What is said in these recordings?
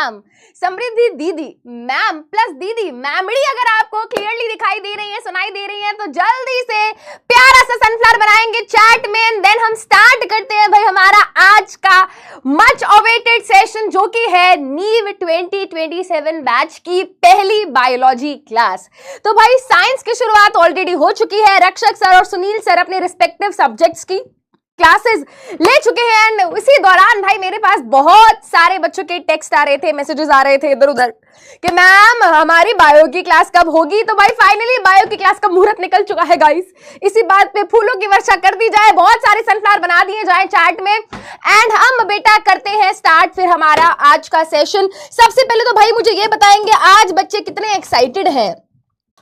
Ma'am, समृद्धि दीदी, ma'am plus दीदी, मैमड़ी अगर आपको क्लियरली दिखाई दे रही है, सुनाई दे रही है तो जल्दी से प्यारा सा सनफ्लावर बनाएंगे चैट में। देन हम स्टार्ट करते हैं भाई हमारा आज का मच अवेटेड सेशन, जो कि है नीव 2027 बैच की पहली बायोलॉजी क्लास। तो भाई साइंस की शुरुआत ऑलरेडी हो चुकी है। रक्षक सर और सुनील सर अपने रिस्पेक्टिव सब्जेक्ट्स की क्लासेस ले चुके हैं एंड इसी दौरान भाई मेरे पास बहुत सारे बच्चों के टेक्स्ट आ रहे थे, मैसेजेस आ रहे थे इधर उधर कि मैम हमारी बायो की क्लास कब होगी। तो भाई फाइनली बायो की क्लास का मुहूर्त निकल चुका है गाइस। इसी बात पे फूलों की वर्षा कर दी जाए, बहुत सारे सनफ्लावर बना दिए जाए चैट में एंड हम बेटा करते हैं स्टार्ट फिर हमारा आज का सेशन। सबसे पहले तो भाई मुझे ये बताएंगे आज बच्चे कितने एक्साइटेड हैं,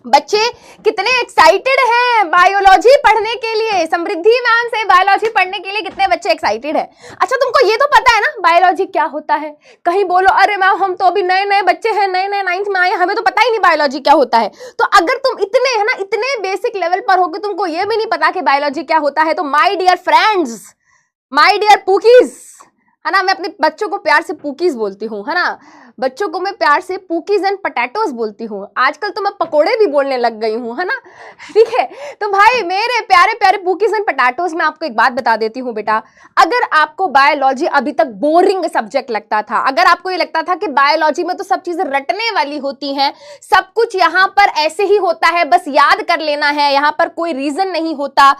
बच्चे कितने एक्साइटेड हैं बायोलॉजी पढ़ने के लिए। समृद्धि मैम से बायोलॉजी पढ़ने के लिए कितने बच्चे एक्साइटेड हैं? अच्छा तुमको ये तो पता है ना बायोलॉजी क्या होता है? कहीं बोलो अरे मैम हम तो अभी नए नए बच्चे हैं, नए नए 9th में आए, हमें तो पता ही नहीं बायोलॉजी क्या होता है। तो अगर तुम इतने है ना इतने बेसिक लेवल पर हो कि तुमको ये भी नहीं पता कि बायोलॉजी क्या होता है, तो my dear friends, my dear pookies, है ना, मैं अपने बच्चों को प्यार से पूकीज बोलती हूँ, है ना, बच्चों को मैं प्यार से पूकीज एंड पटैटोस बोलती हूँ। आजकल तो मैं पकोड़े भी बोलने लग गई हूँ, है ना, ठीक है। तो भाई मेरे प्यारे प्यारे पूकीज एंड पटैटोस, मैं आपको एक बात बता देती हूँ बेटा, अगर आपको बायोलॉजी अभी तक बोरिंग सब्जेक्ट लगता था, अगर आपको ये लगता था कि बायोलॉजी में तो सब चीजें रटने वाली होती हैं, सब कुछ यहाँ पर ऐसे ही होता है, बस याद कर लेना है, यहाँ पर कोई रीजन नहीं होता,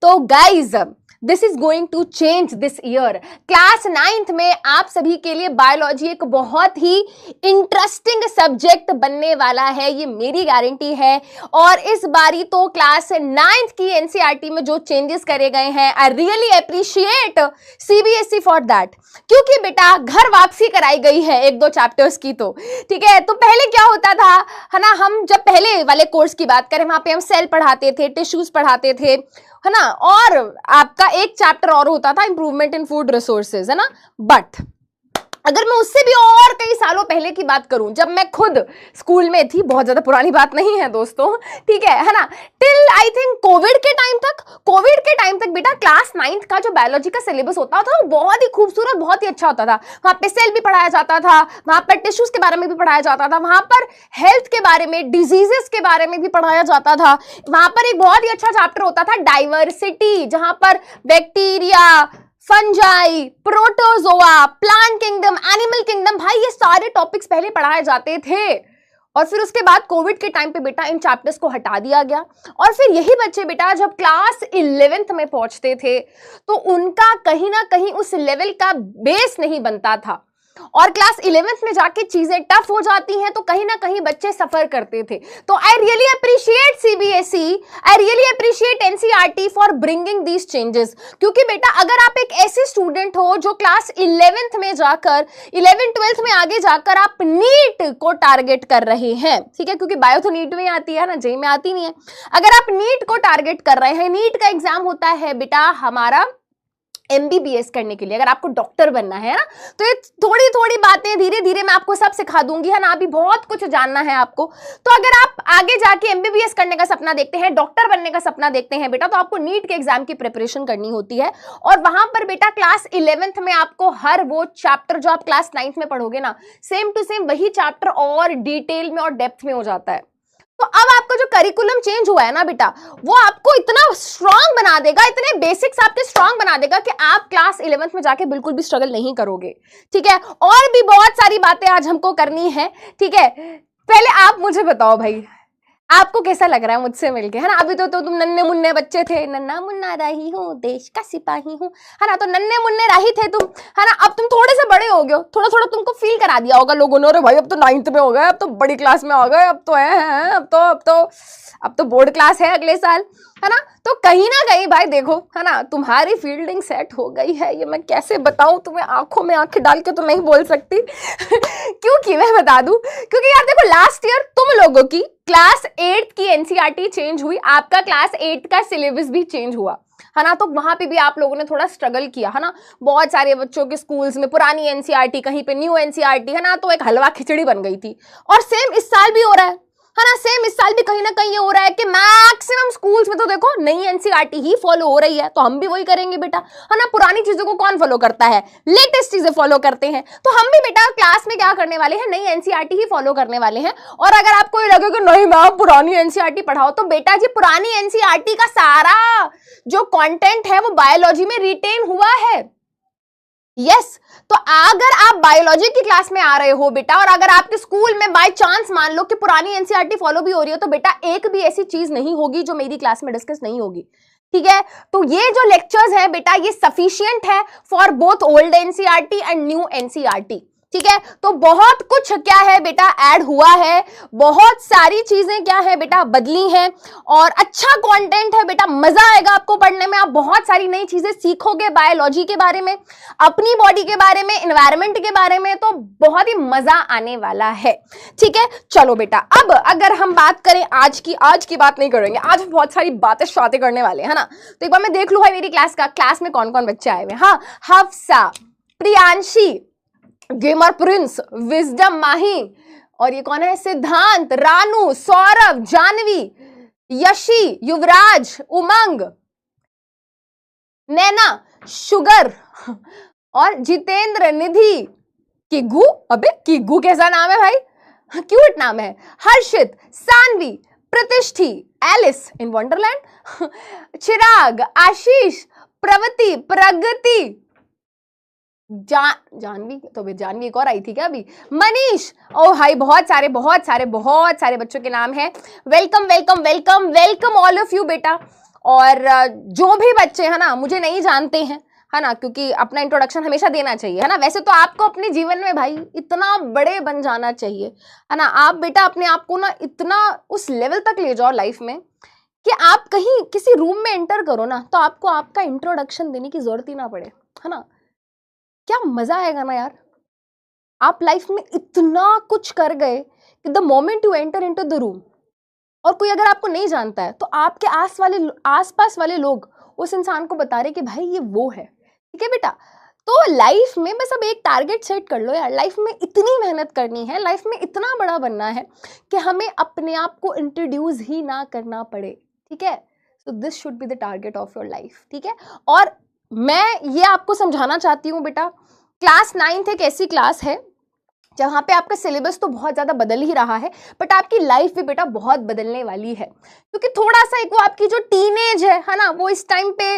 तो guys this is going to change this year. Class 9th में आप सभी के लिए बायोलॉजी एक बहुत ही इंटरेस्टिंग सब्जेक्ट बनने वाला है, ये मेरी गारंटी है। और इस बारी तो क्लास 9th की एनसीईआरटी में जो चेंजेस करे गए हैं, I really appreciate CBSE for that, क्योंकि बेटा घर वापसी कराई गई है 1-2 चैप्टर्स की, तो ठीक है। तो पहले क्या होता था, है ना, हम जब पहले वाले कोर्स की बात करें वहां पे हम सेल पढ़ाते थे, टिश्यूज पढ़ाते थे, है ना, और आपका एक चैप्टर और होता था इंप्रूवमेंट इन फूड रिसोर्सेज, है ना। बट अगर मैं उससे भी और कई सालों पहले की बात करूं, जब मैं खुद स्कूल में थी, बहुत ज्यादा पुरानी बात नहीं है दोस्तों, ठीक है ना, टिल आई थिंक कोविड के टाइम तक बेटा क्लास 9th का जो बायोलॉजी का सिलेबस होता था वो बहुत ही खूबसूरत, बहुत ही अच्छा होता था। वहां पे सेल भी पढ़ाया जाता था, वहां पर टिश्यूज के बारे में भी पढ़ाया जाता था, वहां पर हेल्थ के बारे में, डिजीजेस के बारे में भी पढ़ाया जाता था। वहां पर एक बहुत ही अच्छा चैप्टर होता था डाइवर्सिटी, जहां पर bacteria, fungi, protozoa, plant kingdom, animal kingdom, भाई ये सारे टॉपिक्स पहले पढ़ाए जाते थे। और फिर उसके बाद कोविड के टाइम पे बेटा इन चैप्टर्स को हटा दिया गया और फिर यही बच्चे बेटा जब क्लास 11th में पहुंचते थे तो उनका कहीं ना कहीं उस लेवल का बेस नहीं बनता था और क्लास 11th में जाके चीजें टफ हो जाती हैं, तो कहीं ना कहीं बच्चे सफर करते थे। तो I really appreciate CBSE, I really appreciate NCERT for bringing these changes, क्योंकि बेटा अगर आप एक ऐसे स्टूडेंट हो जो क्लास 11th में जाकर 11th-12th में आगे जाकर आप नीट को टारगेट कर रहे हैं, ठीक है, क्योंकि बायो तो नीट में आती है ना, जेई में आती नहीं है। अगर आप नीट को टारगेट कर रहे हैं, नीट का एग्जाम होता है बेटा हमारा एमबीबीएस करने के लिए, अगर आपको डॉक्टर बनना है ना, तो ये थोड़ी थोड़ी बातें धीरे धीरे मैं आपको सब सिखा दूंगी, है ना, अभी बहुत कुछ जानना है आपको। तो अगर आप आगे जाके एमबीबीएस करने का सपना देखते हैं, डॉक्टर बनने का सपना देखते हैं बेटा, तो आपको नीट के एग्जाम की प्रिपरेशन करनी होती है और वहां पर बेटा क्लास 11th में आपको हर वो चैप्टर जो आप क्लास 9th में पढ़ोगे ना, सेम टू सेम वही चैप्टर और डिटेल में और डेप्थ में हो जाता है। तो अब आपका जो करिकुलम चेंज हुआ है ना बेटा, वो आपको इतना स्ट्रांग बना देगा, इतने बेसिक्स आपके स्ट्रांग बना देगा कि आप क्लास 11th में जाके बिल्कुल भी स्ट्रगल नहीं करोगे, ठीक है। और भी बहुत सारी बातें आज हमको करनी है, ठीक है। पहले आप मुझे बताओ भाई, आपको कैसा लग रहा है मुझसे मिलके, है ना। अभी तो तुम नन्हे मुन्ने बच्चे थे, नन्ना मुन्ना राही हूँ, देश का सिपाही हूँ, है ना, तो नन्हे मुन्ने राही थे तुम, है ना। अब तुम थोड़े से बड़े हो गए हो, थोड़ा थोड़ा तुमको फील करा दिया होगा लोगों ने, अरे भाई अब तो 9th में हो गए, अब तो बड़ी क्लास में हो गए, अब तो है, अब तो बोर्ड क्लास है अगले साल, है ना। तो कहीं ना कहीं भाई देखो, है ना, तुम्हारी फील्डिंग सेट हो गई है, ये मैं कैसे बताऊं तुम्हें, आंखों में आंखें डाल के तो नहीं बोल सकती क्योंकि मैं बता दूं, क्योंकि यार देखो लास्ट ईयर तुम लोगों की क्लास 8th की एनसीईआरटी चेंज हुई, आपका क्लास 8 का सिलेबस भी चेंज हुआ, है ना। तो वहां पे भी आप लोगों ने थोड़ा स्ट्रगल किया, है ना। बहुत सारे बच्चों के स्कूल्स में पुरानी एनसीईआरटी, कहीं पे न्यू एनसीईआरटी, है ना, तो एक हलवा खिचड़ी बन गई थी। और सेम इस साल भी हो रहा है, है ना। सेम इस साल भी कहीं ना कहीं ये हो रहा है कि मैक्सिमम स्कूल्स में तो देखो नई एनसीईआरटी ही फॉलो हो रही है, तो हम भी वही करेंगे बेटा, है ना। पुरानी चीजों को कौन फॉलो करता है, लेटेस्ट चीजें फॉलो करते हैं। तो हम भी बेटा क्लास में क्या करने वाले हैं, नई एनसीईआरटी ही फॉलो करने वाले हैं। और अगर आपको ये लगे कि नहीं मैम पुरानी एनसीईआरटी पढ़ाओ, तो बेटा जी पुरानी एनसीईआरटी का सारा जो कंटेंट है वो बायोलॉजी में रिटेन हुआ है। यस तो अगर आप बायोलॉजी की क्लास में आ रहे हो बेटा, और अगर आपके स्कूल में बाय चांस मान लो कि पुरानी एनसीईआरटी फॉलो भी हो रही है, तो बेटा एक भी ऐसी चीज नहीं होगी जो मेरी क्लास में डिस्कस नहीं होगी, ठीक है। तो ये जो लेक्चर्स है बेटा ये सफिशिएंट है for both old NCERT and new NCERT, ठीक है। तो बहुत कुछ क्या है बेटा ऐड हुआ है, बहुत सारी चीजें क्या है बेटा बदली हैं, और अच्छा कंटेंट है बेटा, मजा आएगा आपको पढ़ने में। आप बहुत सारी नई चीजें सीखोगे बायोलॉजी के बारे में, अपनी बॉडी के बारे में, एनवायरनमेंट के बारे में, तो बहुत ही मजा आने वाला है, ठीक है। चलो बेटा अब अगर हम बात करें आज की बात नहीं करेंगे, आज बहुत सारी बातें शातें करने वाले है ना। तो एक बार मैं देख लूं भाई मेरी क्लास में कौन कौन बच्चे आए हुए। हाँ, Hafsa, Priyanshi, gamer Prince, wisdom Mahi, और ये कौन है, सिद्धांत, रानू, सौरभ, जानवी, यशी, युवराज, उमंग, नैना, शुगर और जितेंद्र, निधि, किग्गू, अबे किग्गू कैसा नाम है भाई, क्यूट नाम है, हर्षित, सानवी, प्रतिष्ठी, एलिस इन वंडरलैंड, चिराग, आशीष, प्रवति, प्रगति, जानवी, तो जानवी एक और आई थी क्या अभी, मनीष, ओ भाई बहुत सारे बच्चों के नाम हैं। Welcome welcome welcome welcome all of you बेटा। और जो भी बच्चे है ना मुझे नहीं जानते हैं, है ना, क्योंकि अपना इंट्रोडक्शन हमेशा देना चाहिए, है ना। वैसे तो आपको अपने जीवन में भाई इतना बड़े बन जाना चाहिए, है ना। आप बेटा अपने आप को ना इतना उस लेवल तक ले जाओ लाइफ में कि आप कहीं किसी रूम में एंटर करो ना तो आपको आपका इंट्रोडक्शन देने की जरूरत ही ना पड़े, है ना। क्या मजा आएगा ना यार। आप लाइफ में इतना कुछ कर गए कि the moment you enter into the room, और कोई अगर आपको नहीं जानता है तो आपके आसपास वाले लोग उस इंसान को बता रहे कि भाई ये वो है, ठीक है बेटा। तो लाइफ में बस अब एक टारगेट सेट कर लो यार, लाइफ में इतनी मेहनत करनी है, लाइफ में इतना बड़ा बनना है कि हमें अपने आप को इंट्रोड्यूस ही ना करना पड़े, ठीक है। So this should be the target of your life, ठीक है। और मैं ये आपको समझाना चाहती हूँ बेटा, क्लास 9th एक ऐसी क्लास है जहाँ पे आपका सिलेबस तो बहुत ज़्यादा बदल ही रहा है, बट आपकी लाइफ भी बेटा बहुत बदलने वाली है, क्योंकि थोड़ा सा एक वो आपकी जो टीनेज है ना, वो इस टाइम पे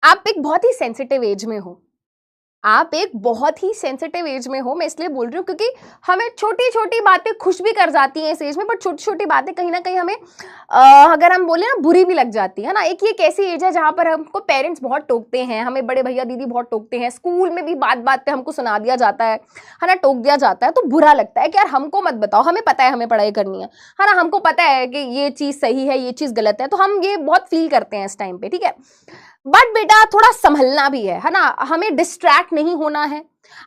आप एक बहुत ही सेंसिटिव एज में हो, आप एक बहुत ही सेंसिटिव एज में हो। मैं इसलिए बोल रही हूँ क्योंकि हमें छोटी छोटी बातें खुश भी कर जाती हैं इस एज में, बट छोटी छोटी बातें कहीं ना कहीं हमें अगर हम बोले ना बुरी भी लग जाती है ना। एक ये कैसी एज है जहाँ पर हमको पेरेंट्स बहुत टोकते हैं, हमें बड़े भैया दीदी बहुत टोकते हैं, स्कूल में भी बात बात पे हमको सुना दिया जाता है ना, टोक दिया जाता है, तो बुरा लगता है कि यार हमको मत बताओ, हमें पता है हमें पढ़ाई करनी है ना, हमको पता है कि ये चीज़ सही है ये चीज़ गलत है, तो हम ये बहुत फील करते हैं इस टाइम पे, ठीक है। बट बेटा थोड़ा संभलना भी है ना, हमें डिस्ट्रैक्ट नहीं होना है।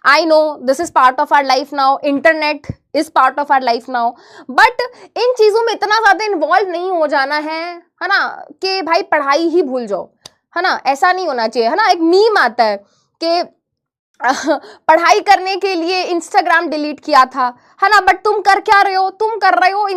I know this is part of our life now, internet is part of our life now, but इन चीजों में इतना ज्यादा इन्वॉल्व नहीं हो जाना है ना, कि भाई पढ़ाई ही भूल जाओ, है ना, ऐसा नहीं होना चाहिए, है ना। एक मीम आता है कि पढ़ाई करने के लिए इंस्टाग्राम डिलीट किया था, है ना, बट तुम कर क्या रहे हो, तुम कर रहे हो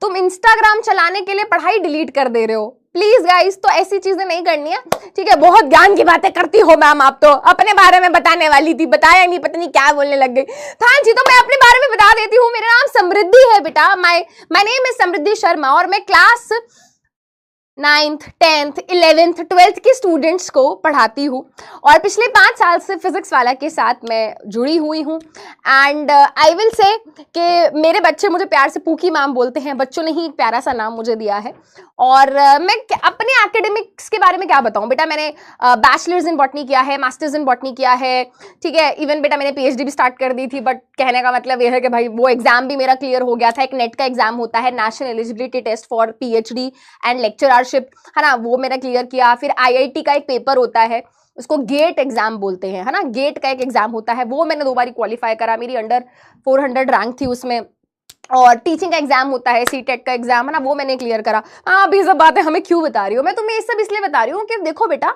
तुम इंस्टाग्राम चलाने के लिए पढ़ाई डिलीट कर दे रहे हो। प्लीज गाइस, तो ऐसी चीजें नहीं करनी है, ठीक है। बहुत ज्ञान की बातें करती हो मैम, आप तो अपने बारे में बताने वाली थी, बताया नहीं, पता नहीं क्या बोलने लग गई। हाँ जी, तो मैं अपने बारे में बता देती हूँ, मेरा नाम समृद्धि है बेटा, माय नेम इज समृद्धि शर्मा, और मैं class 9th 10th 11th 12th के स्टूडेंट्स को पढ़ाती हूँ, और पिछले 5 साल से फिजिक्स वाला के साथ मैं जुड़ी हुई हूँ। एंड आई विल से कि मेरे बच्चे मुझे प्यार से पूकी मैम बोलते हैं, बच्चों ने ही एक प्यारा सा नाम मुझे दिया है। और मैं अपने एकेडमिक्स के बारे में क्या बताऊँ बेटा, मैंने बैचलर्स इन बॉटनी किया है, मास्टर्स इन बॉटनी किया है, ठीक है। इवन बेटा मैंने PhD भी स्टार्ट कर दी थी, बट कहने का मतलब ये है कि भाई वो एग्जाम भी मेरा क्लियर हो गया था। एक नेट का एग्जाम होता है, national eligibility test for PhD and lectureship, है ना, वो मैंने क्लियर किया। फिर IIT का एक पेपर होता है, उसको गेट एग्जाम बोलते हैं, है ना, गेट का एक एग्जाम होता है, वो मैंने 2 बार क्वालिफाई करा, मेरी अंडर 400 रैंक थी उसमें। और टीचिंग का एग्जाम होता है, सीटेट का एग्जाम है ना, वो मैंने क्लियर करा। हाँ, अभी सब बातें हमें क्यों बता रही हूँ मैं तुम्हें, ये सब इसलिए बता रही हूँ कि देखो बेटा,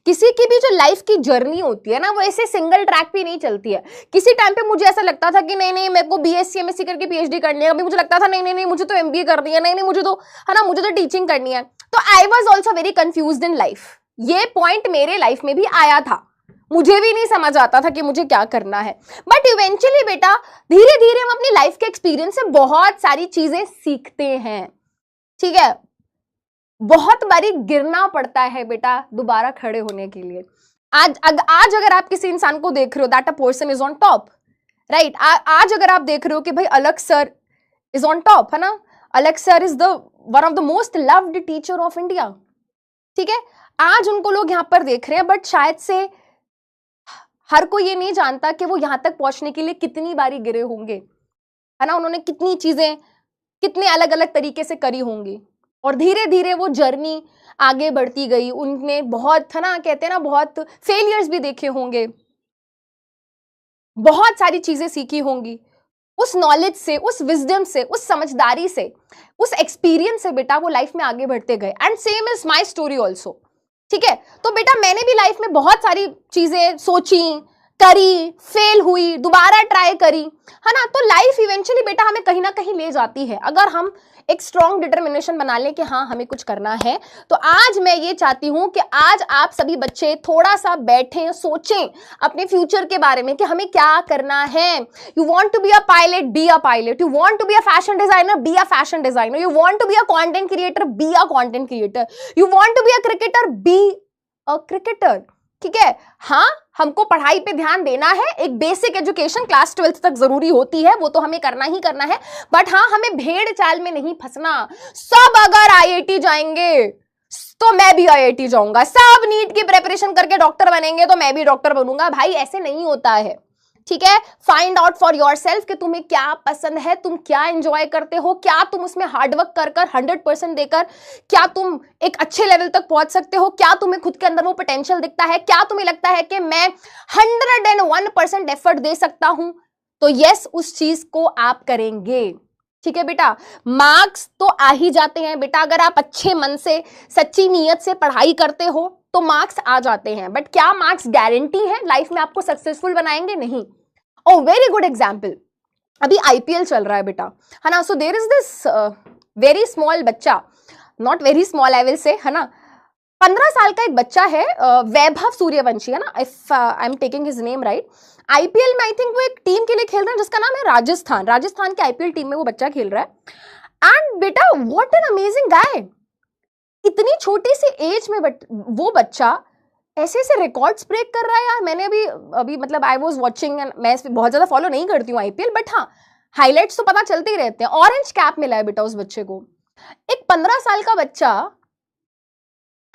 किसी की भी जो लाइफ की जर्नी होती है ना, वो ऐसे सिंगल ट्रैक पे नहीं चलती है। किसी टाइम पे मुझे ऐसा लगता था कि नहीं नहीं मेरे को बीएससी एमएससी करके पीएचडी करनी है, अभी मुझे लगता था नहीं नहीं नहीं मुझे तो एमबीए करनी है, नहीं नहीं मुझे तो है ना, मुझे तो टीचिंग करनी है। तो I was also very confused in life. ये पॉइंट मेरे लाइफ में भी आया था, मुझे भी नहीं समझ आता था कि मुझे क्या करना है। बट इवेंचुअली बेटा, धीरे धीरे हम अपनी लाइफ के एक्सपीरियंस से बहुत सारी चीजें सीखते हैं, ठीक है। बहुत बारी गिरना पड़ता है बेटा दोबारा खड़े होने के लिए। आज अगर आप किसी इंसान को देख रहे हो that a person is on top, right. आज अगर आप देख रहे हो कि भाई अलख सर इज ऑन टॉप, है ना, अलख sir is the one of the most loved teacher of India, ठीक है। आज उनको लोग यहां पर देख रहे हैं, बट शायद से हर कोई ये नहीं जानता कि वो यहां तक पहुंचने के लिए कितनी बारी गिरे होंगे, है ना, उन्होंने कितनी चीजें कितने अलग अलग तरीके से करी होंगी, और धीरे धीरे वो जर्नी आगे बढ़ती गई। उनने बहुत, है ना, कहते हैं ना, बहुत फेलियर्स भी देखे होंगे, बहुत सारी चीजें सीखी होंगी। उस नॉलेज से, उस विजडम से, उस समझदारी से, उस एक्सपीरियंस से बेटा वो लाइफ में आगे बढ़ते गए। And same is my story also, ठीक है। तो बेटा मैंने भी लाइफ में बहुत सारी चीजें सोची, करी, फेल हुई, दोबारा ट्राई करी, है ना। तो लाइफ इवेंचुअली बेटा हमें कहीं ना कहीं ले जाती है, अगर हम एक स्ट्रॉन्ग डिटर्मिनेशन बना लें कि हाँ हमें कुछ करना है। तो आज मैं ये चाहती हूं कि आज आप सभी बच्चे थोड़ा सा बैठें, सोचें अपने फ्यूचर के बारे में कि हमें क्या करना है। You want to be a pilot, be a pilot. You want to be a fashion designer, be a fashion designer. You want to be a content creator, be a content creator. You want to be a cricketer, be a cricketer, ठीक है। हाँ, हमको पढ़ाई पे ध्यान देना है, एक बेसिक एजुकेशन क्लास 12th तक जरूरी होती है, वो तो हमें करना ही करना है। बट हाँ, हमें भेड़ चाल में नहीं फंसना। सब अगर आईआईटी जाएंगे तो मैं भी आईआईटी जाऊंगा, सब नीट की प्रिपरेशन करके डॉक्टर बनेंगे तो मैं भी डॉक्टर बनूंगा, भाई ऐसे नहीं होता है, ठीक है। फाइंड आउट फॉर योरसेल्फ कि तुम्हें क्या पसंद है, तुम क्या एंजॉय करते हो, क्या तुम उसमें हार्डवर्क कर कर 100% देकर क्या तुम एक अच्छे लेवल तक पहुंच सकते हो, क्या तुम्हें खुद के अंदर वो पोटेंशियल दिखता है, क्या तुम्हें लगता है कि मैं 101% एफर्ट दे सकता हूं, तो यस उस चीज को आप करेंगे, ठीक है बेटा। मार्क्स तो आ ही जाते हैं बेटा, अगर आप अच्छे मन से, सच्ची नीयत से पढ़ाई करते हो तो मार्क्स आ जाते हैं। बट क्या मार्क्स गारंटी है लाइफ में आपको सक्सेसफुल बनाएंगे? नहीं। ओ वेरी गुड एग्जाम्पल, अभी आईपीएल चल रहा है बेटा, है ना। So there is this very small बच्चा, not very small I will say, है ना, 15 साल का एक बच्चा है, वैभव सूर्यवंशी, है ना, if I am taking his name right. IPL में आई थिंक वो एक टीम के लिए खेल रहे हैं जिसका नाम है राजस्थान। राजस्थान के आईपीएल टीम में वो बच्चा खेल रहा है। एंड बेटा व्हाट एन अमेजिंग गाय, इतनी छोटी सी एज में वो बच्चा ऐसे ऐसे रिकॉर्ड्स ब्रेक कर रहा है यार। मैंने अभी मतलब आई वाज वाचिंग, मैं बहुत ज्यादा फॉलो नहीं करती हूँ आईपीएल, बट हाँ हाइलाइट्स तो पता चलते ही रहते हैं। ऑरेंज कैप मिला है बेटा उस बच्चे को। एक 15 साल का बच्चा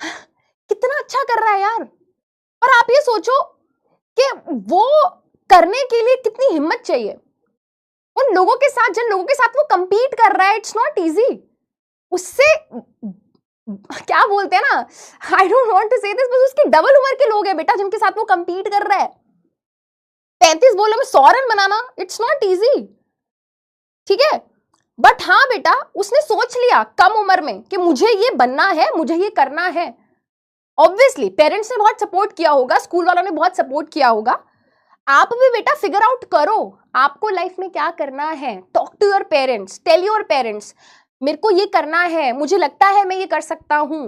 कितना अच्छा कर रहा है यार। और आप ये सोचो कि वो करने के लिए कितनी हिम्मत चाहिए। उन लोगों के साथ, जिन लोगों के साथ वो कंपीट कर रहा है, इट्स नॉट इजी। उससे क्या बोलते हैं ना, आई डोंट वांट टू से दिस, बस उसकी डबल उम्र के लोग हैं बेटा जिनके साथ वो कंपीट कर रहा है। 35 बॉलों में 100 run banana, it's not easy, ठीक है। बट हाँ बेटा, उसने सोच लिया कम उम्र में कि मुझे ये बनना है, मुझे ये करना है। ऑब्वियसली पेरेंट्स ने बहुत सपोर्ट किया होगा, स्कूल वालों ने बहुत सपोर्ट किया होगा। आप भी बेटा फिगर आउट करो आपको लाइफ में क्या करना है। Talk to your parents, tell your parents मेरे को ये करना है, मुझे लगता है मैं ये कर सकता हूं,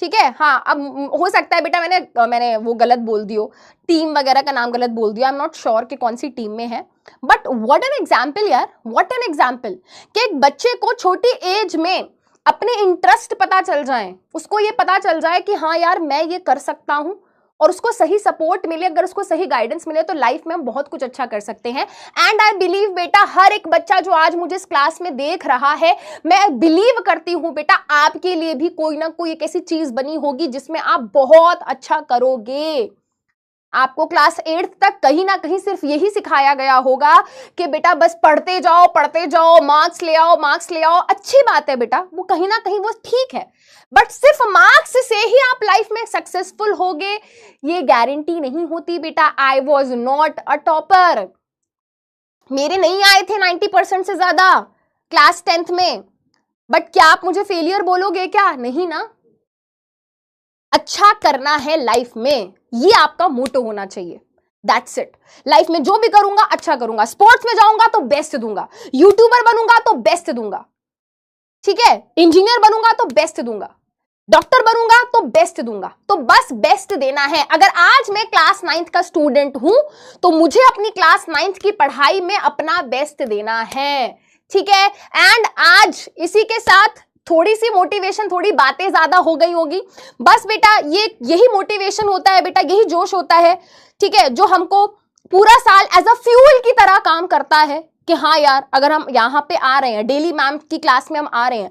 ठीक है। हाँ, अब हो सकता है बेटा मैंने वो गलत बोल दियो, टीम वगैरह का नाम गलत बोल दिया, आई एम नॉट श्योर कि कौन सी टीम में है। बट व्हाट एन एग्जाम्पल यार, व्हाट एन एग्जाम्पल कि एक बच्चे को छोटी एज में अपने इंटरेस्ट पता चल जाए, उसको ये पता चल जाए कि हाँ यार मैं ये कर सकता हूं, और उसको सही सपोर्ट मिले, अगर उसको सही गाइडेंस मिले तो लाइफ में हम बहुत कुछ अच्छा कर सकते हैं। एंड आई बिलीव बेटा हर एक बच्चा जो आज मुझे इस क्लास में देख रहा है, मैं बिलीव करती हूं बेटा आपके लिए भी कोई ना कोई एक ऐसी चीज बनी होगी जिसमें आप बहुत अच्छा करोगे। आपको क्लास 8th तक कहीं ना कहीं सिर्फ यही सिखाया गया होगा कि बेटा बस पढ़ते जाओ, मार्क्स ले आओ, मार्क्स ले आओ। अच्छी बात है बेटा, वो कहीं ना कहीं वो ठीक है, बट सिर्फ मार्क्स से ही आप लाइफ में सक्सेसफुल होगे ये गारंटी नहीं होती बेटा। I was not a topper, मेरे नहीं आए थे 90% से ज्यादा क्लास 10th में, बट क्या आप मुझे फेलियर बोलोगे क्या? नहीं ना। अच्छा करना है लाइफ में, ये आपका मोटो होना चाहिए। That's it. लाइफ में जो भी करूंगा अच्छा करूंगा, स्पोर्ट्स में जाऊंगा तो बेस्ट दूंगा, यूट्यूबर बनूंगा तो बेस्ट दूंगा, ठीक है, इंजीनियर बनूंगा तो बेस्ट दूंगा, डॉक्टर बनूंगा तो बेस्ट दूंगा। तो बस बेस्ट देना है। अगर आज मैं क्लास 9th का स्टूडेंट हूं तो मुझे अपनी क्लास 9th की पढ़ाई में अपना बेस्ट देना है, ठीक है। एंड आज इसी के साथ थोड़ी सी मोटिवेशन, थोड़ी बातें ज्यादा हो गई होगी, बस बेटा यही मोटिवेशन होता है बेटा, यही जोश होता है, ठीक है, जो हमको पूरा साल एज अ फ्यूल की तरह काम करता है कि हाँ यार, अगर हम यहाँ पे आ रहे हैं, डेली मैम की क्लास में हम आ रहे हैं,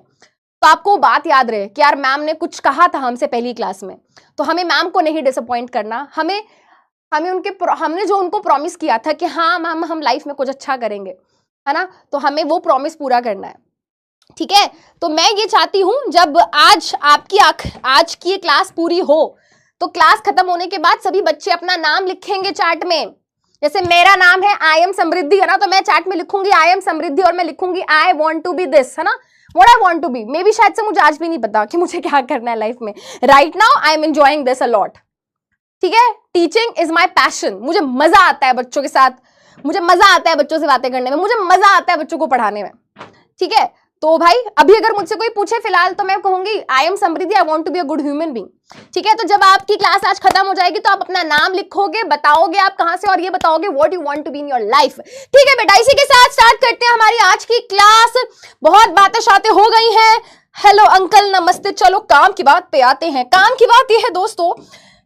तो आपको बात याद रहे कि यार मैम ने कुछ कहा था हमसे पहली क्लास में, तो हमें मैम को नहीं डिसअपॉइंट करना, हमने जो उनको प्रॉमिस किया था कि हाँ मैम हम लाइफ में कुछ अच्छा करेंगे, है ना, तो हमें वो प्रॉमिस पूरा करना है, ठीक है। तो मैं ये चाहती हूं जब आज की ये क्लास पूरी हो तो क्लास खत्म होने के बाद सभी बच्चे अपना नाम लिखेंगे चार्ट में। जैसे मेरा नाम है आई एम समृद्धि, है ना, तो मैं चार्ट में लिखूंगी आई एम समृद्धि और मैं लिखूंगी I want to be this, है ना, what I want to be. Maybe शायद से मुझे आज भी नहीं पता कि मुझे क्या करना है लाइफ में। Right now I am enjoying this a lot, ठीक है। टीचिंग इज माई पैशन, मुझे मजा आता है बच्चों के साथ, मुझे मजा आता है बच्चों से बातें करने में, मुझे मजा आता है बच्चों को पढ़ाने में, ठीक है। तो भाई अभी अगर मुझसे कोई पूछे फिलहाल तो मैं कहूंगी I am Samriddhi, I want to be a good human being, ठीक है। तो जब आपकी क्लास आज खत्म हो जाएगी तो आप अपना नाम लिखोगे, बताओगे आप कहां से, और ये बताओगे what you want to be in your life, ठीक है बेटा। इसी के साथ स्टार्ट करते हैं हमारी आज की क्लास। बहुत बातें शातें हो गई हैं, हेलो अंकल नमस्ते, चलो काम की बात पे आते हैं। काम की बात ये है दोस्तों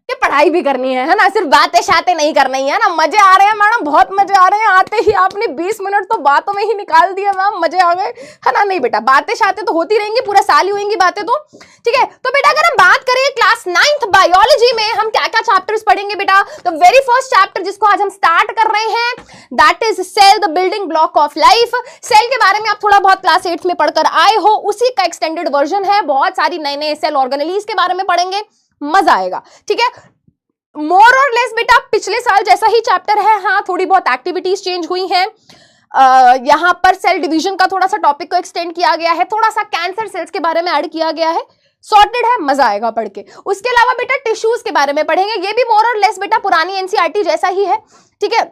कि पढ़ाई भी करनी है ना, सिर्फ बातें शातें नहीं करनी है ना। मजे आ रहे हैं मैडम, बहुत मजे आ रहे हैं, आते ही आपने 20 मिनट तो बातों में ही निकाल दिया मैम, मजे आ गए, है ना। नहीं बेटा, बातें शातें तो होती रहेंगी, पूरा साल ही होंगी बातें तो, ठीक है। तो बेटा अगर हम बात करें क्लास 9th बायोलॉजी में हम क्या क्या चैप्टर्स पढ़ेंगे बेटा, तो वेरी फर्स्ट चैप्टर जिसको आज हम स्टार्ट कर रहे हैं that is cell, the building block of life. Cell के बारे में आप थोड़ा बहुत क्लास 8th में पढ़कर आए हो, उसी का एक्सटेंडेड वर्जन है। बहुत सारी नए नए सेल ऑर्गेनेलीज के बारे में पढ़ेंगे, मजा आएगा, ठीक है। मोर और लेस बेटा पिछले साल जैसा ही चैप्टर है, हाँ थोड़ी बहुत एक्टिविटीज चेंज हुई हैं। यहां पर सेल डिवीजन का थोड़ा सा टॉपिक को एक्सटेंड किया गया है, थोड़ा सा कैंसर सेल्स के बारे में ऐड किया गया है, सॉर्टेड है, मजा आएगा पढ़ के। उसके अलावा बेटा टिश्यूज के बारे में पढ़ेंगे, ये भी मोर और लेस बेटा पुरानी एनसीईआरटी जैसा ही है, ठीक है।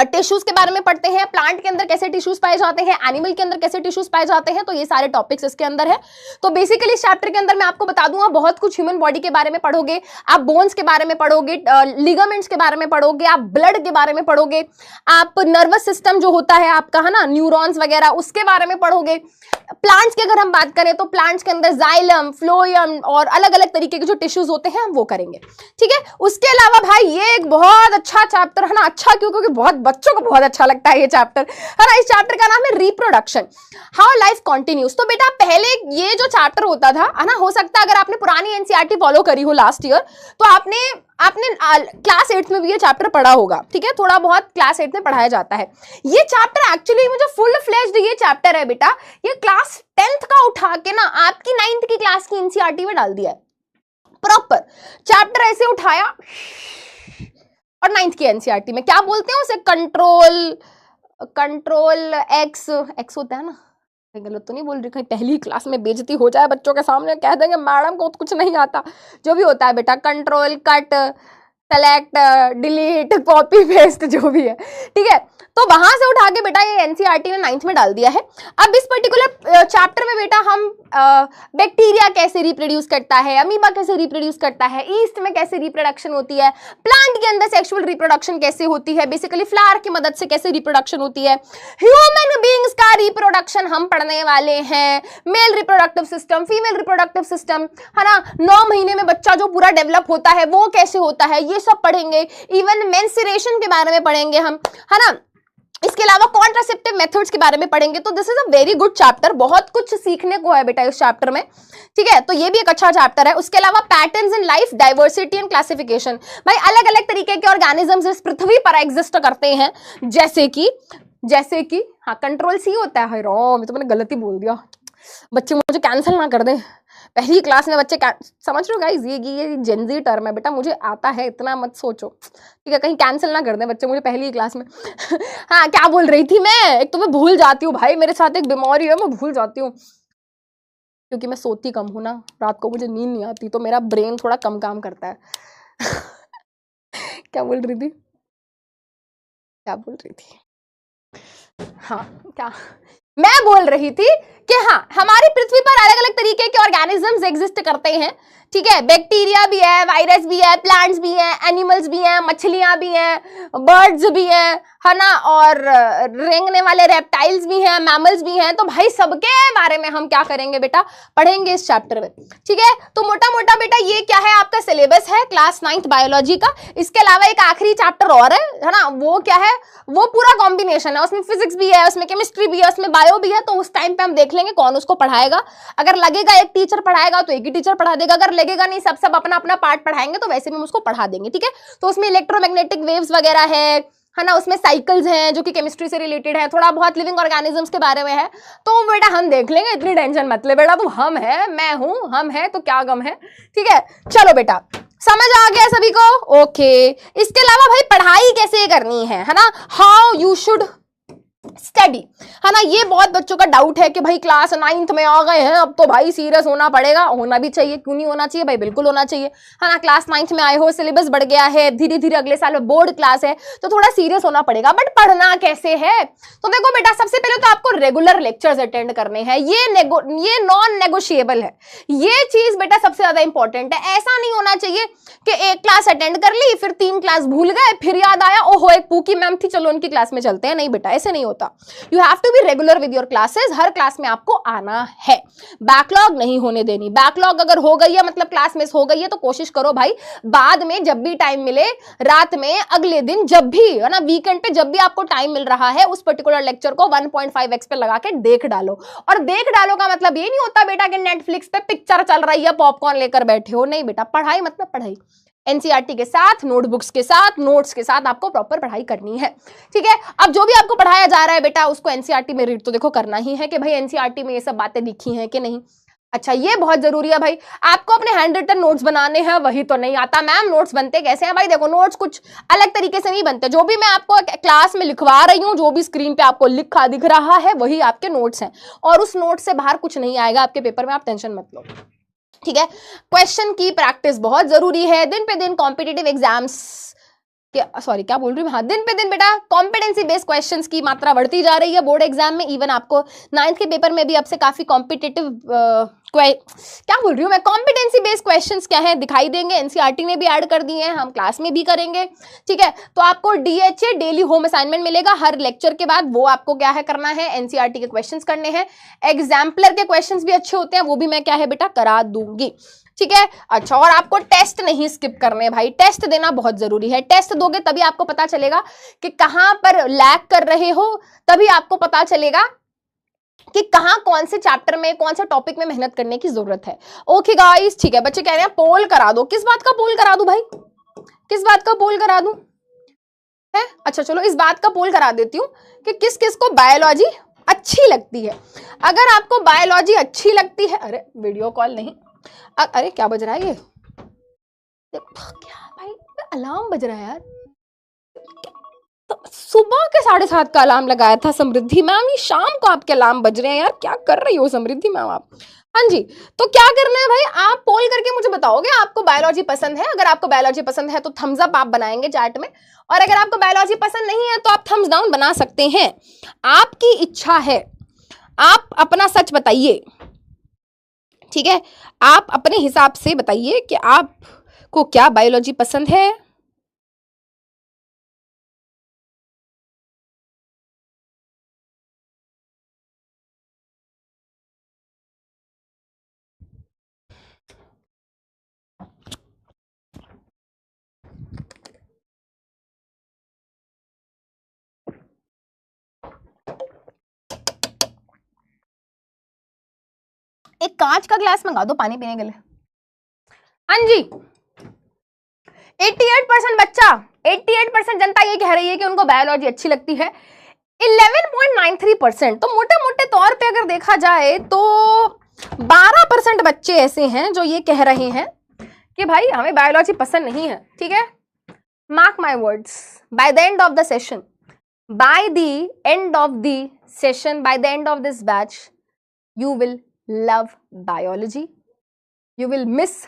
टिश्यूज के बारे में पढ़ते हैं, प्लांट के अंदर कैसे टिश्यूज पाए जाते हैं, एनिमल के अंदर कैसे टिश्यूज पाए जाते हैं, तो ये सारे टॉपिक्स इसके अंदर है। तो बेसिकली इस चैप्टर के अंदर मैं आपको बता दूंगा बहुत कुछ ह्यूमन बॉडी के बारे में पढ़ोगे आप, बोन्स के बारे में पढ़ोगे, लिगामेंट्स के बारे में पढ़ोगे आप, ब्लड के बारे में पढ़ोगे आप, नर्वस सिस्टम जो होता है आपका, है ना, न्यूरॉन्स वगैरह उसके बारे में पढ़ोगे। प्लांट्स की अगर हम बात करें तो प्लांट्स के अंदर जाइलम, फ्लोएम और अलग अलग तरीके के जो टिश्यूज होते हैं हम वो करेंगे, ठीक है। उसके अलावा भाई ये एक बहुत अच्छा चैप्टर है ना, अच्छा क्यों, क्योंकि बहुत बच्चों को बहुत अच्छा लगता है ये चैप्टर, है ना। इस चैप्टर का नाम है रिप्रोडक्शन, हाउ लाइफ कंटिन्यूज। तो बेटा पहले ये जो चैप्टर होता था, है ना, हो सकता है अगर आपने पुरानी एनसीईआरटी फॉलो करी हो लास्ट ईयर तो आपने क्लास 8th में भी ये चैप्टर पढ़ा होगा, ठीक है, थोड़ा बहुत क्लास 8 में पढ़ाया जाता है। ये चैप्टर एक्चुअली में जो फुल फ्लेज्ड ये चैप्टर है बेटा, ये क्लास 10th का उठा के ना आपकी 9th की क्लास की एनसीईआरटी में डाल दिया है। प्रॉपर चैप्टर ऐसे उठाया और 9th की एनसीईआरटी में क्या बोलते हैं उसे, कंट्रोल एक्स होता है ना, गलत तो नहीं बोल रही, कहीं पहली क्लास में बेइज्जती हो जाए बच्चों के सामने, कह देंगे मैडम को कुछ नहीं आता। जो भी होता है बेटा, control, cut, select, delete, copy paste जो भी है, ठीक है। तो वहां से उठा के बेटा ये एनसीईआरटी ने 9th में डाल दिया है। अब इस पर्टिकुलर चैप्टर में बेटा हम बैक्टीरिया कैसे रिप्रोड्यूस करता है, अमीबा कैसे रिप्रोड्यूस करता है, ईस्ट में कैसे रिप्रोडक्शन होती है, प्लांट के अंदर सेक्सुअल रिप्रोडक्शन कैसे होती है, बेसिकली फ्लावर की मदद से कैसे रिप्रोडक्शन होती है, ह्यूमन बीइंग्स का रिप्रोडक्शन हम पढ़ने वाले हैं, male reproductive system, female reproductive system, है ना, 9 महीने में बच्चा जो पूरा डेवलप होता है वो कैसे होता है, ये सब पढ़ेंगे। इवन मेंस्ट्रुएशन के बारे में पढ़ेंगे हम, है ना। इसके अलावा कॉन्ट्रासेप्टिव मेथड्स के बारे में पढ़ेंगे। तो this is a very good chapter, बहुत कुछ सीखने को है बेटा इस चैप्टर में, ठीक है। तो ये भी एक अच्छा चैप्टर है। उसके अलावा patterns in life, diversity and classification, भाई अलग अलग तरीके के ऑर्गेनिजम्स इस पृथ्वी पर एग्जिस्ट करते हैं, जैसे कि हाँ कंट्रोल सी होता है, हाय राम, तो मैंने गलती बोल दिया, बच्चे मुझे कैंसिल ना कर दें, पहली क्लास में बच्चे समझ रहे हो गाइस, ये जेनजी टर्म है बेटा, मुझे आता है, इतना मत सोचो, ठीक है, कहीं कैंसिल ना कर दें बच्चे मुझे पहली क्लास में। हाँ क्या बोल रही थी मैं, एक तो मैं भूल जाती हूँ भाई, मेरे साथ एक बीमारी है, मैं भूल जाती हूँ क्योंकि मैं सोती कम हूँ ना, रात को मुझे नींद नहीं आती, तो मेरा ब्रेन थोड़ा कम काम करता है। क्या बोल रही थी, क्या बोल रही थी, हाँ क्या मैं बोल रही थी कि हाँ हमारी पृथ्वी पर अलग अलग तरीके के ऑर्गेनिजम्स एग्जिस्ट करते हैं, ठीक है, बैक्टीरिया भी है, वायरस भी है, प्लांट्स भी हैं, एनिमल्स भी हैं, मछलियां भी हैं, बर्ड्स भी हैं, है ना, और रेंगने वाले रेप्टाइल्स भी हैं, मैमल्स भी हैं। तो भाई सबके बारे में हम क्या करेंगे बेटा, पढ़ेंगे इस चैप्टर में, ठीक है। तो मोटा मोटा बेटा ये क्या है, आपका सिलेबस है क्लास 9th बायोलॉजी का। इसके अलावा एक आखिरी चैप्टर और है ना, वो क्या है, वो पूरा कॉम्बिनेशन है, उसमें फिजिक्स भी है, उसमें केमिस्ट्री भी है, उसमें बायो भी है। तो उस टाइम पे हम देख लेंगे कौन उसको पढ़ाएगा, अगर लगेगा एक टीचर पढ़ाएगा तो एक ही टीचर पढ़ा देगा, अगर लगेगा नहीं सब अपना अपना पार्ट पढ़ाएंगे तो वैसे भी हम उसको पढ़ा देंगे, ठीक है। तो उसमें इलेक्ट्रोमैग्नेटिक वेव्स वगैरह है ना, उसमें साइकिल्स हैं जो कि केमिस्ट्री से रिलेटेड है, थोड़ा बहुत लिविंग ऑर्गेनिजम्स के बारे में है, तो बेटा हम देख लेंगे, इतनी टेंशन मत ले बेटा, तू हम है मैं हूं, हम है तो क्या गम है, ठीक है। चलो बेटा समझ आ गया सभी को, ओके। इसके अलावा भाई पढ़ाई कैसे करनी है ना, हाउ यू शुड स्टडी, है ना, ये बहुत बच्चों का डाउट है कि भाई क्लास 9th में आ गए हैं, अब तो भाई सीरियस होना पड़ेगा, होना भी चाहिए, क्यों नहीं होना चाहिए भाई, बिल्कुल होना चाहिए, है ना। क्लास 9th में आए हो, सिलेबस बढ़ गया है, धीरे धीरे अगले साल में बोर्ड क्लास है, तो थोड़ा सीरियस होना पड़ेगा। बट पढ़ना कैसे है, तो देखो बेटा सबसे पहले तो आपको रेगुलर लेक्चर्स अटेंड करने हैं, ये नॉन नेगोशिएबल है, ये चीज बेटा सबसे ज्यादा इंपॉर्टेंट है। ऐसा नहीं होना चाहिए कि एक क्लास अटेंड कर ली, फिर 3 क्लास भूल गए, फिर याद आया ओहो एक पूकी मैम थी, चलो उनकी क्लास में चलते हैं। नहीं बेटा ऐसे नहीं होता, you have to be regular with your classes, हर क्लास में आपको आना है, बैकलॉग नहीं होने देनी। बैकलॉग अगर हो गई है मतलब क्लास मिस हो गई है, तो कोशिश करो भाई बाद में जब भी टाइम मिले, रात में, अगले दिन, जब भी, है ना, वीकेंड पे जब भी आपको टाइम मिल रहा है, उस पर्टिकुलर लेक्चर को 1.5x पे लगा के देख डालो। और देख डालो का मतलब ये नहीं होता बेटा कि नेटफ्लिक्स पे पिक्चर चल रही है पॉपकॉर्न लेकर बैठे हो, नहीं बेटा, पढ़ाई मतलब पढ़ाई, एनसीईआरटी के साथ, नोटबुक्स के साथ, नोट्स के साथ आपको प्रॉपर पढ़ाई करनी है, ठीक है। अब जो भी आपको पढ़ाया जा रहा है बेटा उसको एनसीईआरटी में रीड तो देखो करना ही है कि भाई एनसीईआरटी में ये सब बातें लिखी हैं कि नहीं। अच्छा ये बहुत जरूरी है भाई, आपको अपने हैंड रिटन नोट्स बनाने हैं, वही तो नहीं आता मैम, नोट्स बनते कैसे हैं भाई, देखो नोट्स कुछ अलग तरीके से नहीं बनते, जो भी मैं आपको क्लास में लिखवा रही हूँ, जो भी स्क्रीन पे आपको लिखा दिख रहा है वही आपके नोट्स हैं, और उस नोट से बाहर कुछ नहीं आएगा आपके पेपर में, आप टेंशन मत लो, ठीक है। क्वेश्चन की प्रैक्टिस बहुत जरूरी है, दिन पे दिन कॉम्पिटिटिव एग्जाम्स क्या बोल रही हूँ, हाँ दिन पे दिन बेटा कॉम्पिटेंसी बेस्ड क्वेश्चंस की मात्रा बढ़ती जा रही है बोर्ड एग्जाम में। इवन आपको 9th के पेपर में भी अब से काफी कॉम्पिटिटिव क्या बोल रही हूँ मैं, कॉम्पिटेंसी बेस्ड क्वेश्चंस क्या है दिखाई देंगे, एनसीईआरटी ने भी ऐड कर दिए हैं, हम क्लास में भी करेंगे, ठीक है। तो आपको डीएचए डेली होम असाइनमेंट मिलेगा हर लेक्चर के बाद, वो आपको क्या है करना है, एनसीईआरटी के क्वेश्चंस करने हैं, एग्जाम्पलर के क्वेश्चंस भी अच्छे होते हैं, वो भी मैं क्या है बेटा करा दूंगी, ठीक है। अच्छा और आपको टेस्ट नहीं स्किप करने भाई, टेस्ट देना बहुत जरूरी है, टेस्ट दोगे तभी आपको पता चलेगा कि कहां पर लैग कर रहे हो, तभी आपको पता चलेगा कि कहां कौन से चैप्टर में कौन से टॉपिक में मेहनत करने की जरूरत है। ओके गाइस ठीक है, बच्चे कह रहे हैं पोल करा दो, किस बात का पोल करा दूं भाई, किस बात का पोल करा दूं है, अच्छा चलो इस बात का पोल करा देती हूं कि किस किस को बायोलॉजी अच्छी लगती है। अगर आपको बायोलॉजी अच्छी लगती है, अरे वीडियो कॉल नहीं, अरे क्या बज रहा है ये, क्या भाई अलार्म बज रहा है यार, तो सुबह के 7:30 का अलार्म लगाया था समृद्धि मैम, ये शाम को आपके अलार्म बज रहे हैं यार, क्या कर रही हो समृद्धि मैम आप। हाँ जी, तो क्या करना है भाई, आप पोल करके मुझे बताओगे आपको बायोलॉजी पसंद है, अगर आपको बायोलॉजी पसंद है तो थम्स अप आप बनाएंगे चैट में, और अगर आपको बायोलॉजी पसंद नहीं है तो आप थम्स डाउन बना सकते हैं, आपकी इच्छा है, आप अपना सच बताइए, ठीक है। आप अपने हिसाब से बताइए कि आपको क्या बायोलॉजी पसंद है। एक कांच का ग्लास मंगा दो पानी पीने के लिए। हाँ जी 88% बच्चा, 88% जनता ये कह रही है कि उनको बायोलॉजी अच्छी लगती है। 11.93%, तो मोटे मोटे तौर पे अगर देखा जाए तो 12% बच्चे ऐसे हैं जो ये कह रहे हैं कि भाई हमें बायोलॉजी पसंद नहीं है, ठीक है। Mark my words, by the end of the session, by the end of the session, by the end of this batch, you will love biology, you will miss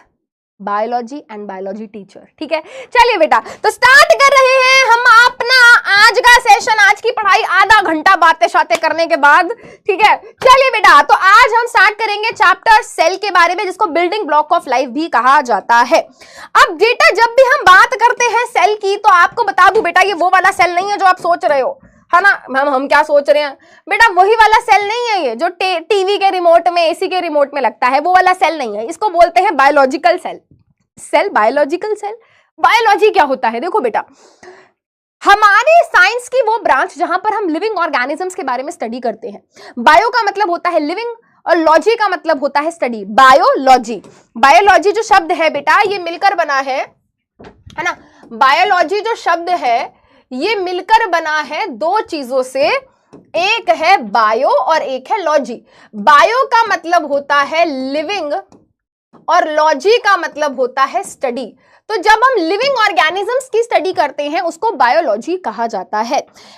biology and biology teacher, ठीक है। चलिए बेटा, तो start कर रहे हैं हम अपना आज का सेशन, आज की पढ़ाई आधा घंटा बातें शातें करने के बाद, ठीक है। चलिए बेटा, तो आज हम स्टार्ट करेंगे चैप्टर सेल के बारे में, जिसको बिल्डिंग ब्लॉक ऑफ लाइफ भी कहा जाता है। अब बेटा, जब भी हम बात करते हैं सेल की, तो आपको बता दूं बेटा, ये वो वाला सेल नहीं है जो आप सोच रहे हो, है ना। हम क्या सोच रहे हैं बेटा, वही वाला सेल नहीं है ये जो टीवी के रिमोट में, एसी के रिमोट में लगता है, वो वाला सेल नहीं है। इसको बोलते हैं biological cell. Cell, biological cell. Biology क्या होता है? देखो बेटा, हमारे साइंस की वो ब्रांच जहां पर हम लिविंग ऑर्गेनिजम्स के बारे में स्टडी करते हैं। बायो का मतलब होता है लिविंग और लॉजी का मतलब होता है स्टडी। बायोलॉजी, बायोलॉजी जो शब्द है बेटा, ये मिलकर बना है ना। बायोलॉजी जो शब्द है ये मिलकर बना है दो चीजों से, एक है बायो और एक है लॉजी। बायो का मतलब होता है लिविंग और लॉजी का मतलब होता है स्टडी। तो जब हम लिविंग ऑर्गेनिजम्स की स्टडी करते हैं उसको बायोलॉजी कहा जाता है।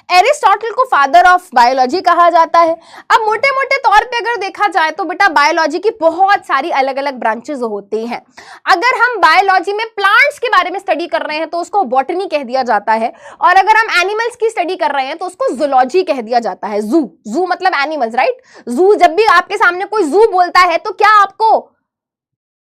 एरिस्टोटल को फादर ऑफ बायोलॉजी कहा जाता है। अब मोटे मोटे तौर पे अगर देखा जाए तो बेटा, बायोलॉजी की बहुत सारी अलग अलग ब्रांचेस होती हैं। अगर हम बायोलॉजी में प्लांट्स के बारे में स्टडी कर रहे हैं तो उसको बॉटनी कह दिया जाता है, और अगर हम एनिमल्स की स्टडी कर रहे हैं तो उसको जूलॉजी कह दिया जाता है। जू, जू मतलब एनिमल्स, राइट। जू, जब भी आपके सामने कोई जू बोलता है तो क्या आपको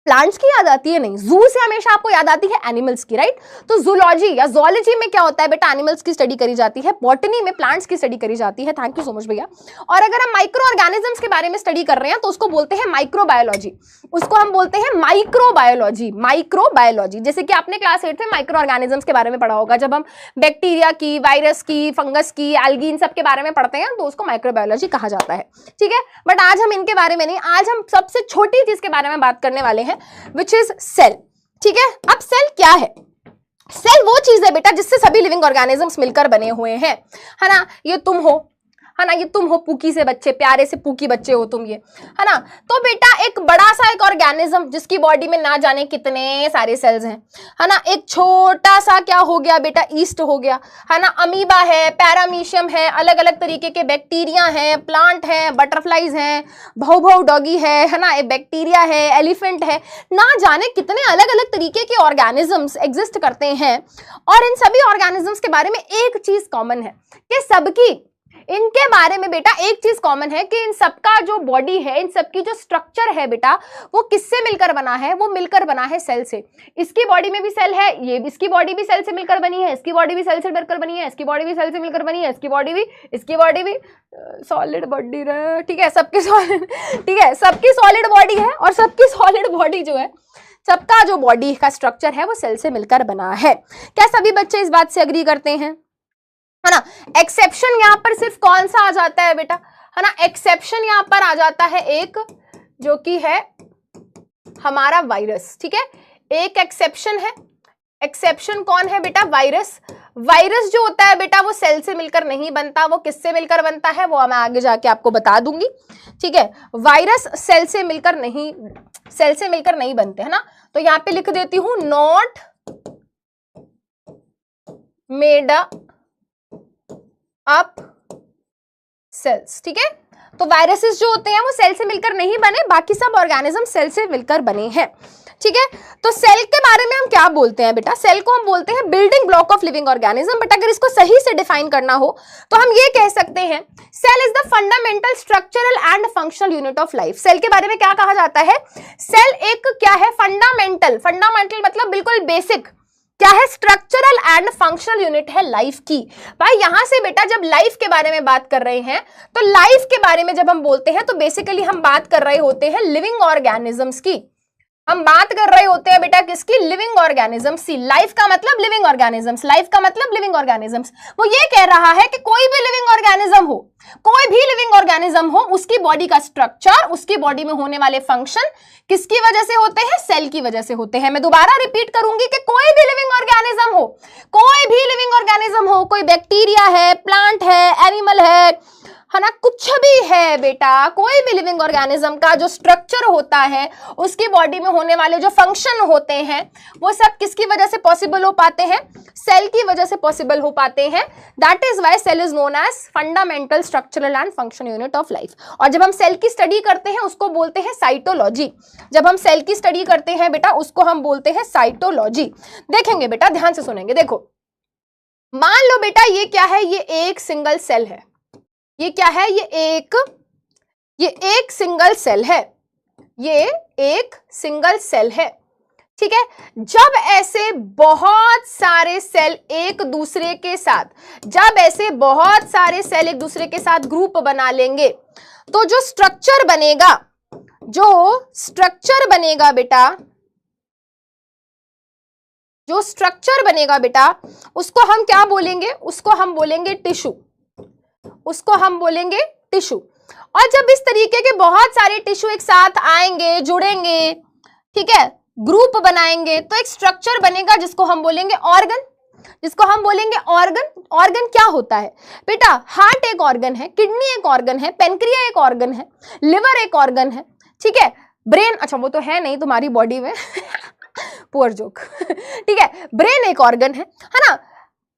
प्लांट्स की याद आती है? नहीं, जू से हमेशा आपको याद आती है एनिमल्स की, राइट। तो जूलॉजी या ज़ूलॉजी में क्या होता है बेटा, एनिमल्स की स्टडी करी जाती है। बॉटनी में प्लांट्स की स्टडी करी जाती है। थैंक यू सो मच भैया। और अगर हम माइक्रो ऑर्गेनिजम्स के बारे में स्टडी कर रहे हैं तो उसको बोलते हैं माइक्रोबायोलॉजी, उसको हम बोलते हैं माइक्रोबायोलॉजी। माइक्रोबायोलॉजी, जैसे कि आपने क्लास 8 में माइक्रो ऑर्गेनिजम्स के बारे में पढ़ा होगा, जब हम बैक्टीरिया की, वायरस की, फंगस की, एल्गी, इन सब के बारे में पढ़ते हैं तो उसको माइक्रोबायोलॉजी कहा जाता है, ठीक है। बट आज हम इनके बारे में नहीं, आज हम सबसे छोटी चीज के बारे में बात करने वाले हैं, विच इज सेल, ठीक है। अब सेल क्या है? सेल वो चीज है बेटा जिससे सभी लिविंग ऑर्गेनिजम्स मिलकर बने हुए हैं, है ना। ये तुम हो, है ना, ये तुम हो पूकी से बच्चे, प्यारे से पूकी बच्चे हो तुम, ये है ना। तो बेटा एक बड़ा सा एक ऑर्गेनिज्म जिसकी बॉडी में ना जाने कितने सारे सेल्स हैं, है ना। एक छोटा सा क्या हो गया बेटा, ईस्ट हो गया, है ना। अमीबा है, पैरामीशियम है, अलग अलग तरीके के बैक्टीरिया हैं, प्लांट हैं, बटरफ्लाईज हैं, भौ डॉगी है ना, बैक्टीरिया है, एलिफेंट है, ना जाने कितने अलग अलग तरीके के ऑर्गेनिजम्स एग्जिस्ट करते हैं। और इन सभी ऑर्गेनिजम्स के बारे में एक चीज कॉमन है कि सबकी, इनके बारे में बेटा एक चीज कॉमन है कि इन सबका जो बॉडी है, इन सबकी जो स्ट्रक्चर है बेटा, वो किससे मिलकर बना है? वो मिलकर बना है सेल से। इसकी बॉडी में भी सेल है, ये इसकी बॉडी भी सेल से मिलकर बनी है, इसकी बॉडी भी सेल से मिलकर बनी है, इसकी बॉडी भी सेल से मिलकर बनी है, इसकी बॉडी भी सॉलिड बॉडी है, ठीक है। सबकी सॉलिड, ठीक है, सबकी सॉलिड बॉडी है, और सबकी सॉलिड बॉडी जो है, सबका जो बॉडी का स्ट्रक्चर है वो सेल से मिलकर बना है। क्या सभी बच्चे इस बात से एग्री करते हैं? है ना। एक्सेप्शन यहां पर सिर्फ कौन सा आ जाता है बेटा, है ना। एक्सेप्शन यहां पर आ जाता है एक, जो कि है हमारा वायरस, ठीक है। एक एक्सेप्शन है। एक्सेप्शन कौन है बेटा? वायरस। वायरस जो होता है बेटा वो सेल से मिलकर नहीं बनता, वो किससे मिलकर बनता है वो मैं आगे जाके आपको बता दूंगी, ठीक है। वायरस सेल से मिलकर नहीं बनते, है ना। तो यहां पे लिख देती हूं, नॉट मेड अप सेल्स, ठीक है। तो वायरसेस जो होते हैं वो सेल से मिलकर नहीं बने, बाकी सब ऑर्गेनिज्म सेल से मिलकर बने हैं, ठीक है। तो सेल के बारे में हम क्या बोलते हैं बेटा? सेल को हम बोलते हैं building block of living organism. But अगर इसको सही से डिफाइन करना हो तो हम ये कह सकते हैं, cell is the fundamental structural and functional unit of life. Cell के बारे में क्या कहा जाता है? सेल एक क्या है? फंडामेंटल। फंडामेंटल मतलब बिल्कुल बेसिक, क्या है? स्ट्रक्चरल एंड फंक्शनल यूनिट है लाइफ की। भाई यहां से बेटा जब लाइफ के बारे में बात कर रहे हैं तो लाइफ के बारे में जब हम बोलते हैं तो बेसिकली हम बात कर रहे होते हैं लिविंग ऑर्गेनिजम्स की। हम बात कर रहे होते हैं बेटा किसकी? लिविंग ऑर्गेनिजम्स की। लाइफ का मतलब लिविंग ऑर्गेनिजम्स, लाइफ का मतलब लिविंग ऑर्गेनिजम्स। वो ये कह रहा है कि कोई भी लिविंग ऑर्गेनिज्म हो, कोई भी लिविंग ऑर्गेनिज्म हो, उसकी बॉडी का स्ट्रक्चर, उसकी बॉडी में होने वाले फंक्शन किसकी वजह से होते हैं? सेल की वजह से होते हैं। मैं दोबारा रिपीट करूंगी कि कोई भी लिविंग ऑर्गेनिज्म हो, कोई भी लिविंग ऑर्गेनिज्म हो, कोई बैक्टीरिया है, प्लांट है, एनिमल है, है ना, कुछ भी है बेटा, कोई भी लिविंग ऑर्गेनिज्म का जो स्ट्रक्चर होता है, उसकी बॉडी में होने वाले जो फंक्शन होते हैं, वो सब किसकी वजह से पॉसिबल हो पाते हैं? सेल की वजह से पॉसिबल हो पाते हैं। That is why cell is known as fundamental structural and function unit of life. और जब हम सेल की स्टडी करते हैं उसको बोलते हैं साइटोलॉजी। जब हम सेल की स्टडी करते हैं बेटा उसको हम बोलते हैं साइटोलॉजी। देखेंगे बेटा, ध्यान से सुनेंगे। देखो, मान लो बेटा ये क्या है? ये एक सिंगल सेल है। ये क्या है? ये एक सिंगल सेल है। ये एक सिंगल सेल है, ठीक है। जब ऐसे बहुत सारे सेल एक दूसरे के साथ, जब ऐसे बहुत सारे सेल एक दूसरे के साथ ग्रुप बना लेंगे तो जो स्ट्रक्चर बनेगा, जो स्ट्रक्चर बनेगा बेटा, जो स्ट्रक्चर बनेगा बेटा, उसको हम क्या बोलेंगे? उसको हम बोलेंगे टिश्यू। उसको हम बोलेंगे टिश्यू। और जब इस तरीके के बहुत सारे टिश्यू एक साथ आएंगे, जुड़ेंगे, ठीक है, ग्रुप बनाएंगे, तो एक स्ट्रक्चर बनेगा जिसको हम बोलेंगे ऑर्गन। जिसको हम बोलेंगे ऑर्गन। ऑर्गन क्या होता है बेटा? हार्ट एक ऑर्गन है, किडनी एक ऑर्गन है, पेनक्रिया एक ऑर्गन है, लिवर एक ऑर्गन है, ठीक है, ब्रेन, अच्छा वो तो है नहीं तुम्हारी बॉडी में पुअर जोक ठीक है, ब्रेन एक ऑर्गन है ना।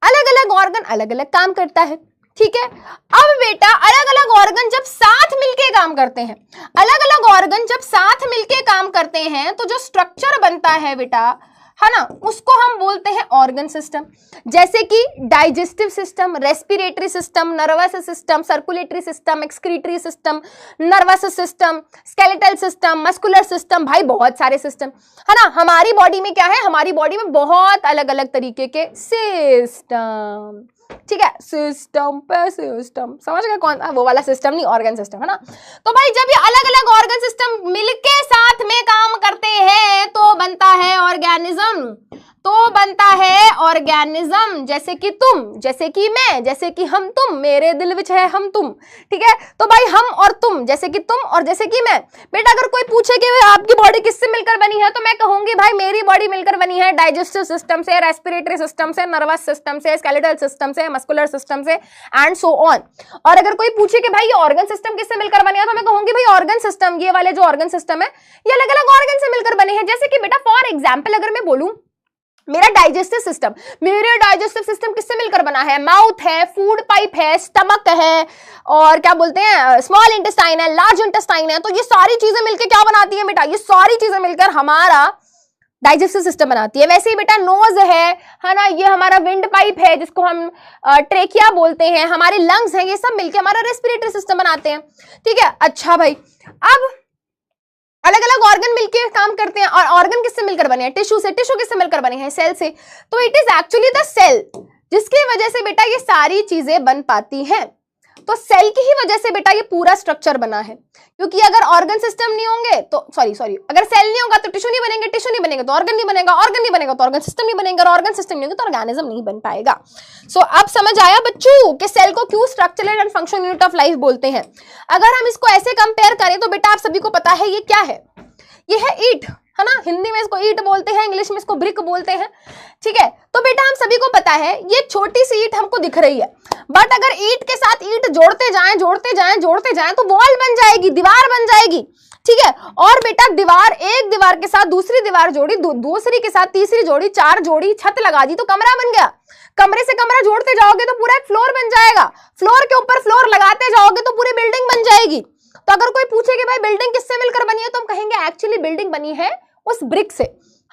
अलग अलग ऑर्गन अलग अलग काम करता है, ठीक है। अब बेटा अलग अलग ऑर्गन जब साथ मिलके काम करते हैं, अलग अलग ऑर्गन जब साथ मिलके काम करते हैं तो जो स्ट्रक्चर बनता है बेटा, है ना, उसको हम बोलते हैं ऑर्गन सिस्टम। जैसे कि digestive system, respiratory system, nervous system, circulatory system, excretory system, nervous system, skeletal system, muscular system, भाई बहुत सारे सिस्टम, है ना। हमारी बॉडी में क्या है? हमारी बॉडी में बहुत अलग अलग तरीके के सिस्टम, ठीक है, सिस्टम पे सिस्टम, समझ गए? कौन? वो वाला सिस्टम नहीं, ऑर्गन सिस्टम, है ना। तो भाई जब ये अलग अलग ऑर्गन सिस्टम मिलके साथ में काम करते हैं तो बनता है ऑर्गेनिज्म। तो बनता है ऑर्गेनिज्म, जैसे कि तुम, जैसे कि मैं, जैसे कि हम तुम, मेरे दिल विच है हम तुम, ठीक है। तो भाई हम और तुम, जैसे कि तुम और जैसे कि मैं। बेटा अगर कोई पूछे कि आपकी बॉडी किससे मिलकर बनी है, तो मैं कहूंगी भाई मेरी बॉडी मिलकर बनी है डाइजेस्टिव सिस्टम से, रेस्पिरेटरी सिस्टम से, नर्वस सिस्टम से, स्केलेटल सिस्टम से, मस्कुलर सिस्टम से, एंड सो ऑन। और अगर कोई पूछे कि भाई ये ऑर्गन सिस्टम किससे मिलकर बने हैं, तो मैं कहूंगी भाई ऑर्गन सिस्टम, ये वाले जो ऑर्गन सिस्टम है ये अलग अलग ऑर्गन से मिलकर बने हैं। जैसे कि बेटा फॉर एग्जाम्पल अगर मैं बोलूं, मेरा डाइजेस्टिव सिस्टम, मेरे डाइजेस्टिव सिस्टम किससे मिलकर बना है? माउथ है, फूड पाइप है, स्टमक है, और क्या बोलते हैं, स्मॉल इंटेस्टाइन है, लार्ज इंटेस्टाइन है। तो ये सारी चीजें मिलकर क्या बनाती है बेटा? ये सारी चीजें मिलकर हमारा डाइजेस्टिव सिस्टम बनाती है। वैसे ही बेटा नोज है ना, ये हमारा विंड पाइप है जिसको हम ट्रेकिया बोलते हैं, हमारे लंग्स हैं, ये सब मिलकर हमारा रेस्पिरेटरी सिस्टम बनाते हैं, ठीक है। अच्छा भाई, अब अलग अलग ऑर्गन मिलकर काम करते हैं, और ऑर्गन किससे मिलकर बने हैं? टिश्यू से। टिश्यू किससे मिलकर बने हैं? सेल से। तो it is actually the cell जिसकी वजह से बेटा ये सारी चीजें बन पाती हैं। तो सेल की ही वजह से बेटा ये पूरा स्ट्रक्चर बना है, क्योंकि अगर ऑर्गन सिस्टम नहीं होंगे तो सॉरी अगर सेल नहीं होगा तो टिश्यू नहीं बनेंगे, टिश्यू नहीं बनेगा तो ऑर्गन नहीं बनेगा, ऑर्गन नहीं बनेगा तो ऑर्गन सिस्टम नहीं बनेगा, और ऑर्गन सिस्टम नहीं होगा तो ऑर्गेनिज्म नहीं बन पाएगा। सो अब समझ आया बच्चों कि सेल को क्यों structural and function unit of life बोलते हैं। अगर हम इसको ऐसे कंपेयर करें तो बेटा आप सभी को पता है ये क्या है? ये है ईंट, है ना। हिंदी में इसको ईंट बोलते हैं, इंग्लिश में इसको ब्रिक बोलते हैं, ठीक है। तो बेटा हम सभी को पता है ये छोटी सी ईंट हमको दिख रही है, बट अगर ईंट के साथ ईंट जोड़ते जाएं जोड़ते जाएं जोड़ते जाएं तो वॉल बन जाएगी, दीवार बन जाएगी, ठीक है। और बेटा दीवार, एक दीवार के साथ दूसरी दीवार जोड़ी, दूसरी के साथ तीसरी जोड़ी, 4 जोड़ी, छत लगा दी तो कमरा बन गया। कमरे से कमरा जोड़ते जाओगे तो पूरा एक फ्लोर बन जाएगा, फ्लोर के ऊपर फ्लोर लगाते जाओगे तो पूरी बिल्डिंग बन जाएगी। तो अगर कोई पूछे कि भाई बिल्डिंग किससे मिलकर बनी है, तो हम कहेंगे एक्चुअली बिल्डिंग बनी है उस ब्रिक से,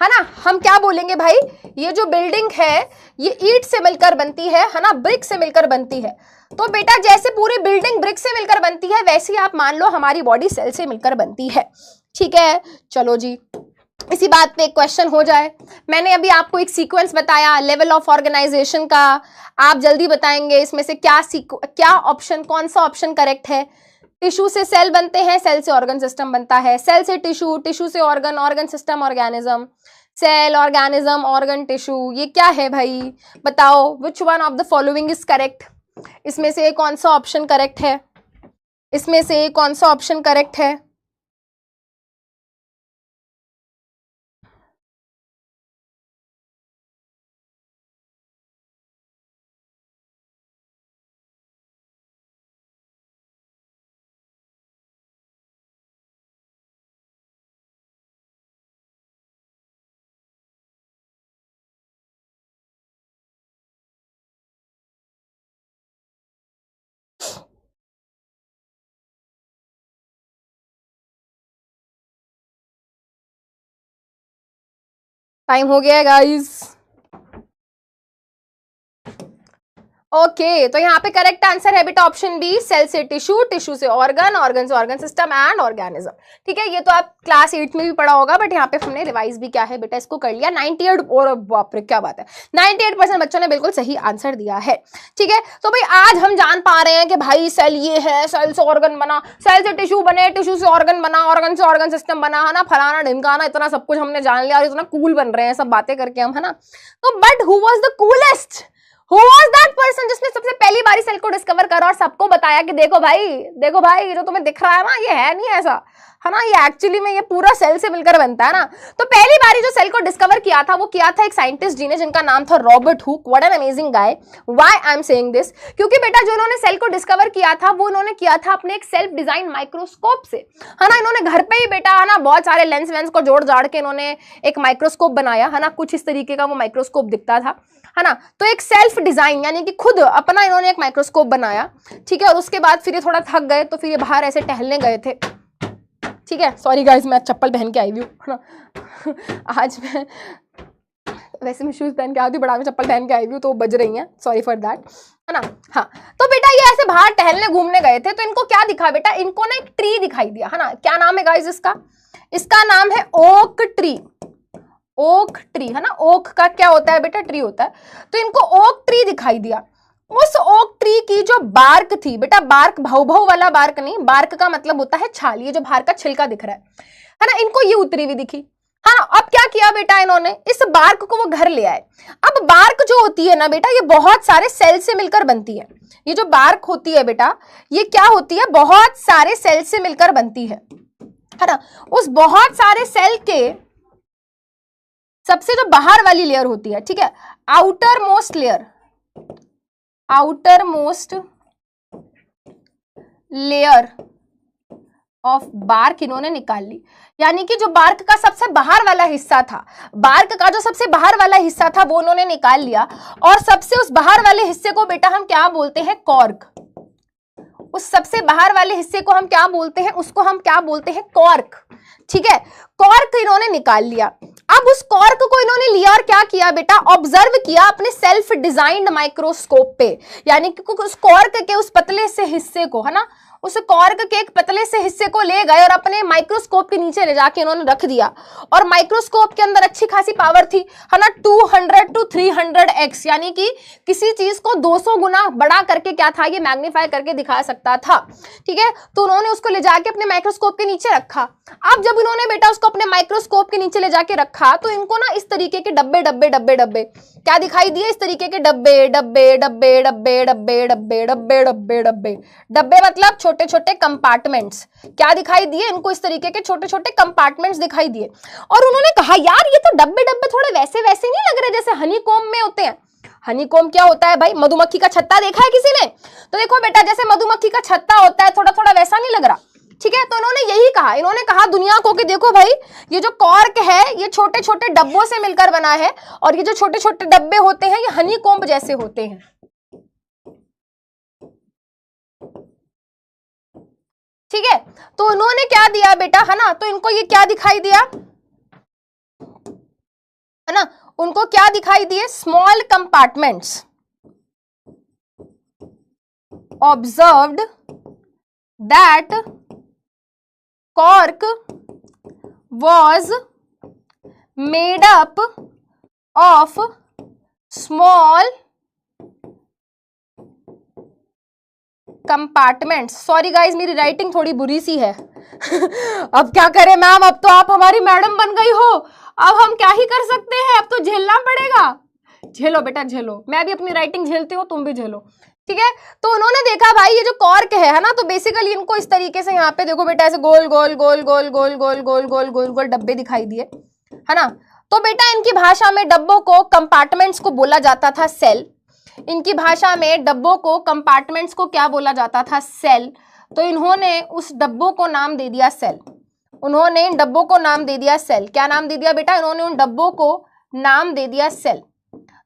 है ना। हम क्या बोलेंगे भाई, ये जो बिल्डिंग है ये ईंट से मिलकर बनती है ना, ब्रिक से मिलकर बनती है। तो बेटा जैसे पूरी बिल्डिंग ब्रिक से मिलकर बनती है, वैसे ही आप मान लो हमारी बॉडी सेल से मिलकर बनती है, ठीक है। चलो जी, इसी बात पे एक क्वेश्चन हो जाए। मैंने अभी आपको एक सीक्वेंस बताया लेवल ऑफ ऑर्गेनाइजेशन का, आप जल्दी बताएंगे इसमें से क्या ऑप्शन, कौन सा ऑप्शन करेक्ट है। टिश्यू से सेल बनते हैं, सेल से ऑर्गन सिस्टम बनता है, सेल से टिश्यू, टिश्यू से organ, organ system organism, cell organism organ tissue, ये क्या है भाई? बताओ which one of the following is correct. इसमें से कौन सा ऑप्शन करेक्ट है? इसमें से कौन सा ऑप्शन करेक्ट है? टाइम हो गया है गाइस। ओके तो यहाँ पे करेक्ट आंसर है बेटा ऑप्शन बी, सेल से टिश्यू, टिश्यू से ऑर्गन, ऑर्गन से ऑर्गन सिस्टम एंड ऑर्गेनिज्म। ठीक है, ये तो आप क्लास 8 में भी पढ़ा होगा, बट यहाँ पे हमने रिवाइज भी क्या है बेटा इसको कर लिया। 98 और बाप रे क्या बात है, 98% बच्चों ने बिल्कुल सही आंसर दिया है। ठीक है, तो भाई आज हम जान पा रहे हैं कि भाई सेल ये है, सेल से ऑर्गन बना, सेल से टिश्यू बने, टिश्यू से ऑर्गन बना, ऑर्गन से ऑर्गन सिस्टम बना, है ना, फलाना ढिमकाना, इतना सब कुछ हमने जान लिया और इतना कूल बन रहे हैं सब बातें करके हम, है ना। तो but who was the coolest, Who was that person जिसने सबसे पहली बारी सेल को डिस्कवर करा और सबको बताया कि देखो भाई जो तुम्हें दिख रहा है ना ये है नहीं ऐसा, है ना, ये एक्चुअली में ये पूरा सेल से मिलकर बनता है ना। तो पहली बारी जो सेल को डिस्कवर किया था वो किया था एक साइंटिस्ट जी ने जिनका नाम था Robert Hooke. What an amazing guy. Why I am saying this, क्योंकि बेटा जो इन्होंने सेल को डिस्कवर किया था वो इन्होंने किया था अपने एक सेल्फ डिजाइन माइक्रोस्कोप से, है ना। इन्होंने घर पे ही बेटा, है ना, बहुत सारे लेंस वेंस को जोड़ जाड़ के इन्होंने एक माइक्रोस्कोप बनाया, है ना, कुछ इस तरीके का वो माइक्रोस्कोप दिखता था, है ना। तो एक सेल्फ डिजाइन यानी कि खुद अपना इन्होंने एक माइक्रोस्कोप बनाया। ठीक है, और उसके बाद फिर ये थोड़ा थक गए तो फिर ये बाहर ऐसे टहलने गए थे। ठीक है, सॉरी गाइस मैं चप्पल पहन के आई हुई हूँ, है ना। आज मैं वैसे मैं शूज पहन के आई थी, बड़ा मैं चप्पल पहन के आई हुई हूँ तो बज रही हैं, सॉरी फॉर दैट, है ना। हाँ, तो बेटा ये ऐसे बाहर टहलने घूमने गए थे तो इनको क्या दिखा बेटा, इनको ना एक ट्री दिखाई दिया, है ना। क्या नाम है गाइस इसका, इसका नाम है ओक ट्री। ओक ट्री, है ना, ओक का क्या होता है बेटा, ट्री होता है। तो इनको ओक ट्री दिखाई दिया। उस ओक ट्री की जो बार्क थी बेटा, बार्क भाव भाव वाला बार्क नहीं, बार्क का मतलब होता है छाल, ये जो बाहर का छिलका दिख रहा है ना, इनको ये उतरी हुई दिखी, है ना। अब क्या किया बेटा इन्होंने, इस बार्क को वो घर ले आए। अब बार्क जो होती है ना बेटा, ये बहुत सारे सेल से मिलकर बनती है। ये जो बार्क होती है बेटा, ये क्या होती है, बहुत सारे सेल से मिलकर बनती है ना। उस बहुत सारे सेल के सबसे जो बाहर वाली लेयर होती है, ठीक है, outer most layer, outer most layer of bark इन्होंने निकाल ली। यानी कि जो बार्क का सबसे बाहर वाला हिस्सा था, बार्क का जो सबसे बाहर वाला हिस्सा था वो उन्होंने निकाल लिया, और सबसे उस बाहर वाले हिस्से को बेटा हम क्या बोलते हैं, कॉर्क। उस सबसे बाहर वाले हिस्से को हम क्या बोलते हैं, उसको हम क्या बोलते हैं, कॉर्क। ठीक है, कॉर्क इन्होंने निकाल लिया। अब उस कॉर्क को इन्होंने लिया और क्या किया बेटा, ऑब्जर्व किया अपने सेल्फ डिजाइंड माइक्रोस्कोप पे। यानी कि उस कॉर्क के उस पतले से हिस्से को, है ना, उस कॉर्क के एक पतले से हिस्से को ले गए और अपने माइक्रोस्कोप के नीचे ले जाके इन्होंने रख दिया। और माइक्रोस्कोप के अंदर अच्छी खासी पावर थी, है ना, 200 to 300x, यानी कि किसी चीज को 200 गुना बड़ा करके क्या था, ये मैग्नीफाई करके दिखा सकता था। ठीक है, तो उन्होंने उसको ले जाके अपने माइक्रोस्कोप के नीचे रखा। अब जब उन्होंने बेटा उसको अपने माइक्रोस्कोप के नीचे ले जाके रखा तो इनको ना इस तरीके के डब्बे डब्बे डब्बे डब्बे क्या दिखाई दिए, इस तरीके के डब्बे डब्बे डब्बे डब्बे डब्बे डब्बे डब्बे डब्बे डब्बे डब्बे मतलब छोटे छोटे कंपार्टमेंट्स, क्या दिखाई दिए इनको, इस तरीके के छोटे छोटे कंपार्टमेंट्स दिखाई दिए। और उन्होंने कहा यार ये तो डब्बे डब्बे थोड़े वैसे वैसे नहीं लग रहे जैसे हनीकॉम्ब में होते हैं। हनीकॉम्ब क्या होता है भाई, मधुमक्खी का छत्ता देखा है किसी ने, तो देखो बेटा जैसे मधुमक्खी का छत्ता होता है थोड़ा थोड़ा वैसा नहीं लग रहा। ठीक है, तो इन्होंने यही कहा, इन्होंने कहा दुनिया को कि देखो भाई ये जो कॉर्क है ये छोटे छोटे डब्बों से मिलकर बना है, और ये जो छोटे छोटे डब्बे होते हैं ये हनीकॉम्ब जैसे होते हैं। ठीक है, तो उन्होंने क्या दिया बेटा, है ना, तो इनको ये क्या दिखाई दिया, है ना, उनको क्या दिखाई दिए, small compartments. Observed that cork was made up of small compartments। Sorry guys मेरी राइटिंग थोड़ी बुरी सी है अब क्या करें मैम, अब तो आप हमारी मैडम बन गई हो, अब हम क्या ही कर सकते हैं, अब तो झेलना पड़ेगा। झेलो बेटा झेलो, मैं भी अपनी राइटिंग झेलती हूँ, तुम भी झेलो। ठीक है, तो उन्होंने देखा भाई ये जो कॉर्क है ना, तो बेसिकली इनको इस तरीके से यहाँ पे देखो बेटा ऐसे गोल गोल गोल गोल गोल गोल गोल गोल गोल गोल डब्बे दिखाई दिए, है ना। तो बेटा इनकी भाषा में डब्बों को कंपार्टमेंट्स को बोला जाता था सेल। इनकी भाषा में डब्बों को कंपार्टमेंट्स को क्या बोला जाता था, सेल। तो इन्होंने उस डब्बों को नाम दे दिया सेल। उन्होंने इन डब्बों को नाम दे दिया सेल। क्या नाम दे दिया बेटा, इन्होंने उन डब्बों को नाम दे दिया सेल।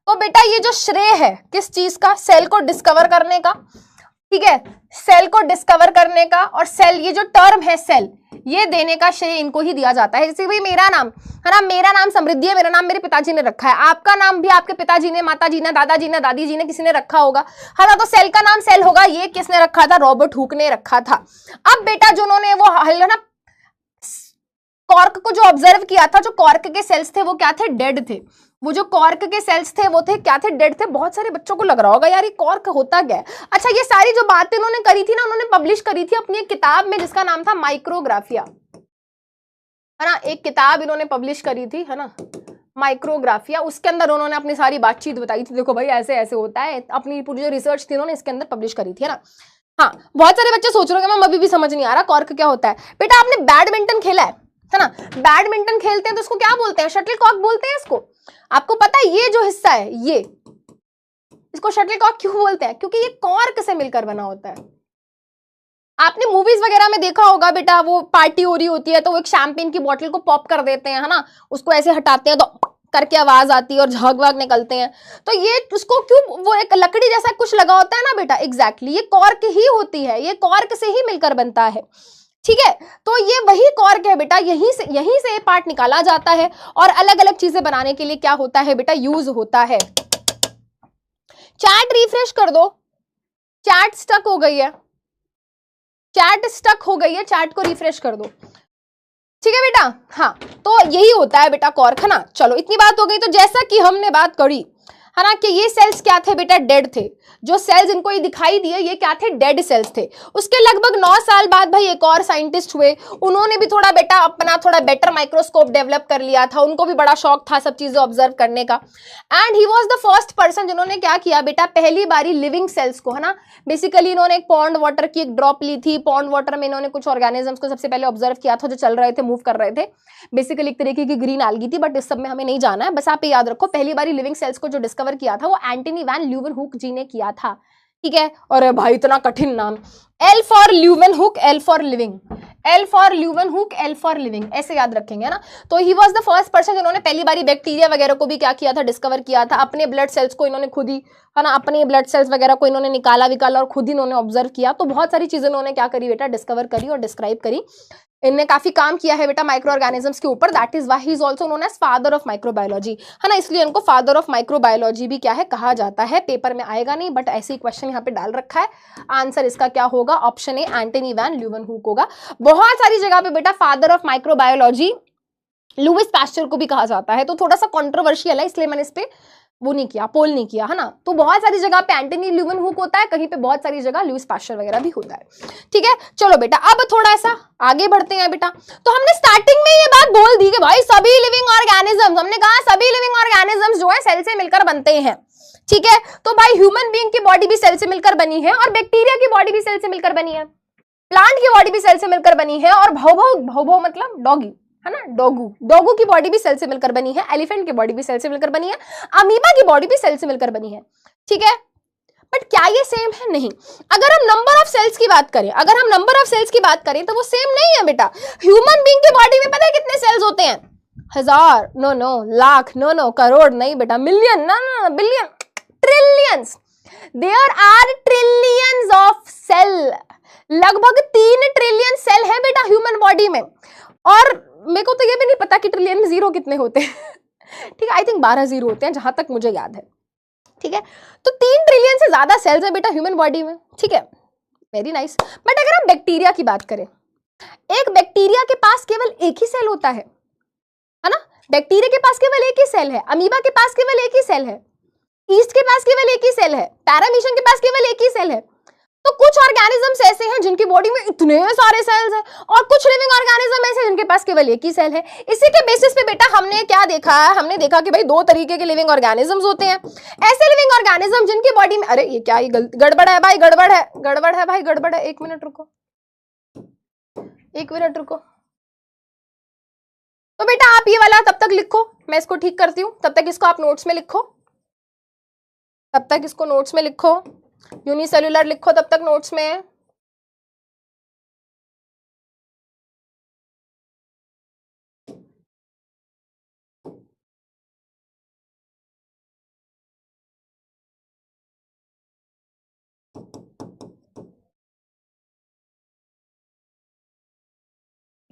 तो बेटा ये जो श्रेय है किस चीज का, सेल को डिस्कवर करने का। ठीक है, सेल को डिस्कवर करने का, और सेल ये जो टर्म है सेल, ये देने का श्रेय इनको ही दिया जाता है। जैसे भाई मेरा नाम है ना, मेरा नाम समृद्धि है, मेरा नाम मेरे पिताजी ने रखा है, आपका नाम भी आपके पिताजी ने, माताजी ने, दादाजी ने, दादी जी ने, किसी ने रखा होगा, है ना। तो सेल का नाम सेल होगा, ये किसने रखा था, रॉबर्ट हुक ने रखा था। अब बेटा जिन्होंने वो है ना कॉर्क को जो ऑब्जर्व किया था, जो कॉर्क के सेल्स थे वो क्या थे, डेड थे। वो जो कॉर्क के सेल्स थे वो थे क्या थे, डेड थे। बहुत सारे बच्चों को लग रहा होगा यार ये कॉर्क होता क्या है। अच्छा, ये सारी जो बातें इन्होंने करी थी ना, उन्होंने पब्लिश करी थी अपनी एक किताब में जिसका नाम था माइक्रोग्राफिया, है ना। एक किताब इन्होंने पब्लिश करी थी, है ना, माइक्रोग्राफिया। उसके अंदर उन्होंने अपनी सारी बातचीत बताई थी, देखो भाई ऐसे ऐसे होता है। अपनी पूरी जो रिसर्च थी उन्होंने इसके अंदर पब्लिश करी थी, है ना। हाँ, बहुत सारे बच्चे सोच रहे हो मैम अभी भी समझ नहीं आ रहा कॉर्क क्या होता है। बेटा आपने बैडमिंटन खेला है ना, बैडमिंटन खेलते हैं तो उसको क्या बोलते हैं, शटल कॉक बोलते हैं इसको। आपको पता है ये जो हिस्सा है ये, इसको शटल कॉक क्यों बोलते हैं, क्योंकि ये कॉर्क से मिलकर बना होता है। आपने मूवीज वगैरह में देखा होगा बेटा, वो पार्टी हो रही होती है तो वो एक शैंपेन की बोतल को पॉप कर देते हैं, है ना, उसको ऐसे हटाते हैं तो करके आवाज आती है और झाग वाग निकलते हैं। तो ये उसको क्यों, वो एक लकड़ी जैसा कुछ लगा होता है ना बेटा, एग्जैक्टली ये कॉर्क ही होती है, ये कॉर्क से ही मिलकर बनता है, ठीक है। तो ये वही कॉर्क है बेटा, यहीं से ये पार्ट निकाला जाता है और अलग अलग चीजें बनाने के लिए क्या होता है बेटा, यूज होता है। चैट रिफ्रेश कर दो, चैट स्टक हो गई है, चैट स्टक हो गई है, चैट को रिफ्रेश कर दो, ठीक है बेटा। हाँ, तो यही होता है बेटा कॉर्क, है ना। चलो इतनी बात हो गई। तो जैसा कि हमने बात करी, है ना, कि ये सेल्स क्या थे बेटा, डेड थे। जो सेल्स इनको ये दिखाई दिए ये क्या थे, डेड सेल्स थे। उसके लगभग 9 साल बाद भाई एक और साइंटिस्ट हुए, उन्होंने भी थोड़ा बेटा अपना थोड़ा बेटर माइक्रोस्कोप डेवलप कर लिया था, उनको भी बड़ा शौक था सब चीजें ऑब्जर्व करने का। And he was the first person जिन्होंने क्या किया बेटा, पहली बारी लिविंग सेल्स को, है ना, बेसिकली इन्होंने एक पॉन्ड वाटर की एक ड्रॉप ली थी, पॉन्ड वाटर में इन्होंने कुछ ऑर्गेनिजम्स को सबसे पहले ऑब्जर्व किया था जो चल रहे थे, मूव कर रहे थे। बेसिकली एक तरीके की ग्रीन एल्गी थी, बट इस सब में हमें नहीं जाना है, बस आप ये याद रखो पहली बारी लिविंग सेल्स को जो डिस्कवर किया था वो एंटनी वैन ल्यूवेनहुक जी ने किया था, ठीक है। और भाई इतना कठिन नाम, L for Leeuwenhoek, L for living, L for Leeuwenhoek, L for living, ऐसे याद रखेंगे ना। तो he was the first person जिन्होंने पहली बारी बैक्टीरिया वगैरह को भी क्या किया था, डिस्कवर किया था। अपने ब्लड सेल्स को इन्होंने खुद ही, है ना, अपने ब्लड सेल्स वगैरह को इन्होंने निकाला और खुद ही इन्होंने ऑब्जर्व किया। तो बहुत सारी चीजें इन्होंने क्या करी बेटा, डिस्कवर करी और डिस्क्राइब करी। इनने काफी काम किया है बेटा माइक्रो ऑर्गेनिजम्स के ऊपर, that is why he is also known as father of microbiology, है ना। इसलिए इनको फादर ऑफ माइक्रोबायोलॉजी भी क्या है कहा जाता है। पेपर में आएगा नहीं बट ऐसे ही क्वेश्चन यहाँ पे डाल रखा है। आंसर इसका क्या होगा, option A Antony van Leeuwenhoek होगा। बहुत सारी जगह पे बेटा father of microbiology Lewis pasture को भी कहा जाता है, तो थोड़ा सा कंट्रोवर्शियल है इसलिए मैंने इस पे वो नहीं किया, पोल नहीं किया, है ना। तो बहुत सारी जगह पे एंटनी ल्यूवेनहुक होता है, कहीं पे बहुत सारी जगह लुईस पास्चर वगैरह भी होता है, ठीक है। चलो बेटा अब थोड़ा सा आगे बढ़ते हैं बेटा। तो हमने स्टार्टिंग में ये बात बोल दी कि भाई सभी लिविंग ऑर्गेनिजम्स, हमने कहा सभी लिविंग ऑर्गेनिजम्स जो है सेल से मिलकर बनते हैं, ठीक है। तो भाई ह्यूमन बीइंग की बॉडी भी सेल से मिलकर बनी है और बैक्टीरिया की बॉडी भी सेल से मिलकर बनी है, प्लांट की बॉडी भी सेल से मिलकर बनी है, और भौभौ मतलब डॉगी, है ना, डॉगू की बॉडी भी सेल से मिलकर बनी है, एलिफेंट की बॉडी भी सेल से मिलकर बनी है, अमीबा की बॉडी भी सेल से मिलकर बनी है, ठीक है। बट क्या ये सेम है, नहीं। अगर हम नंबर ऑफ सेल्स की बात करें, तो वो सेम नहीं है बेटा। ह्यूमन बीइंग की बॉडी में पता है कितने सेल्स होते हैं, 1000, नो लाख, नो करोड़ नहीं बेटा, मिलियन, ना billion, trillions, there are trillions of cell, लगभग 3 ट्रिलियन सेल है बेटा ह्यूमन बॉडी में। और मेरे को तो ये भी नहीं पता कि ट्रिलियन में जीरो कितने होते हैं ठीक है, आई थिंक 12 जीरो होते हैं जहां तक मुझे याद है, ठीक है। तो 3 ट्रिलियन से ज्यादा सेल्स है बेटा ह्यूमन बॉडी में, ठीक है, वेरी नाइस। बट अगर हम बैक्टीरिया की बात करें, एक बैक्टीरिया के पास केवल एक ही सेल होता है ना, बैक्टीरिया के पास केवल एक ही सेल है, अमीबा के पास केवल एक ही सेल है, ईस्ट के पास केवल एक ही सेल है, पैरामीशियम के पास केवल एक ही सेल है। तो कुछ ऑर्गेनिजम्स ऐसे हैं जिनकी बॉडी में इतने सारे सेल्स हैं, और कुछ लिविंग ऑर्गेनिज्म ऐसे जिनके पास केवल एक ही सेल है। इसी के बेसिस पे बेटा हमने क्या देखा, हमने देखा कि भाई 2 तरीके के लिविंग ऑर्गेनिजम्स होते हैं। ऐसे लिविंग ऑर्गेनिज्म जिनकी बॉडी में, अरे ये क्या, ये गड़बड़ है भाई, गड़बड़ है भाई, गड़बड़ है, 1 मिनट रुको, 1 मिनट रुको। तो बेटा आप ये वाला तब तक लिखो, मैं इसको ठीक करती हूँ, तब तक इसको आप नोट्स में लिखो, यूनिसेल्युलर लिखो तब तक नोट्स में।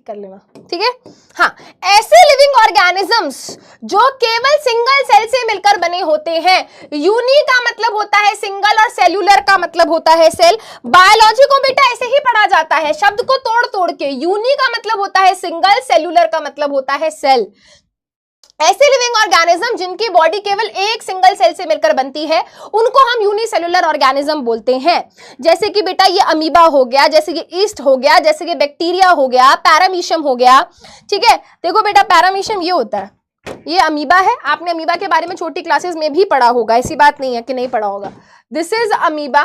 कर लेना, ठीक है। हाँ, ऐसे लिविंग ऑर्गेनिजम्स जो केवल सिंगल सेल से मिलकर बने होते हैं, यूनी का मतलब होता है सिंगल और सेल्यूलर का मतलब होता है सेल। बायोलॉजी को बेटा ऐसे ही पढ़ा जाता है, शब्द को तोड़ तोड़ के। यूनी का मतलब होता है सिंगल, सेल्यूलर का मतलब होता है सेल। ऐसे लिविंग ऑर्गेनिज्म जिनकी बॉडी केवल एक सिंगल सेल से मिलकर बनती है उनको हम यूनिसेलुलर ऑर्गेनिज्म बोलते हैं। जैसे कि बेटा ये अमीबा हो गया, जैसे कि ईस्ट हो गया, जैसे कि बैक्टीरिया हो गया, पैरामीशियम हो गया, ठीक है। देखो बेटा पैरामीशियम ये होता है, ये अमीबा है। आपने अमीबा के बारे में छोटी क्लासेस में भी पढ़ा होगा, ऐसी बात नहीं है कि नहीं पढ़ा होगा। दिस इज अमीबा,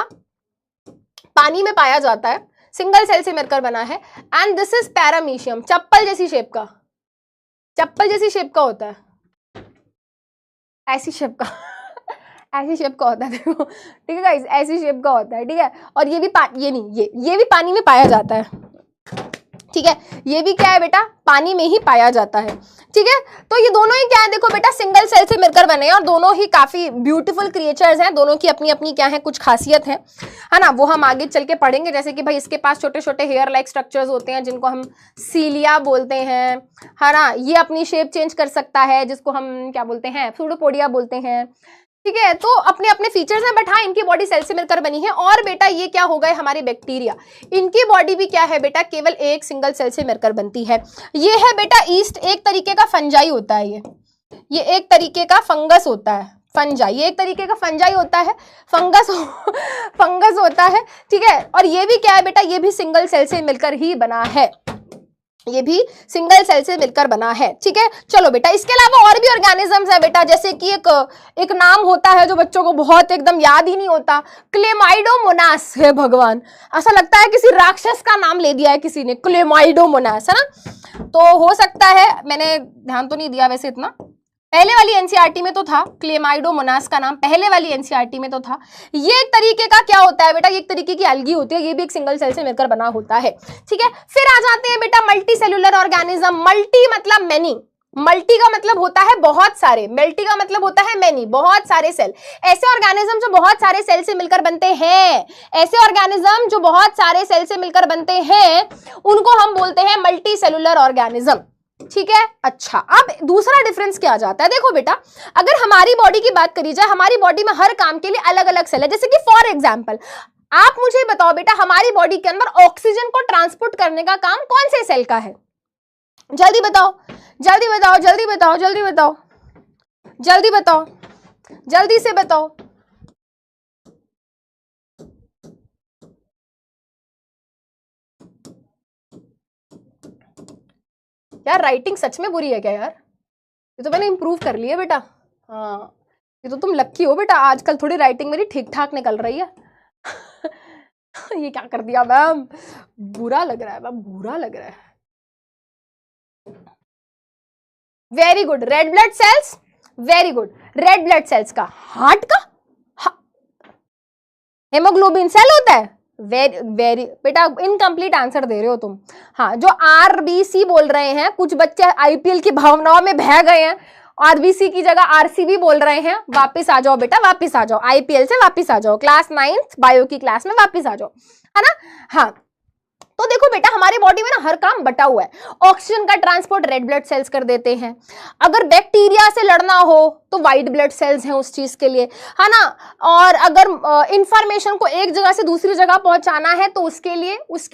पानी में पाया जाता है, सिंगल सेल से मिलकर बना है। एंड दिस इज पैरामीशियम, चप्पल जैसी शेप का, चप्पल जैसी शेप का होता है, ऐसी शेप का ऐसी शेप का होता है, देखो, ठीक है गाइस, ऐसी शेप का होता है, ठीक है। और ये भी ये नहीं, ये भी पानी में पाया जाता है, ठीक है। ये भी क्या है बेटा, पानी में ही पाया जाता है, ठीक है। तो ये दोनों ही क्या है, देखो बेटा सिंगल सेल से मिलकर बने हैं और दोनों ही काफी ब्यूटीफुल क्रिएचर्स हैं। दोनों की अपनी अपनी क्या है, कुछ खासियत है ना, वो हम आगे चल के पढ़ेंगे। जैसे कि भाई इसके पास छोटे छोटे हेयर लाइक स्ट्रक्चर्स होते हैं जिनको हम सीलिया बोलते हैं, है ना। ये अपनी शेप चेंज कर सकता है जिसको हम क्या बोलते हैं, सूडोपोडिया बोलते हैं, ठीक है। तो अपने अपने फीचर्स हैं, बट हाँ इनकी बॉडी सेल से मिलकर बनी है। और बेटा ये क्या हो गए हमारे बैक्टीरिया, इनकी बॉडी भी क्या है बेटा, केवल एक सिंगल सेल से मिलकर बनती है। ये है बेटा ईस्ट, एक तरीके का फंजाई होता है, ये एक तरीके का फंगस होता है, फंजाई, ये एक तरीके का फंजाई होता है, फंगस होता है, ठीक है। और ये भी क्या है बेटा, ये भी सिंगल सेल से मिलकर ही बना है, ये भी सिंगल सेल से मिलकर बना है, ठीक है। चलो बेटा इसके अलावा और भी ऑर्गेनिजम्स है बेटा, जैसे कि एक नाम होता है जो बच्चों को बहुत एकदम याद ही नहीं होता, क्लेमाइडोमोनास। है भगवान, ऐसा लगता है किसी राक्षस का नाम ले दिया है किसी ने, क्लेमाइडोमोनास, है ना। तो हो सकता है, मैंने ध्यान तो नहीं दिया वैसे इतना, पहले वाली एनसीईआरटी में तो था क्लेमाइडोमोनास का नाम, पहले वाली एनसीईआरटी में तो था। ये एक तरीके का क्या होता है बेटा, ये एक तरीके की एल्गी होती है, ये भी एक सिंगल सेल से मिलकर बना होता है, ठीक है। फिर आ जाते हैं बेटा मल्टी सेलुलर ऑर्गेनिज्म। मल्टी मतलब मैनी, मल्टी का मतलब होता है बहुत सारे, मल्टी का मतलब होता है मैनी, बहुत सारे सेल। ऐसे ऑर्गेनिज्म जो बहुत सारे सेल से मिलकर बनते हैं, ऐसे ऑर्गेनिज्म जो बहुत सारे सेल से मिलकर बनते हैं उनको हम बोलते हैं मल्टी सेलुलर ऑर्गेनिज्म, ठीक है। अच्छा, अब दूसरा डिफरेंस क्या आ जाता है, देखो बेटा अगर हमारी बॉडी की बात करी जाए, हमारी बॉडी में हर काम के लिए अलग अलग सेल है। जैसे कि फॉर एग्जांपल आप मुझे बताओ बेटा, हमारी बॉडी के अंदर ऑक्सीजन को ट्रांसपोर्ट करने का काम कौन से सेल का है, जल्दी बताओ, जल्दी बताओ, जल्दी बताओ, जल्दी बताओ, जल्दी बताओ, जल्दी से बताओ। यार राइटिंग सच में बुरी है क्या यार, ये तो मैंने इंप्रूव कर लिया बेटा। हाँ, ये तो तुम लक्की हो बेटा, आजकल थोड़ी राइटिंग मेरी ठीक ठाक निकल रही है। ये क्या कर दिया मैम, बुरा लग रहा है मैम, बुरा लग रहा है। Very good, red blood cells, very good, red blood cells का, हार्ट का हेमोग्लोबिन सेल होता है। वेरी वेरी बेटा इनकम्प्लीट आंसर दे रहे हो तुम। हाँ, जो आरबीसी बोल रहे हैं, कुछ बच्चे आईपीएल की भावनाओं में बह गए हैं, आरबीसी की जगह आरसीबी बोल रहे हैं। वापस आ जाओ बेटा, वापस आ जाओ, आईपीएल से वापस आ जाओ, क्लास 9th बायो की क्लास में वापस आ जाओ, है ना। हाँ, तो देखो बेटा हमारी बॉडी में ना हर काम बटा हुआ है। ऑक्सीजन का ट्रांसपोर्ट रेड ब्लड सेल्स कर देते हैं, अगर बैक्टीरिया से लड़ना हो तो व्हाइट ब्लड सेल्स हैं उस चीज के लिए, है ना। और अगर इंफॉर्मेशन को एक जगह से दूसरी जगह पहुंचाना है तो उसके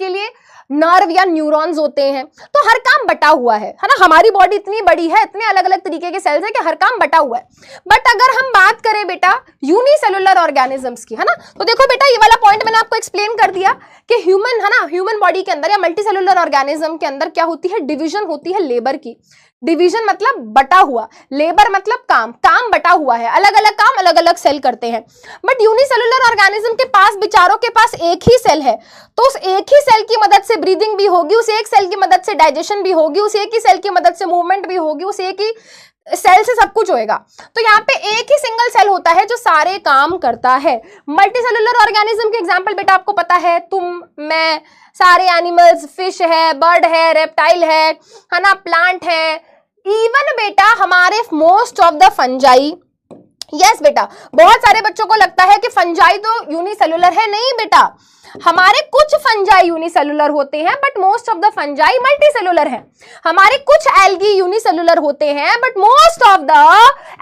लिए नर्व या न्यूरॉन्स होते हैं। तो हर काम बटा हुआ है ना। हमारी बॉडी इतनी बड़ी है, इतने अलग अलग तरीके के सेल्स हैं कि हर काम बटा हुआ है। बट अगर हम बात करें बेटा यूनिसेलुलर ऑर्गेनिजम्स की, है ना, तो देखो बेटा ये वाला पॉइंट मैंने आपको एक्सप्लेन कर दिया कि ह्यूमन, है ना, ह्यूमन बॉडी के अंदर या मल्टीसेलुलर ऑर्गेनिज्म के अंदर क्या होती है, डिवीजन होती है लेबर की। डिवीजन मतलब बटा हुआ, लेबर मतलब काम, काम बटा हुआ है, अलग अलग काम अलग अलग सेल करते हैं। बट यूनिसेलुलर ऑर्गेनिज्म के पास, बेचारों के पास एक ही सेल है, तो उस एक ही सेल की मदद से ब्रीदिंग भी होगी, उस एक सेल की मदद से डाइजेशन भी होगी, उस एक ही सेल की मदद से मूवमेंट भी होगी, उस एक ही सेल से सब कुछ होएगा। तो यहाँ पे एक ही सिंगल सेल होता है जो सारे काम करता है। मल्टीसेलुलर ऑर्गेनिज्म के एग्जांपल बेटा आपको पता है, तुम, मैं, सारे एनिमल्स, फिश है, बर्ड है, रेप्टाइल है ना, प्लांट है, इवन बेटा हमारे most of the fungi, yes बेटा, बहुत सारे बच्चों को लगता है कि फंजाई तो यूनिसेलुलर है। नहीं बेटा, हमारे कुछ फंजाई यूनिसेलुलर होते हैं but most of the fungi multicellular हैं। हमारे कुछ एल्गी यूनिसेलुलर होते हैं but most of the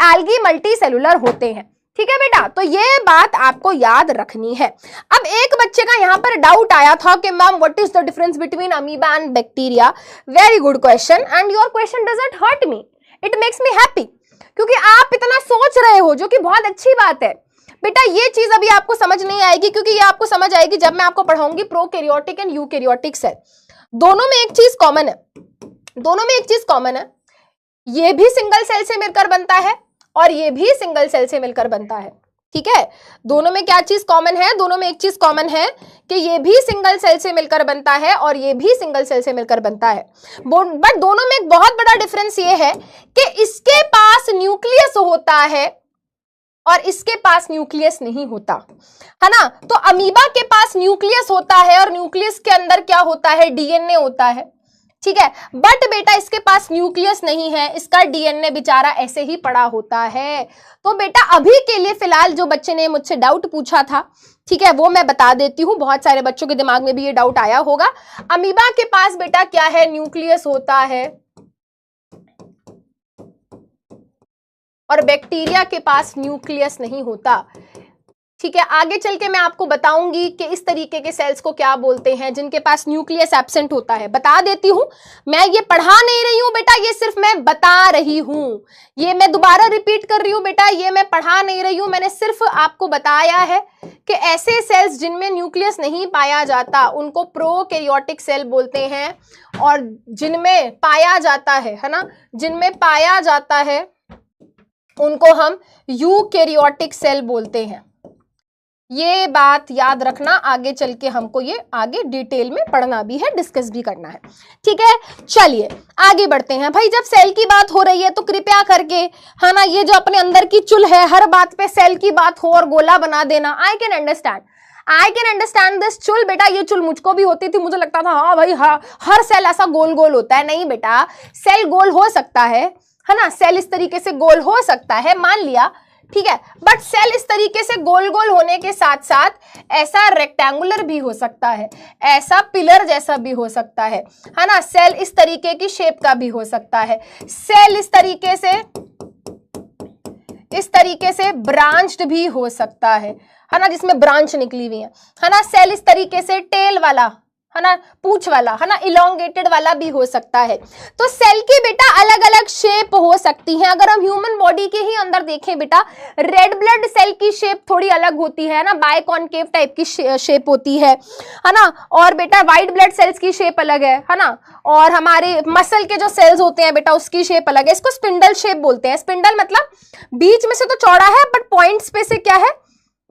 algae multicellular होते हैं। ठीक है बेटा, तो ये बात आपको याद रखनी है। अब एक बच्चे का यहां पर डाउट आया था कि ma'am what is the difference between amoeba and bacteria. Very good question and your question doesn't hurt me, it makes me happy, क्योंकि आप इतना सोच रहे हो, जो कि बहुत अच्छी बात है। बेटा ये चीज अभी आपको समझ नहीं आएगी, क्योंकि ये आपको समझ आएगी जब मैं आपको पढ़ाऊंगी प्रोकैरियोटिक एंड यूकैरियोटिक सेल। दोनों में एक चीज कॉमन है, दोनों में एक चीज कॉमन है, ये भी सिंगल सेल से मिलकर बनता है और ये भी सिंगल सेल से मिलकर बनता है। ठीक है, दोनों में क्या चीज कॉमन है? दोनों में एक चीज कॉमन है कि ये भी सिंगल सेल से मिलकर बनता है और ये भी सिंगल सेल से मिलकर बनता है। बट दोनों में एक बहुत बड़ा डिफरेंस ये है कि इसके पास न्यूक्लियस होता है और इसके पास न्यूक्लियस नहीं होता, है ना। तो अमीबा के पास न्यूक्लियस होता है और न्यूक्लियस के अंदर क्या होता है? डीएनए होता है। ठीक है, बट बेटा इसके पास न्यूक्लियस नहीं है, इसका डीएनए बेचारा ऐसे ही पड़ा होता है। तो बेटा अभी के लिए फिलहाल जो बच्चे ने मुझसे डाउट पूछा था, ठीक है, वो मैं बता देती हूँ। बहुत सारे बच्चों के दिमाग में भी ये डाउट आया होगा। अमीबा के पास बेटा क्या है? न्यूक्लियस होता है और बैक्टीरिया के पास न्यूक्लियस नहीं होता। ठीक है, आगे चल के मैं आपको बताऊंगी कि इस तरीके के सेल्स को क्या बोलते हैं जिनके पास न्यूक्लियस एब्सेंट होता है। बता देती हूं, मैं ये पढ़ा नहीं रही हूं बेटा, ये सिर्फ मैं बता रही हूं। ये मैं दोबारा रिपीट कर रही हूं बेटा, ये मैं पढ़ा नहीं रही हूं, मैंने सिर्फ आपको बताया है कि ऐसे सेल्स जिनमें न्यूक्लियस नहीं पाया जाता उनको प्रोकैरियोटिक सेल बोलते हैं, और जिनमें पाया जाता है ना, जिनमें पाया जाता है उनको हम यूकैरियोटिक सेल बोलते हैं। ये बात याद रखना, आगे चल के हमको ये आगे डिटेल में पढ़ना भी है, डिस्कस भी करना है। ठीक है, चलिए आगे बढ़ते हैं। भाई जब सेल की बात हो रही है तो कृपया करके, है ना, ये जो अपने अंदर की चुल है, हर बात पे सेल की बात हो और गोला बना देना। आई कैन अंडरस्टैंड दिस चुल। बेटा ये चुल मुझको भी होती थी, मुझे लगता था हाँ भाई हाँ हर सेल ऐसा गोल गोल होता है। नहीं बेटा, सेल गोल हो सकता है ना, सेल इस तरीके से गोल हो सकता है, मान लिया, ठीक है, बट सेल इस तरीके से गोल गोल होने के साथ साथ ऐसा रेक्टेंगुलर भी हो सकता है, ऐसा पिलर जैसा भी हो सकता है ना। सेल इस तरीके की शेप का भी हो सकता है, सेल इस तरीके से ब्रांच्ड भी हो सकता है ना, जिसमें ब्रांच निकली हुई है ना। सेल इस तरीके से टेल वाला, है ना, पूंछ वाला, है ना, इलोंगेटेड वाला भी हो सकता है। तो सेल की बेटा अलग अलग शेप हो सकती हैं। अगर हम ह्यूमन बॉडी के ही अंदर देखें बेटा, रेड ब्लड सेल की शेप थोड़ी अलग होती है ना, बायकॉन्केव टाइप की शेप होती है ना। और बेटा व्हाइट ब्लड सेल्स की शेप अलग है ना। और हमारे मसल के जो सेल्स होते हैं बेटा उसकी शेप अलग है। इसको स्पिंडल शेप बोलते हैं। स्पिंडल मतलब बीच में से तो चौड़ा है बट पॉइंट्स पे से क्या है?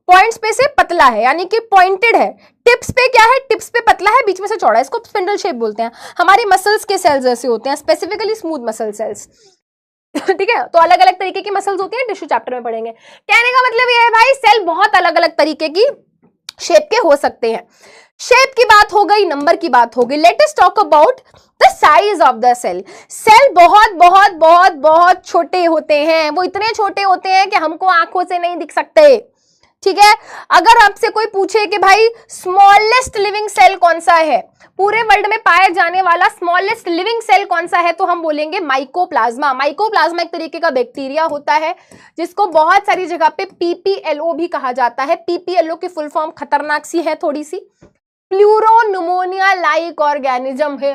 पॉइंट्स पे से पतला है, यानी कि पॉइंटेड है। टिप्स पे क्या है? टिप्स पे पतला है, बीच में से चौड़ा है। इसको स्पिंडल शेप बोलते हैं। हमारी मसल्स के सेल्स ऐसे होते हैं, स्पेसिफिकली स्मूथ मसल सेल्स। ठीक है, तो अलग अलग तरीके की मसल्स होती हैं, टिश्यू चैप्टर में पढ़ेंगे। कहने का मतलब ये है भाई, सेल बहुत अलग अलग तरीके की शेप के हो सकते हैं। शेप की बात हो गई, नंबर की बात हो गई। Let us talk about the size of the cell. Cell बहुत बहुत बहुत बहुत छोटे होते हैं। वो इतने छोटे होते हैं कि हमको आंखों से नहीं दिख सकते। ठीक है, अगर आपसे कोई पूछे कि भाई स्मॉलेस्ट लिविंग सेल कौन सा है, पूरे वर्ल्ड में पाया जाने वाला स्मॉलेस्ट लिविंग सेल कौन सा है, तो हम बोलेंगे माइकोप्लाज्मा। माइकोप्लाज्मा एक तरीके का बैक्टीरिया होता है जिसको बहुत सारी जगह पे पीपीएलओ भी कहा जाता है। पीपीएलओ की फुल फॉर्म खतरनाक सी है थोड़ी सी, प्लूरोनुमोनिया लाइक ऑर्गेनिज्म है।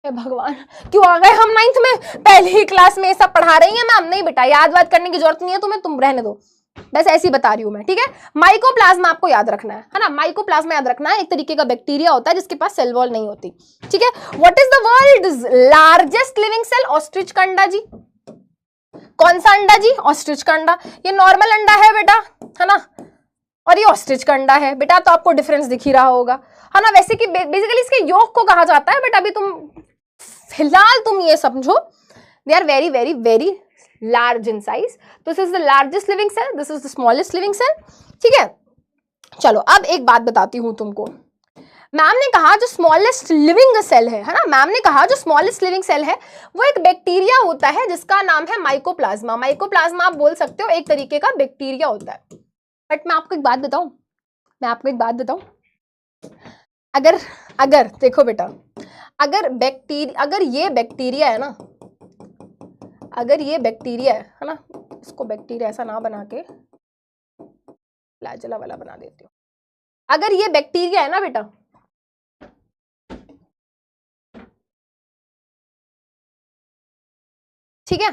भगवान क्यों आ गए हम 9th में? पहली ही क्लास में ये सब पढ़ा रही है मैम। नहीं बेटा, याद वाद करने की जरूरत नहीं है तुम्हें, तुम रहने दो, बस ऐसी बता रही हूं मैं। ठीक है, माइकोप्लाज्मा आपको याद रखना है ना। माइकोप्लाज्मा याद रखना है, एक तरीके का बैक्टीरिया होता है जिसके पास सेल वॉल नहीं होती। ठीक है, what is the world's largest living cell? Ostrich का अंडा जी। कौन सा अंडा जी? ऑस्ट्रिच का अंडा। ये नॉर्मल अंडा है बेटा, है ना, और ये ऑस्ट्रिच का अंडा है बेटा। तो आपको डिफरेंस दिख ही रहा होगा, है ना। वैसे कि बेसिकली इसके यॉक को कहा जाता है, बट अभी तुम फिलहाल तुम ये समझो, they are very very very large in size. This is the largest living cell, this is the smallest living cell. ठीक है, चलो अब एक बात बताती हूं तुमको। मैम ने कहा जो स्मॉलेस्ट लिविंग सेल है ना, मैम ने कहा जो स्मॉलेस्ट लिविंग सेल है वो एक बैक्टीरिया होता है जिसका नाम है माइकोप्लाज्मा। माइकोप्लाज्मा आप बोल सकते हो एक तरीके का बैक्टीरिया होता है। बट मैं आपको एक बात बताऊं, अगर देखो बेटा, अगर ये बैक्टीरिया है ना, अगर ये बैक्टीरिया है ना, इसको बैक्टीरिया ऐसा ना बना के फ्लैजेला वाला बना देती हूँ। अगर ये बैक्टीरिया है ना बेटा, ठीक है,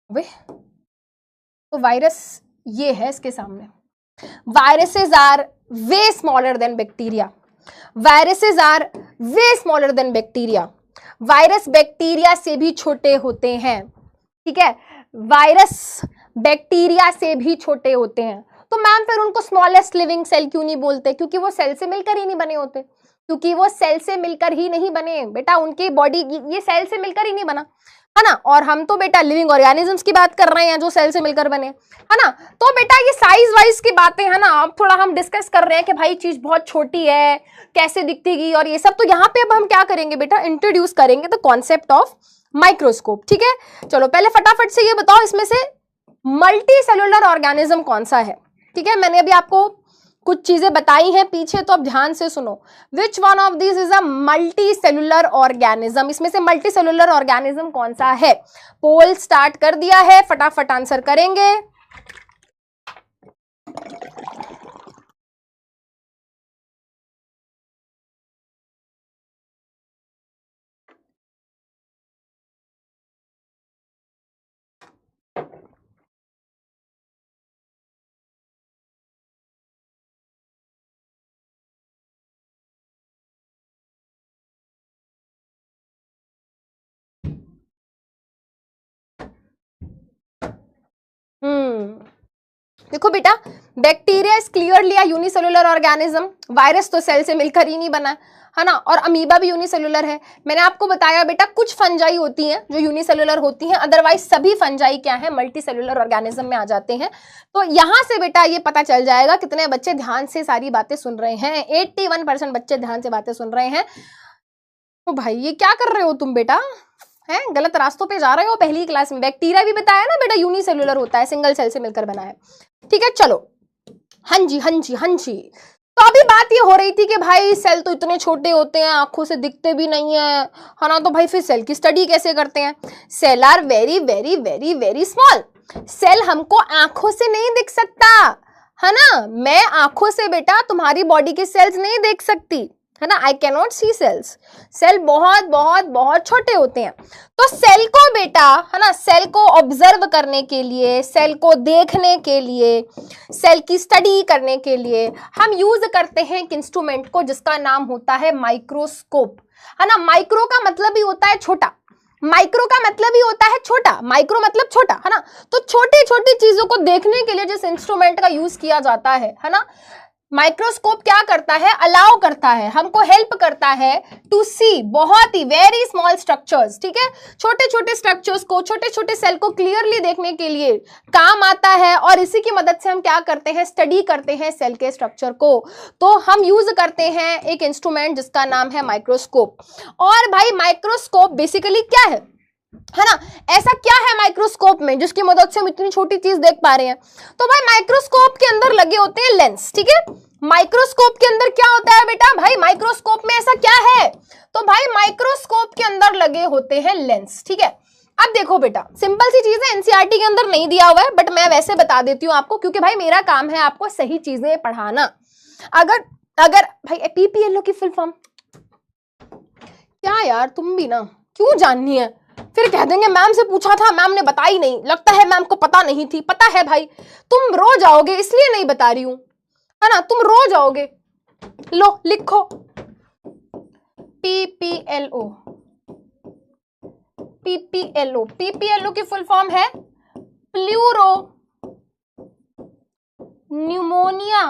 वे तो वायरस ये है इसके सामने। Viruses are way smaller than bacteria, viruses are way smaller than bacteria. Virus bacteria से भी छोटे होते हैं, ठीक है, वायरस बैक्टीरिया से भी छोटे होते हैं। तो मैम फिर उनको स्मॉलेस्ट लिविंग सेल क्यों नहीं बोलते? क्योंकि वो सेल से मिलकर ही नहीं बने होते, क्योंकि वो सेल से मिलकर ही नहीं बने बेटा, उनकी बॉडी ये सेल से मिलकर ही नहीं बना, है ना। और हम तो बेटा लिविंग ऑर्गेनिजम्स की बात कर रहे हैं जो सेल से मिलकर बने, है ना। तो बेटा ये साइज वाइज की बातें है ना, अब थोड़ा हम डिस्कस कर रहे हैं कि भाई चीज बहुत छोटी है, कैसे दिखती और ये सब। तो यहाँ पे अब हम क्या करेंगे बेटा, इंट्रोड्यूस करेंगे द कॉन्सेप्ट ऑफ माइक्रोस्कोप, ठीक है। चलो पहले फटाफट से ये बताओ इसमें से मल्टी सेलुलर ऑर्गेनिज्म कौन सा है, ठीक है। मैंने अभी आपको कुछ चीजें बताई हैं पीछे, तो अब ध्यान से सुनो। विच one of this is a multi cellular organism, इसमें से मल्टी सेलुलर ऑर्गेनिज्म कौन सा है? पोल स्टार्ट कर दिया है, फटाफट आंसर करेंगे। देखो बेटा, bacteria is clearly a unicellular organism, virus तो सेल से मिलकर ही नहीं बना है ना, और अमीबा भी यूनिसेलुलर है। मैंने आपको बताया बेटा कुछ फंजाई होती हैं जो यूनिसेलुलर होती हैं, अदरवाइज सभी फंजाई क्या है, मल्टी सेलुलर ऑर्गेनिज्म में आ जाते हैं। तो यहां से बेटा ये पता चल जाएगा कितने बच्चे ध्यान से सारी बातें सुन रहे हैं। 81% बच्चे ध्यान से बातें सुन रहे हैं। तो भाई ये क्या कर रहे हो तुम बेटा, है गलत रास्तों पे जा रहे हो। पहली क्लास में बैक्टीरिया भी बताया ना बेटा यूनिसेलुलर होता है, सिंगल सेल से मिलकर बना है, ठीक है। चलो हाँ जी हाँ जी हाँ जी। तो अभी बात ये हो रही थी कि भाई सेल तो इतने छोटे होते हैं, आंखों से दिखते भी नहीं है ना, तो भाई फिर सेल की स्टडी कैसे करते हैं? Cell are very very very very small. Cell हमको आंखों से नहीं दिख सकता, है ना। मैं आंखों से बेटा तुम्हारी बॉडी के सेल्स नहीं देख सकती, है ना। I can not see cells. Cell बहुत बहुत बहुत छोटे होते हैं। तो सेल को बेटा, है ना, सेल को ऑब्जर्व करने के लिए, सेल को देखने के लिए, सेल की स्टडी करने के लिए हम यूज करते हैं एक इंस्ट्रूमेंट को जिसका नाम होता है माइक्रोस्कोप, है ना। माइक्रो का मतलब ही होता है छोटा, माइक्रो का मतलब ही होता है छोटा, माइक्रो मतलब छोटा, है ना। तो छोटी छोटी चीजों को देखने के लिए जिस इंस्ट्रूमेंट का यूज किया जाता है ना, माइक्रोस्कोप क्या करता है, अलाउ करता है, हमको हेल्प करता है टू सी बहुत ही वेरी स्मॉल स्ट्रक्चर्स, ठीक है। छोटे छोटे स्ट्रक्चर्स को, छोटे छोटे सेल को क्लियरली देखने के लिए काम आता है, और इसी की मदद से हम क्या करते हैं, स्टडी करते हैं सेल के स्ट्रक्चर को। तो हम यूज करते हैं एक इंस्ट्रूमेंट जिसका नाम है माइक्रोस्कोप। और भाई माइक्रोस्कोप बेसिकली क्या है ना, ऐसा क्या है माइक्रोस्कोप में जिसकी मदद से हम इतनी छोटी चीज देख पा रहे हैं? तो भाई माइक्रोस्कोप के अंदर लगे होते हैं लेंस, ठीक है। माइक्रोस्कोप के अंदर क्या होता है बेटा, भाई माइक्रोस्कोप में ऐसा क्या है? तो भाई माइक्रोस्कोप के अंदर लगे होते हैं लेंस, ठीक है। अब देखो बेटा, सिंपल सी चीज है, एनसीईआरटी के अंदर नहीं दिया हुआ है, बट मैं वैसे बता देती हूँ आपको, क्योंकि भाई मेरा काम है आपको सही चीजें पढ़ाना। अगर भाई पीपीएलओ की फुल फॉर्म क्या यार, तुम भी ना क्यों जाननी है, फिर कह देंगे मैम से पूछा था, मैम ने बताई नहीं, लगता है मैम को पता नहीं थी। पता है भाई, तुम रो जाओगे इसलिए नहीं बता रही हूं, है ना, तुम रो जाओगे। लो लिखो पीपीएलओ। पीपीएलओ, पीपीएलओ की फुल फॉर्म है प्लूरो न्यूमोनिया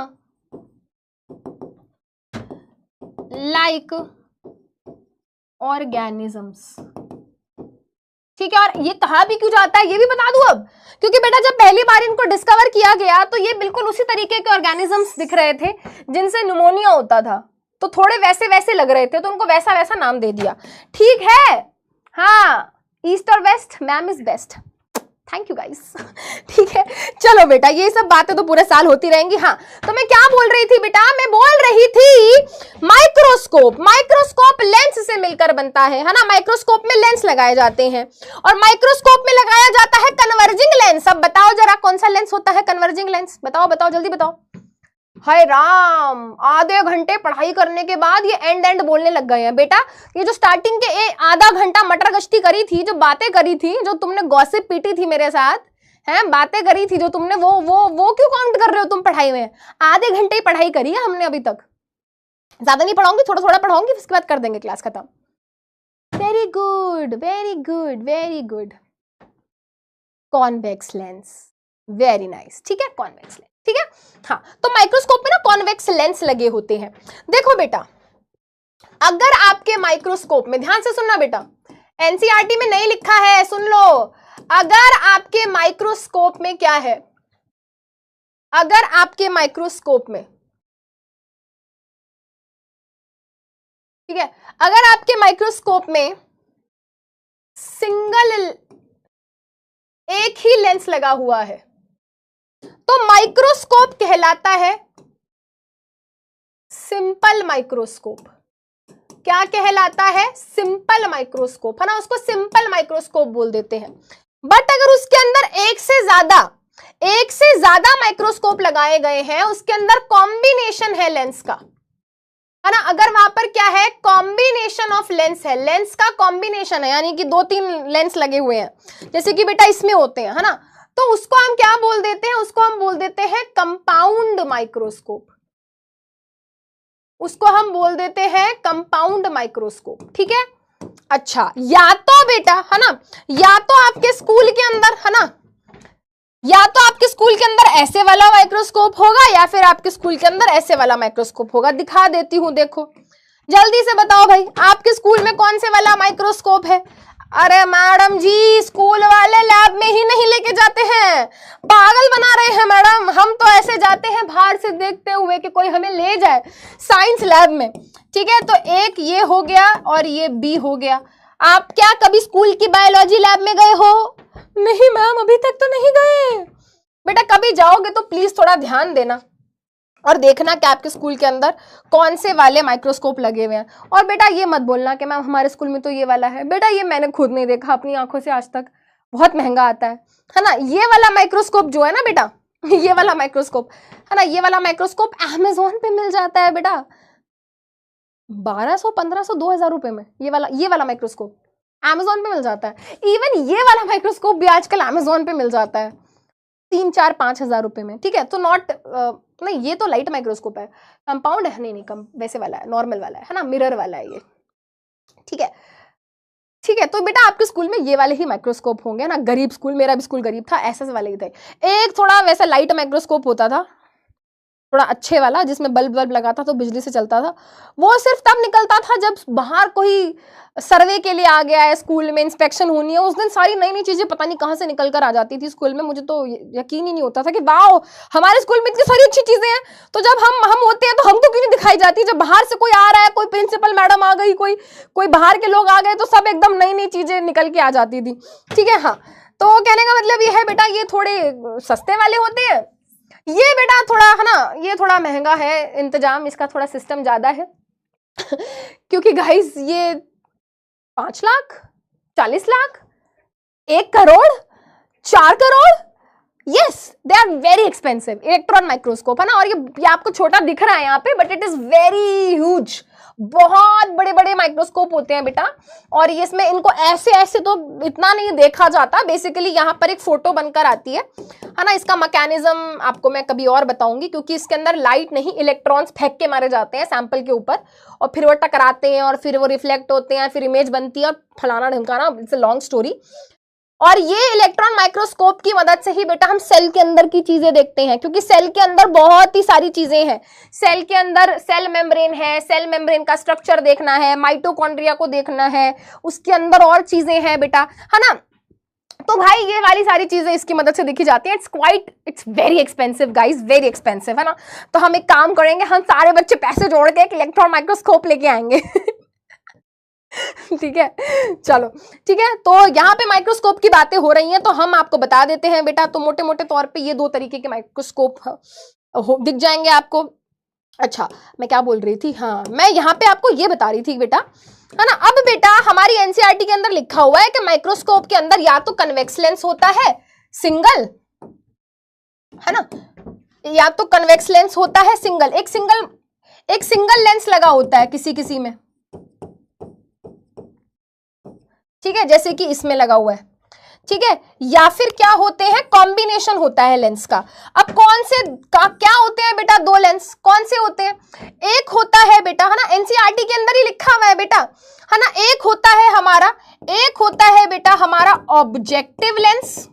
लाइक ऑर्गेनिजम्स, ठीक है, और ये कहा भी क्यों जाता है ये भी बता दूं अब, क्योंकि बेटा जब पहली बार इनको डिस्कवर किया गया तो ये बिल्कुल उसी तरीके के ऑर्गेनिजम्स दिख रहे थे जिनसे न्यूमोनिया होता था, तो थोड़े वैसे वैसे लग रहे थे, तो उनको वैसा वैसा नाम दे दिया। ठीक है, हाँ, ईस्ट और west, ma'am is best, thank you guys. ठीक है, चलो बेटा ये सब बातें तो पूरे साल होती रहेंगी। हाँ, तो मैं क्या बोल रही थी बेटा, मैं बोल रही थी माइक्रोस्कोप। माइक्रोस्कोप लेंस से मिलकर बनता है ना, माइक्रोस्कोप में लेंस लगाए जाते हैं, और माइक्रोस्कोप में लगाया जाता है कन्वर्जिंग लेंस। अब बताओ जरा कौन सा लेंस होता है कन्वर्जिंग लेंस, बताओ बताओ जल्दी बताओ। हाय राम, आधे घंटे पढ़ाई करने के बाद ये एंड बोलने लग गए हैं बेटा। ये जो स्टार्टिंग के आधा घंटा मटर गश्ती करी थी, जो बातें करी थी, जो तुमने गॉसिप पीटी थी मेरे साथ, हैं बातें करी थी जो तुमने, वो क्यों काउंट कर रहे हो तुम पढ़ाई में? आधे घंटे ही पढ़ाई करी है हमने अभी तक, ज्यादा नहीं पढ़ाऊंगी, थोड़ा थोड़ा पढ़ाऊंगी, उसके बाद कर देंगे क्लास खत्म। Very good very good very good, convex lens, very nice. ठीक है, कॉन्वेक्स लेंस, ठीक है। हाँ, तो माइक्रोस्कोप में ना कॉन्वेक्स लेंस लगे होते हैं। देखो बेटा, अगर आपके माइक्रोस्कोप में, ध्यान से सुनना बेटा, एनसीईआरटी में नहीं लिखा है, सुन लो, अगर आपके माइक्रोस्कोप में क्या है, अगर आपके माइक्रोस्कोप में, ठीक है, अगर आपके माइक्रोस्कोप में सिंगल एक ही लेंस लगा हुआ है तो माइक्रोस्कोप कहलाता है सिंपल माइक्रोस्कोप। क्या कहलाता है? सिंपल माइक्रोस्कोप, है ना, उसको सिंपल माइक्रोस्कोप बोल देते हैं। बट अगर उसके अंदर एक से ज्यादा माइक्रोस्कोप लगाए गए हैं, उसके अंदर कॉम्बिनेशन है लेंस का, है ना, अगर वहां पर क्या है, कॉम्बिनेशन ऑफ लेंस है, लेंस का कॉम्बिनेशन है, यानी कि 2-3 लेंस लगे हुए हैं, जैसे कि बेटा इसमें होते हैं, है ना, तो उसको हम क्या बोल देते हैं, उसको हम बोल देते हैं कंपाउंड माइक्रोस्कोप, उसको हम बोल देते हैं कंपाउंड माइक्रोस्कोप। ठीक है, अच्छा, या तो बेटा, है ना, या तो आपके स्कूल के अंदर, है ना, या तो आपके स्कूल के अंदर ऐसे वाला माइक्रोस्कोप होगा, या फिर आपके स्कूल के अंदर ऐसे वाला माइक्रोस्कोप होगा। दिखा देती हूं, देखो जल्दी से बताओ भाई, आपके स्कूल में कौन से वाला माइक्रोस्कोप है? अरे मैडम जी, स्कूल वाले लैब में ही नहीं लेके जाते हैं, पागल बना रहे हैं मैडम, हम तो ऐसे जाते हैं बाहर से देखते हुए कि कोई हमें ले जाए साइंस लैब में। ठीक है, तो एक ये हो गया और ये बी हो गया। आप क्या कभी स्कूल की बायोलॉजी लैब में गए हो? नहीं मैम, अभी तक तो नहीं गए। बेटा कभी जाओगे तो प्लीज थोड़ा ध्यान देना और देखना कि आपके स्कूल के अंदर कौन से वाले माइक्रोस्कोप लगे हुए हैं। और बेटा ये मत बोलना कि मैम हमारे स्कूल में तो ये वाला है, बेटा ये मैंने खुद नहीं देखा अपनी आंखों से आज तक, बहुत महंगा आता है ना। ये वाला माइक्रोस्कोप जो है ना बेटा, ये वाला माइक्रोस्कोप, है ना, ये वाला माइक्रोस्कोप अमेज़न पे मिल जाता है बेटा 1200, 1500, 2000 रुपए में। ये वाला माइक्रोस्कोप अमेज़न पे मिल जाता है। इवन ये वाला माइक्रोस्कोप भी आजकल अमेज़न पे मिल जाता है 3-4-5 हजार रुपए में। ठीक है, तो नहीं, ये तो लाइट माइक्रोस्कोप है, कंपाउंड है, नहीं कम वैसे वाला है, नॉर्मल वाला है ना, मिरर वाला है ये। ठीक है, ठीक है, तो बेटा आपके स्कूल में ये वाले ही माइक्रोस्कोप होंगे ना। गरीब स्कूल, मेरा भी स्कूल गरीब था, ऐसे वाले ही थे। एक थोड़ा वैसा लाइट माइक्रोस्कोप होता था, थोड़ा अच्छे वाला, जिसमें बल्ब लगाता तो बिजली से चलता था। वो सिर्फ तब निकलता था जब बाहर कोई सर्वे के लिए आ गया है, स्कूल में इंस्पेक्शन होनी है, उस दिन सारी नई नई चीजें पता नहीं कहाँ से निकल कर आ जाती थी स्कूल में। मुझे तो यकीन ही नहीं होता था कि वाह हमारे स्कूल में इतनी सारी अच्छी चीजें हैं, तो जब हम होते हैं तो हमको क्यों नहीं दिखाई जाती? जब बाहर से कोई आ रहा है, कोई प्रिंसिपल मैडम आ गई, कोई बाहर के लोग आ गए, तो सब एकदम नई नई चीजें निकल के आ जाती थी। ठीक है, हाँ, तो कहने का मतलब ये है बेटा, ये थोड़े सस्ते वाले होते हैं, ये बेटा थोड़ा, है ना, ये थोड़ा महंगा है, इंतजाम इसका थोड़ा सिस्टम ज्यादा है क्योंकि गाइस ये 5 lakh, 40 lakh, 1 crore, 4 crore, yes they are very expensive electron microscope, है ना। और ये आपको छोटा दिख रहा है यहाँ पे, but it is very huge, बहुत बड़े बड़े माइक्रोस्कोप होते हैं बेटा। और ये इसमें इनको ऐसे ऐसे तो इतना नहीं देखा जाता, बेसिकली यहाँ पर एक फोटो बनकर आती है ना। इसका मैकेनिज्म आपको मैं कभी और बताऊंगी, क्योंकि इसके अंदर लाइट नहीं, इलेक्ट्रॉन्स फेंक के मारे जाते हैं सैंपल के ऊपर, और फिर वो टकराते हैं और फिर वो रिफ्लेक्ट होते हैं, फिर इमेज बनती है और फलाना ढमकाना, इट्स अ लॉन्ग स्टोरी। और ये इलेक्ट्रॉन माइक्रोस्कोप की मदद से ही बेटा हम सेल के अंदर की चीजें देखते हैं, क्योंकि सेल के अंदर बहुत ही सारी चीजें हैं। सेल के अंदर सेल मेम्ब्रेन है, सेल मेम्ब्रेन का स्ट्रक्चर देखना है, माइटोकॉन्ड्रिया को देखना है, उसके अंदर और चीजें हैं बेटा, है ना। तो भाई ये वाली सारी चीजें इसकी मदद से देखी जाती हैं। It's very expensive guys, very expensive, है ना। तो हम एक काम करेंगे, हम सारे बच्चे पैसे जोड़ के एक इलेक्ट्रॉन माइक्रोस्कोप लेके आएंगे। ठीक है, चलो ठीक है। तो यहाँ पे माइक्रोस्कोप की बातें हो रही हैं, तो हम आपको बता देते हैं बेटा। तो मोटे मोटे तौर पे ये 2 तरीके के माइक्रोस्कोप दिख जाएंगे आपको। अच्छा, मैं क्या बोल रही थी, हाँ, मैं यहाँ पे आपको ये बता रही थी बेटा, है ना। अब बेटा हमारी एनसीईआरटी के अंदर लिखा हुआ है कि माइक्रोस्कोप के अंदर या तो कन्वेक्स लेंस होता है सिंगल, है ना, या तो कन्वेक्स लेंस होता है सिंगल। एक सिंगल लेंस लगा होता है किसी में, ठीक है, जैसे कि इसमें लगा हुआ है, ठीक है। या फिर क्या होते हैं, कॉम्बिनेशन होता है लेंस का। अब कौन से क्या होते हैं बेटा, 2 लेंस कौन से होते हैं? एक होता है बेटा, है ना, एनसीईआरटी के अंदर ही लिखा हुआ है बेटा, है ना। एक होता है बेटा हमारा ऑब्जेक्टिव लेंस,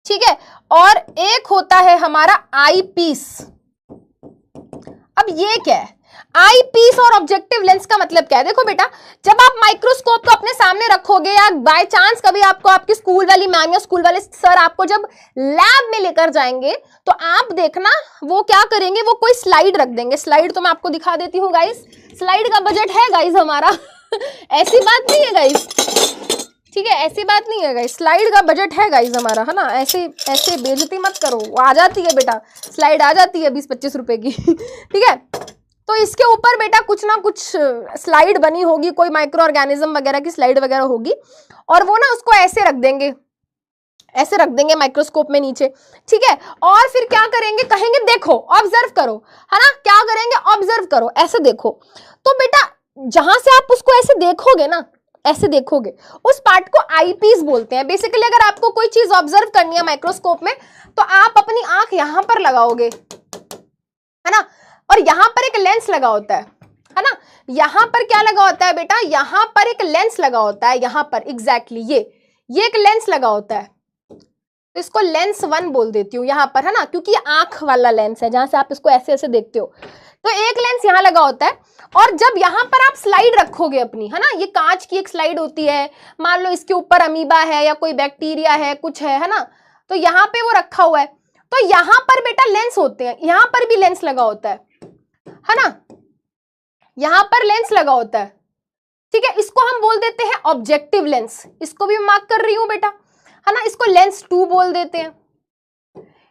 ठीक है, और एक होता है हमारा आई पीस। अब ये क्या है, आई पीस और ऑब्जेक्टिव लेंस का मतलब क्या है? देखो बेटा, जब आप माइक्रोस्कोप को अपने सामने रखोगे या बाय चांस कभी आपको आपकी स्कूल वाली मैम या स्कूल वाले सर आपको जब लैब में लेकर जाएंगे, तो आप देखना वो क्या करेंगे, वो कोई स्लाइड रख देंगे। स्लाइड तो मैं आपको दिखा देती हूँ गाइस, स्लाइड का बजट है गाइस हमारा। ऐसी बात नहीं है गाइस, ठीक है, ऐसी बात नहीं है गाइस, स्लाइड का बजट है गाइस हमारा, है ना। ऐसे बेइज्जती मत करो, वो आ जाती है बेटा, स्लाइड आ जाती है 20-25 रुपए की। ठीक है, तो इसके ऊपर बेटा कुछ ना कुछ स्लाइड बनी होगी, कोई माइक्रो ऑर्गेनिज्म वगैरह की स्लाइड वगैरह होगी, और वो ना उसको ऐसे रख देंगे माइक्रोस्कोप में नीचे, ठीक है। और फिर क्या करेंगे, कहेंगे देखो, ऑब्जर्व करो, है ना, क्या करेंगे, ऑब्जर्व करो, ऐसे देखो। तो बेटा जहां से आप उसको ऐसे देखोगे ना, ऐसे देखोगे, उस पार्ट को आईपीस बोलते हैं। बेसिकली अगर आपको कोई चीज ऑब्जर्व करनी है माइक्रोस्कोप में, तो आप अपनी आंख यहां पर लगाओगे, है ना, और यहां पर एक लेंस लगा होता है ना। यहां पर क्या लगा होता है बेटा, यहां पर एक लेंस लगा होता है, यहां पर एग्जैक्टली ये एक लेंस लगा होता है। तो इसको लेंस 1 बोल देती हूँ यहां पर, है ना, क्योंकि ये आंख वाला लेंस है, जहां से आप इसको ऐसे ऐसे देखते हो। तो एक लेंस यहां लगा होता है, और जब यहां पर आप स्लाइड रखोगे अपनी, है ना, ये कांच की एक स्लाइड होती है, मान लो इसके ऊपर अमीबा है या कोई बैक्टीरिया है, कुछ है ना, तो यहां पे वो रखा हुआ है। तो यहां पर बेटा लेंस होते हैं, यहां पर भी लेंस लगा होता है ना, यहां पर लेंस लगा होता है, ठीक है। इसको हम बोल देते हैं ऑब्जेक्टिव लेंस, इसको भी मार्क कर रही हूं बेटा, है ना। इसको लेंस 2 बोल देते हैं,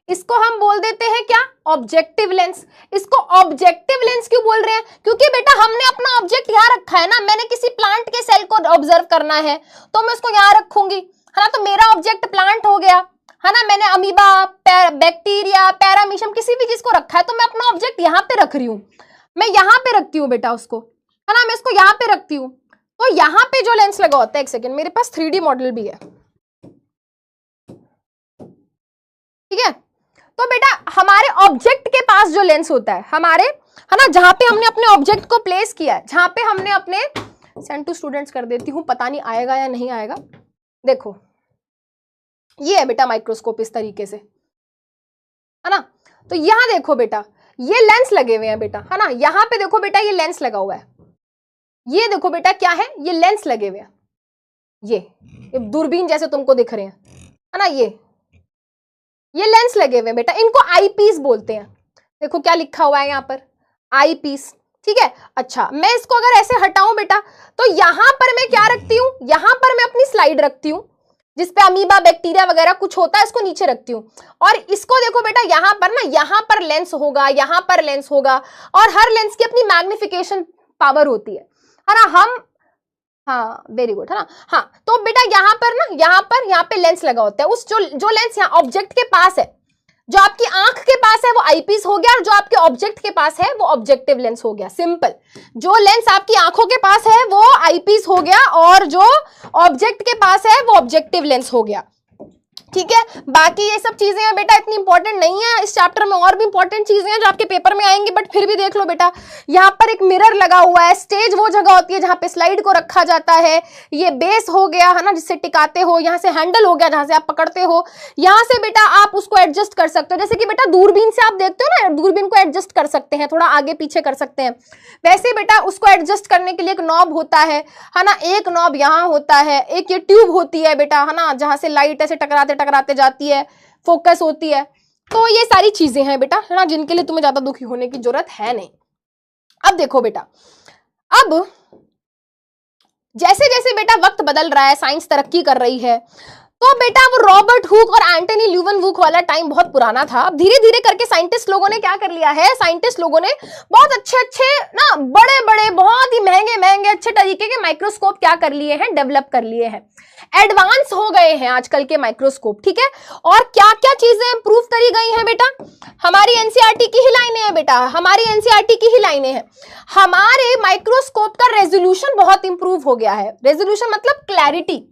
इसको हम बोल देते हैं क्या, ऑब्जेक्टिव लेंस। इसको ऑब्जेक्टिव लेंस क्यों बोल रहे हैं, क्योंकि बेटा हमने अपना ऑब्जेक्ट यहां रखा है ना। मैंने किसी प्लांट के सेल को ऑब्जर्व करना है, तो मैं उसको यहां रखूंगी, है ना। तो मेरा ऑब्जेक्ट प्लांट हो गया, है ना। मैंने अमीबा, बैक्टीरिया, पैरामीशियम, किसी भी चीज को रखा है, तो मैं अपना ऑब्जेक्ट यहां पे रख रही हूं, मैं यहां पे रखती हूँ बेटा उसको, है ना, मैं इसको यहां पे रखती हूँ। तो यहां पे जो लेंस लगा होता है, एक सेकेंड, मेरे पास 3D मॉडल भी है, ठीक है। तो बेटा हमारे ऑब्जेक्ट के पास जो लेंस होता है हमारे, है ना, जहां पे हमने अपने ऑब्जेक्ट को प्लेस किया है, जहां पे हमने अपने, सेंड टू स्टूडेंट्स कर देती हूं, पता नहीं आएगा या नहीं आएगा। देखो ये है बेटा माइक्रोस्कोप इस तरीके से, है ना। तो यहां देखो बेटा, ये लेंस लगे हुए हैं बेटा, है ना। यहां पे देखो बेटा, ये लेंस लगा हुआ है, ये देखो बेटा क्या है, ये लेंस लगे हुए हैं, ये दूरबीन जैसे तुमको दिख रहे हैं, है ना, ये लेंस लगे हुए हैं बेटा, इनको आईपीस बोलते हैं। देखो क्या लिखा हुआ है यहाँ पर, आईपीस, ठीक है। अच्छा, मैं इसको अगर ऐसे हटाऊं बेटा, तो यहां पर मैं क्या रखती हूं, यहां पर मैं अपनी स्लाइड रखती हूं, जिसपे अमीबा, बैक्टीरिया वगैरह कुछ होता है, इसको नीचे रखती हूँ। और इसको देखो बेटा, यहां पर ना, यहां पर लेंस होगा, यहां पर लेंस होगा, और हर लेंस की अपनी मैग्निफिकेशन पावर होती है ना। हम, हाँ वेरी गुड, है ना। हाँ, तो बेटा यहाँ पर ना, यहाँ पे लेंस लगा होता है। उस जो लेंस यहाँ ऑब्जेक्ट के पास है, जो आपकी आंख के पास है वो आईपीस हो गया, और जो आपके ऑब्जेक्ट के पास है वो ऑब्जेक्टिव लेंस हो गया। सिंपल, जो लेंस आपकी आंखों के पास है वो आईपीस हो गया, और जो ऑब्जेक्ट के पास है वो ऑब्जेक्टिव लेंस हो गया, ठीक है। बाकी ये सब चीजें हैं बेटा इतनी इंपॉर्टेंट नहीं है, इस चैप्टर में और भी इंपॉर्टेंट चीजें हैं जो आपके पेपर में आएंगी, बट फिर भी देख लो बेटा। यहाँ पर एक मिरर लगा हुआ है, स्टेज वो जगह होती है जहाँ पे स्लाइड को रखा जाता है, ये बेस हो गया है ना जिससे टिकाते हो, यहाँ से हैंडल हो गया जहाँ से आप पकड़ते हो, यहाँ से बेटा आप उसको एडजस्ट कर सकते हो। जैसे कि बेटा दूरबीन से आप देखते हो ना, दूरबीन को एडजस्ट कर सकते हैं, थोड़ा आगे पीछे कर सकते हैं, वैसे बेटा उसको एडजस्ट करने के लिए एक नॉब होता है ना, एक नॉब यहाँ होता है, एक ये ट्यूब होती है बेटा है ना, जहां से लाइट ऐसे टकराते टकराते जाती है, फोकस होती है। तो ये सारी चीजें हैं बेटा है ना, जिनके लिए तुम्हें ज्यादा दुखी होने की जरूरत है नहीं। अब देखो बेटा, अब जैसे जैसे बेटा वक्त बदल रहा है, साइंस तरक्की कर रही है, तो बेटा वो रॉबर्ट हुक और एंटनी ल्यूवेनहुक वाला टाइम बहुत पुराना था। अब धीरे धीरे करके साइंटिस्ट लोगों ने क्या कर लिया है, साइंटिस्ट लोगों ने बहुत अच्छे अच्छे ना, बड़े बड़े बहुत ही महंगे महंगे अच्छे तरीके के माइक्रोस्कोप क्या कर लिए हैं, डेवलप कर लिए हैं, एडवांस हो गए हैं आजकल के माइक्रोस्कोप। ठीक है, और क्या क्या चीजें इंप्रूव करी गई हैं बेटा, हमारी एनसीईआरटी की ही लाइनें हैं बेटा, हमारी एनसीईआरटी की ही लाइनें हैं। हमारे माइक्रोस्कोप का रेजोल्यूशन बहुत इंप्रूव हो गया है। रेजोल्यूशन मतलब क्लैरिटी,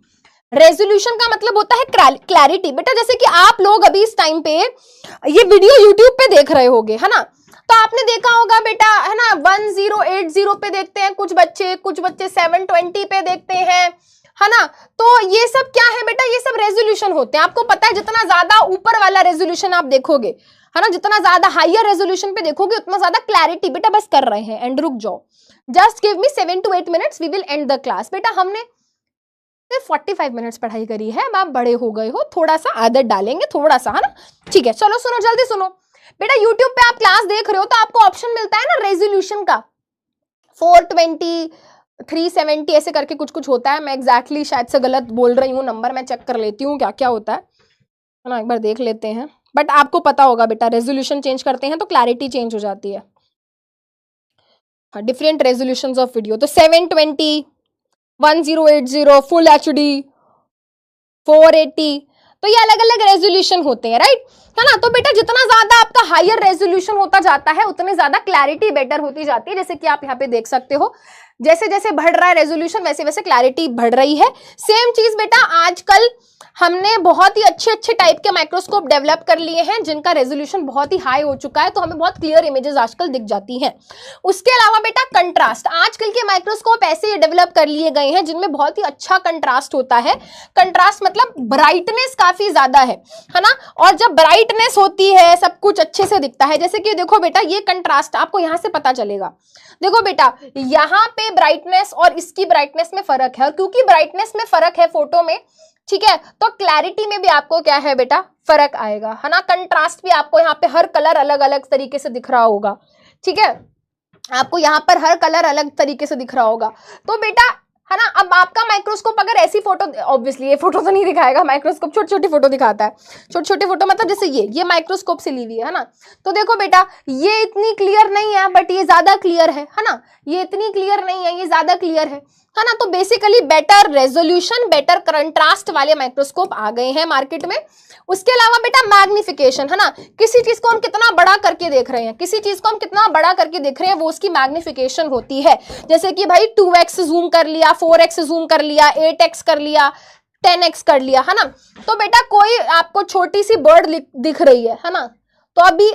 रेजोल्यूशन का मतलब होता है क्लैरिटी। बेटा जैसे कि आप लोग अभी इस टाइम पे ये वीडियो यूट्यूब पे देख रहे होगे है ना, तो आपने देखा होगा बेटा है ना 1080 पे देखते हैं कुछ बच्चे 720 पे देखते हैं है ना। तो ये सब क्या है बेटा, ये सब रेजोल्यूशन होते हैं। आपको पता है जितना ज्यादा ऊपर वाला रेजोल्यूशन आप देखोगे है ना, जितना ज्यादा हायर रेजोल्यूशन पे देखोगे उतना ज्यादा क्लैरिटी। बेटा बस कर रहे हैं, एंड रुक जाओ, just give me 7 to 8 minutes, we will end the class. बेटा हमने 45 मिनट्स पढ़ाई करी है, अब आप बड़े हो गए हो, थोड़ा सा आदत डालेंगे थोड़ा सा है ना। ठीक है, चलो सुनो, जल्दी सुनो बेटा। YouTube पे आप क्लास देख रहे हो तो आपको ऑप्शन मिलता है ना रेजोल्यूशन का, 420 370 ऐसे करके कुछ कुछ होता है। मैं एग्जैक्टली शायद से गलत बोल रही हूँ नंबर, मैं चेक कर लेती हूँ क्या क्या होता है ना, एक बार देख लेते हैं। बट आपको पता होगा बेटा, रेजोल्यूशन चेंज करते हैं तो क्लैरिटी चेंज हो जाती है। डिफरेंट रेजोल्यूशंस ऑफ वीडियो, तो 720, 1080, फुल एचडी, 480, तो ये अलग अलग रेजोल्यूशन होते हैं, राइट है ना। तो बेटा जितना ज्यादा आपका हायर रेजोल्यूशन होता जाता है उतनी ज्यादा क्लैरिटी बेटर होती जाती है। जैसे कि आप यहाँ पे देख सकते हो, जैसे जैसे बढ़ रहा है रेजोल्यूशन वैसे वैसे क्लैरिटी बढ़ रही है। सेम चीज बेटा आजकल हमने बहुत ही अच्छे अच्छे टाइप के माइक्रोस्कोप डेवलप कर लिए हैं जिनका रेजोल्यूशन बहुत ही हाई हो चुका है, तो हमें बहुत क्लियर इमेजेस आजकल दिख जाती हैं। उसके अलावा बेटा कंट्रास्ट, आजकल के माइक्रोस्कोप ऐसे डेवलप कर लिए गए हैं जिनमें बहुत ही अच्छा कंट्रास्ट होता है। कंट्रास्ट मतलब ब्राइटनेस काफी ज्यादा है ना, और जब ब्राइटनेस होती है सब कुछ अच्छे से दिखता है। जैसे कि देखो बेटा, ये कंट्रास्ट आपको यहां से पता चलेगा। देखो बेटा, यहाँ पे ब्राइटनेस और इसकी ब्राइटनेस में फर्क है, और क्योंकि ब्राइटनेस में फर्क है फोटो में, ठीक है, तो क्लैरिटी में भी आपको क्या है बेटा, फर्क आएगा है ना। कंट्रास्ट भी आपको यहाँ पे हर कलर अलग अलग तरीके से दिख रहा होगा, ठीक है, आपको यहाँ पर हर कलर अलग तरीके से दिख रहा होगा। तो बेटा है ना, अब आपका माइक्रोस्कोप अगर ऐसी फोटो, ऑब्वियसली ये फोटो तो नहीं दिखाएगा, माइक्रोस्कोप छोटी छोटी फोटो दिखाता है। छोटी छोटी फोटो मतलब जैसे ये माइक्रोस्कोप से ली हुई है ना। तो देखो बेटा, ये इतनी क्लियर नहीं है बट ये ज्यादा क्लियर है ना, ये इतनी क्लियर नहीं है, ये ज्यादा क्लियर है ना। तो basically better resolution, better contrast वाले माइक्रोस्कोप आ गए हैं मार्केट में। उसके अलावा बेटा मैग्निफिकेशन है ना, किसी चीज को हम कितना बड़ा करके देख रहे हैं, किसी चीज को हम कितना बड़ा करके देख रहे हैं, वो उसकी मैग्निफिकेशन होती है। जैसे कि भाई 2x जूम कर लिया, 4x जूम कर लिया, 8x कर लिया, 10x कर लिया है ना। तो बेटा कोई आपको छोटी सी बर्ड दिख रही है ना, तो अभी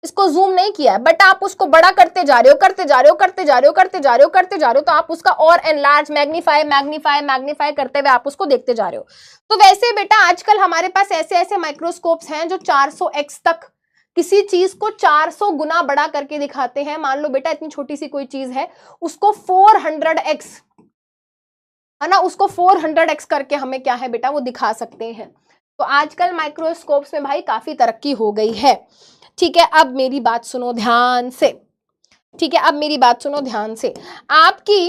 इसको जूम नहीं किया है बट आप उसको बड़ा करते जा रहे हो, करते जा रहे हो, करते जा रहे हो, करते जा रहे हो, करते जा रहे हो, तो आप उसका और एनलार्ज, मैग्नीफाई मैग्नीफाई मैग्नीफाई करते हुए आप उसको देखते जा रहे हो। तो वैसे बेटा आजकल हमारे पास ऐसे ऐसे माइक्रोस्कोप्स हैं जो 400x तक किसी चीज को 400 गुना बड़ा करके दिखाते हैं। मान लो बेटा इतनी छोटी सी कोई चीज है, उसको 400x है ना, उसको 400x करके हमें क्या है बेटा वो दिखा सकते हैं। तो आजकल माइक्रोस्कोप्स में भाई काफी तरक्की हो गई है। ठीक है, अब मेरी बात सुनो ध्यान से, ठीक है, अब मेरी बात सुनो ध्यान से। आपकी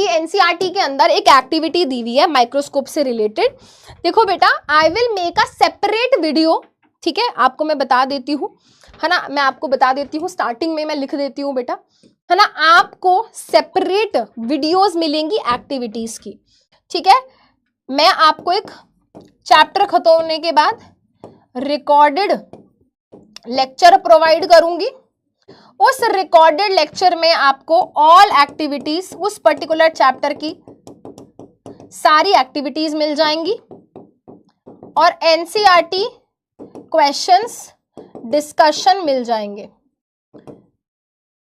एनसीईआरटी के अंदर एक एक्टिविटी दी हुई है माइक्रोस्कोप से रिलेटेड। देखो बेटा, I will make a separate video, ठीक है, आपको मैं बता देती हूँ है ना, मैं आपको बता देती हूँ, स्टार्टिंग में मैं लिख देती हूँ बेटा है ना, आपको सेपरेट वीडियोस मिलेंगी एक्टिविटीज की। ठीक है, मैं आपको एक चैप्टर खत्म होने के बाद रिकॉर्डेड लेक्चर प्रोवाइड करूंगी। उस रिकॉर्डेड लेक्चर में आपको ऑल एक्टिविटीज, उस पर्टिकुलर चैप्टर की सारी एक्टिविटीज मिल जाएंगी और एनसीईआरटी क्वेश्चंस डिस्कशन मिल जाएंगे।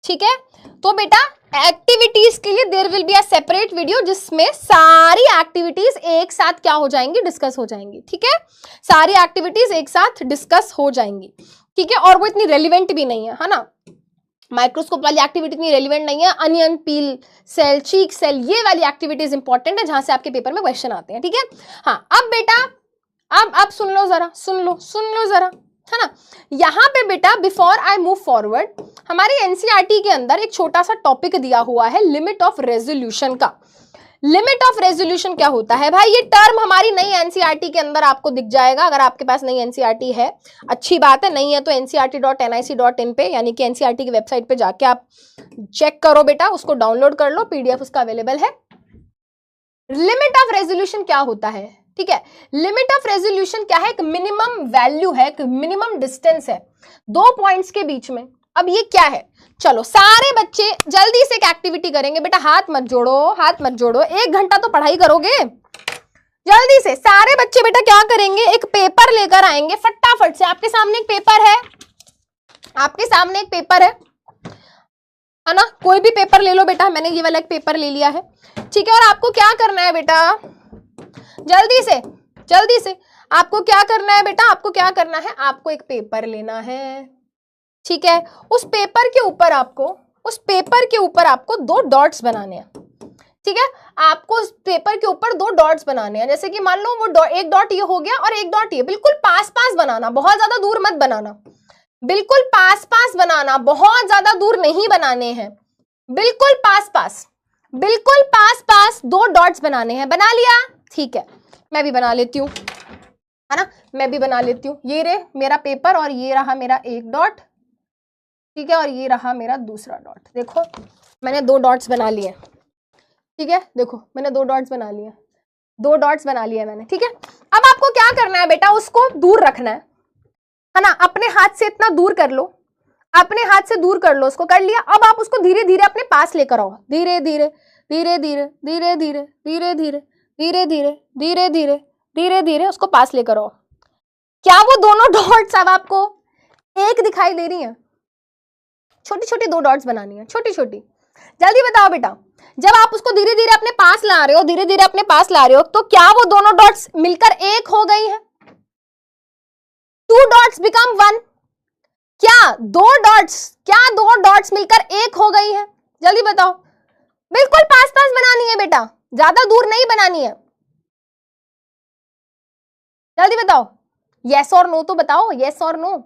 ठीक है, तो बेटा एक्टिविटीज के लिए there will be a separate video जिसमें सारी एक्टिविटीज एक साथ क्या हो जाएंगी, डिस्कस हो जाएंगी। ठीक है, सारी एक्टिविटीज एक साथ डिस्कस हो जाएंगी। ठीक है, और वो इतनी रेलिवेंट भी नहीं है ना, माइक्रोस्कोप वाली एक्टिविटी इतनी रेलिवेंट नहीं है। अनियन पील सेल, चीक सेल, ये वाली एक्टिविटीज इंपॉर्टेंट है जहां से आपके पेपर में क्वेश्चन आते हैं। ठीक है, हाँ अब बेटा अब सुन लो जरा, सुन लो जरा, है ना। यहाँ पे बेटा बिफोर आई मूव फॉरवर्ड, हमारी एनसीईआरटी के अंदर एक छोटा सा टॉपिक दिया हुआ है लिमिट ऑफ रेजोल्यूशन का। लिमिट ऑफ रेजोल्यूशन क्या होता है भाई, ये टर्म हमारी नई एनसीईआरटी के अंदर आपको दिख जाएगा। अगर आपके पास नई एनसीईआरटी है अच्छी बात है, नहीं है तो ncrt.nic.in पे यानी कि एनसीईआरटी की वेबसाइट पे जाके आप चेक करो बेटा, उसको डाउनलोड कर लो, पीडीएफ उसका अवेलेबल है। लिमिट ऑफ रेजोल्यूशन क्या होता है, ठीक है, लिमिट ऑफ रेजोल्यूशन क्या है, एक मिनिमम वैल्यू है, एक मिनिमम डिस्टेंस है दो पॉइंट्स के बीच में। अब ये क्या है, चलो सारे बच्चे जल्दी से एक एक्टिविटी करेंगे बेटा, हाथ मत जोड़ो, 1 घंटा तो पढ़ाई करोगे। जल्दी से सारे बच्चे बेटा क्या करेंगे, एक पेपर लेकर आएंगे फटाफट से। आपके सामने एक पेपर है ना, कोई भी पेपर ले लो बेटा, मैंने ये वाला एक पेपर ले लिया है। ठीक है, और आपको क्या करना है बेटा, जल्दी से आपको क्या करना है बेटा, आपको एक पेपर लेना है। ठीक है, उस पेपर के ऊपर आपको 2 डॉट्स बनाने हैं। ठीक है, आपको उस पेपर के ऊपर 2 डॉट्स बनाने हैं। जैसे कि मान लो वो एक डॉट ये हो गया और एक डॉट ये, बिल्कुल पास बनाना, बहुत ज्यादा दूर मत बनाना, बिल्कुल पास बनाना, बहुत ज्यादा दूर नहीं बनाने हैं, बिल्कुल पास 2 डॉट्स बनाने हैं। बना लिया, ठीक है, मैं भी बना लेती हूँ, है ना, मैं भी बना लेती हूँ। ये रे मेरा पेपर और ये रहा मेरा एक डॉट। ठीक है, और ये रहा मेरा दूसरा डॉट। देखो मैंने 2 डॉट्स बना लिए। ठीक है, देखो मैंने 2 डॉट्स बना लिए, 2 डॉट्स बना लिए मैंने। ठीक है, अब आपको क्या करना है बेटा, उसको दूर रखना है ना, अपने हाथ से इतना दूर कर लो, अपने हाथ से दूर कर लो, उसको कर लिया। अब आप उसको धीरे धीरे अपने पास लेकर आओ, धीरे धीरे उसको पास लेकर आओ। क्या वो दोनों डॉट्स अब आपको एक दिखाई दे रही हैं? छोटी छोटी 2 डॉट्स बनानी है, छोटी छोटी। जल्दी बताओ बेटा, जब आप उसको धीरे धीरे अपने पास ला रहे हो, तो क्या वो दोनों डॉट्स मिलकर एक हो गई हैं? 2 डॉट्स बिकम 1। क्या 2 डॉट्स मिलकर एक हो गई हैं? जल्दी बताओ। बिल्कुल पास बनानी है बेटा, ज्यादा दूर नहीं बनानी है। जल्दी बताओ, यस और नो तो बताओ, यस और नो।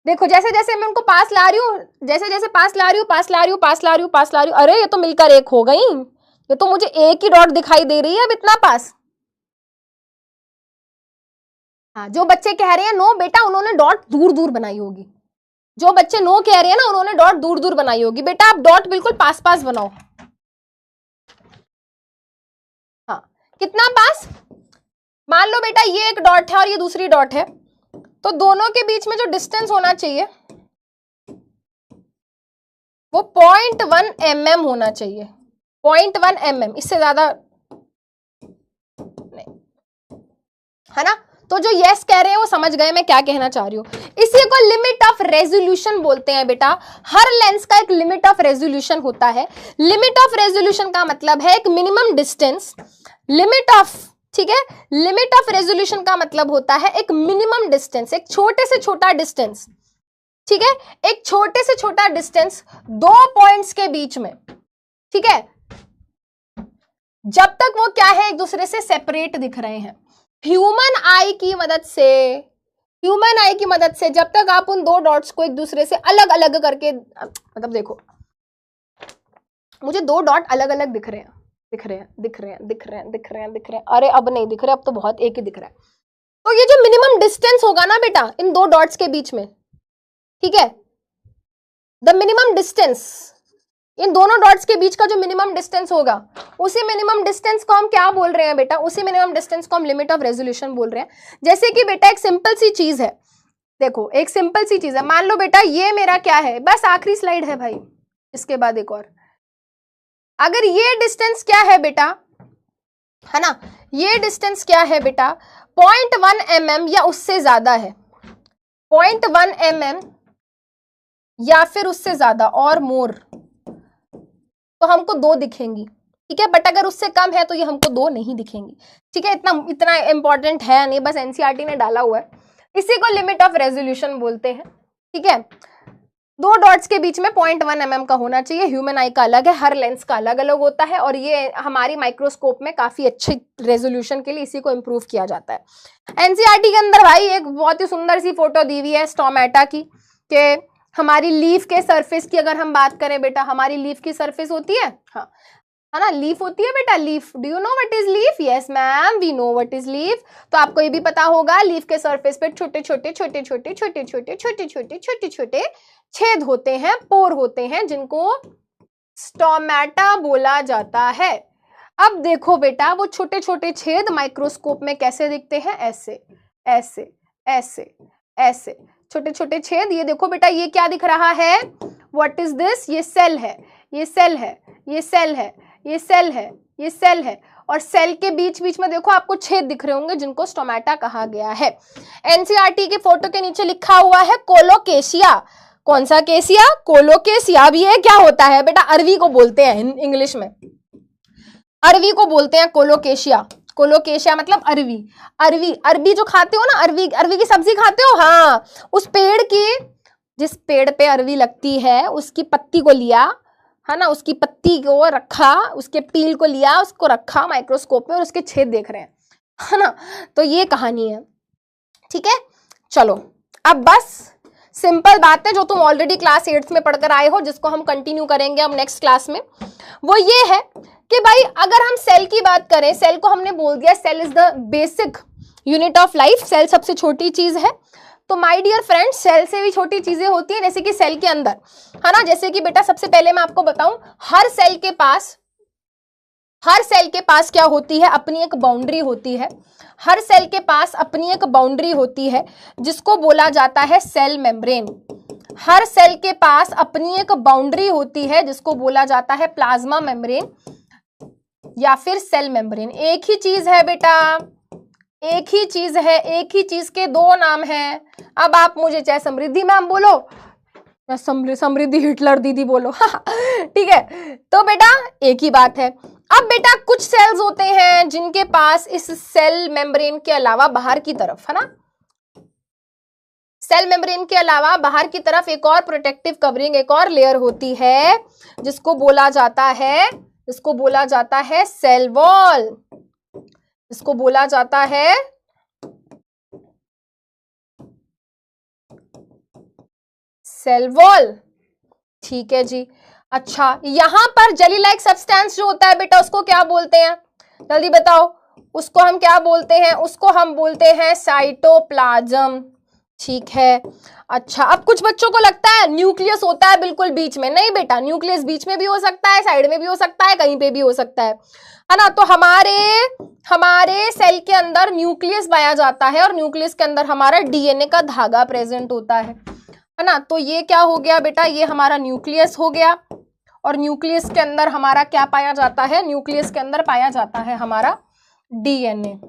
देखो जैसे जैसे मैं उनको पास ला रही हूँ, पास ला रही हूँ, अरे ये तो मिलकर एक हो गई, ये तो मुझे एक ही डॉट दिखाई दे रही है अब इतना पास। हाँ, जो बच्चे कह रहे हैं नो बेटा, उन्होंने डॉट दूर बनाई होगी। जो बच्चे नो कह रहे हैं ना, उन्होंने डॉट दूर बनाई होगी। बेटा आप डॉट बिल्कुल पास बनाओ। हाँ, कितना पास, मान लो बेटा ये एक डॉट है और ये दूसरी डॉट है, तो दोनों के बीच में जो डिस्टेंस होना चाहिए वो 0.1 mm होना चाहिए, 0.1 mm, इससे ज्यादा नहीं, है ना। तो जो यस कह रहे हैं वो समझ गए मैं क्या कहना चाह रही हूं। इसी को लिमिट ऑफ रेजोल्यूशन बोलते हैं बेटा। हर लेंस का एक लिमिट ऑफ रेजोल्यूशन होता है। लिमिट ऑफ रेजोल्यूशन का मतलब है एक मिनिमम डिस्टेंस, लिमिट ऑफ, ठीक है, लिमिट ऑफ रेजोल्यूशन का मतलब होता है एक मिनिमम डिस्टेंस, एक छोटे से छोटा डिस्टेंस। ठीक है, एक छोटे से छोटा डिस्टेंस 2 पॉइंट्स के बीच में। ठीक है, जब तक वो क्या है, एक दूसरे से सेपरेट दिख रहे हैं। ह्यूमन आई की मदद से जब तक आप उन 2 डॉट्स को एक दूसरे से अलग अलग करके, मतलब देखो मुझे 2 डॉट अलग अलग दिख रहे हैं, अरे अब नहीं दिख रहे, अब तो बहुत एक ही दिख रहा है। तो ये जो मिनिमम डिस्टेंस होगा ना बेटा इन 2 डॉट्स के बीच में, ठीक है, द मिनिमम डिस्टेंस, इन दोनों डॉट्स के बीच का जो मिनिमम डिस्टेंस होगा, उसी मिनिमम डिस्टेंस को हम क्या बोल रहे हैं बेटा, उसी मिनिमम डिस्टेंस को हम लिमिट ऑफ रेजोल्यूशन बोल रहे हैं। जैसे कि बेटा एक सिंपल सी चीज है, देखो एक सिंपल सी चीज है, मान लो बेटा ये मेरा क्या है, बस आखिरी स्लाइड है भाई, इसके बाद एक और, अगर ये डिस्टेंस क्या है बेटा, है ना, ये डिस्टेंस क्या है बेटा, 0.1 mm या उससे ज्यादा है, 0.1 mm या फिर उससे ज्यादा और मोर, तो हमको 2 दिखेंगी, ठीक है। बट अगर उससे कम है तो ये हमको 2 नहीं दिखेंगी, ठीक है। इतना इंपॉर्टेंट है नहीं, बस एनसीईआरटी ने डाला हुआ है। इसी को लिमिट ऑफ रेजोल्यूशन बोलते हैं, ठीक है। 2 डॉट्स के बीच में 0.1 mm का होना चाहिए। ह्यूमन आई का अलग है, हर लेंस का अलग अलग होता है, और ये हमारी माइक्रोस्कोप में काफी अच्छी रेजोल्यूशन के लिए इसी को इम्प्रूव किया जाता है। एनसीईआरटी के अंदर भाई एक बहुत ही सुंदर सी फोटो दी हुई है स्टोमेटा की, कि हमारी लीफ के सरफेस की अगर हम बात करें बेटा, हमारी लीफ की सरफेस होती है, हाँ है ना, लीफ होती है बेटा, leaf. Do you know what is leaf? Yes ma'am, we know what is leaf. तो आपको ये भी पता होगा, लीफ के सरफेस पे छोटे छोटे छोटे छोटे छोटे छोटे छोटे छोटे छोटे छोटे छेद होते हैं, पोर होते हैं, जिनको स्टोमेटा बोला जाता है। अब देखो बेटा, वो छोटे छोटे छेद माइक्रोस्कोप में कैसे दिखते हैं? ऐसे ऐसे ऐसे ऐसे छोटे छोटे छेद। ये देखो बेटा, ये क्या दिख रहा है? What is this? ये सेल है, ये सेल है, ये सेल है, ये सेल है, ये सेल है, और सेल के बीच बीच में देखो आपको छेद दिख रहे होंगे, जिनको स्टोमेटा कहा गया है। एनसीईआरटी के फोटो के नीचे लिखा हुआ है कोलोकेशिया। कौन सा केसिया? कोलोकेशिया। अब ये क्या होता है बेटा? अरवी को बोलते हैं इंग्लिश में, अरवी को बोलते हैं कोलोकेशिया। कोलोकेशिया मतलब अरवी। अरवी, अरबी जो खाते हो ना, अरवी, अरवी की सब्जी खाते हो, हाँ, उस पेड़ की, जिस पेड़ पे अरवी लगती है उसकी पत्ती को लिया, है ना, उसकी पत्ती को रखा, उसके पील को लिया, उसको रखा माइक्रोस्कोप में और उसके छेद देख रहे हैं, है ना। तो ये कहानी है, ठीक है। चलो अब बस सिंपल बात है जो तुम ऑलरेडी क्लास 8th में पढ़कर आए हो, जिसको हम कंटिन्यू करेंगे अब नेक्स्ट क्लास में, वो ये है कि भाई अगर हम सेल की बात करें, सेल को हमने बोल दिया cell is the basic unit of life, cell सबसे छोटी चीज है। तो माय डियर फ्रेंड्स, सेल से भी छोटी चीजें होती हैं, जैसे कि सेल के अंदर, है ना, जैसे कि बेटा सबसे पहले मैं आपको बताऊं, हर सेल के पास क्या होती है? अपनी एक बाउंड्री होती है। हर सेल के पास अपनी एक बाउंड्री होती है, जिसको बोला जाता है सेल मेम्ब्रेन। हर सेल के पास अपनी एक बाउंड्री होती है, जिसको बोला जाता है प्लाज्मा मेम्ब्रेन या फिर सेल मेम्ब्रेन। एक ही चीज है बेटा, एक ही चीज है, एक ही चीज के 2 नाम हैं। अब आप मुझे चाहे समृद्धि मैम बोलो, समृद्धि हिटलर दीदी बोलो, ठीक है, तो बेटा एक ही बात है। अब बेटा कुछ सेल्स होते हैं जिनके पास इस सेल मेम्ब्रेन के अलावा बाहर की तरफ, है ना, सेल मेम्ब्रेन के अलावा बाहर की तरफ एक और प्रोटेक्टिव कवरिंग, एक और लेयर होती है, जिसको बोला जाता है सेल वॉल, इसको बोला जाता है सेल वॉल, ठीक है जी। अच्छा, यहां पर जेली लाइक सब्सटेंस जो होता है बेटा, उसको क्या बोलते हैं? जल्दी बताओ, उसको हम क्या बोलते हैं? उसको हम बोलते हैं साइटोप्लाज्म, ठीक है। अच्छा, अब कुछ बच्चों को लगता है न्यूक्लियस होता है बिल्कुल बीच में। नहीं बेटा, न्यूक्लियस बीच में भी हो सकता है, साइड में भी हो सकता है, कहीं पे भी हो सकता है ना। तो हमारे सेल के अंदर न्यूक्लियस पाया जाता है, और न्यूक्लियस के अंदर हमारा डीएनए का धागा प्रेजेंट होता है ना। तो ये क्या हो गया बेटा? ये हमारा न्यूक्लियस हो गया, और न्यूक्लियस के अंदर हमारा क्या पाया जाता है? न्यूक्लियस के अंदर पाया जाता है हमारा डीएनए।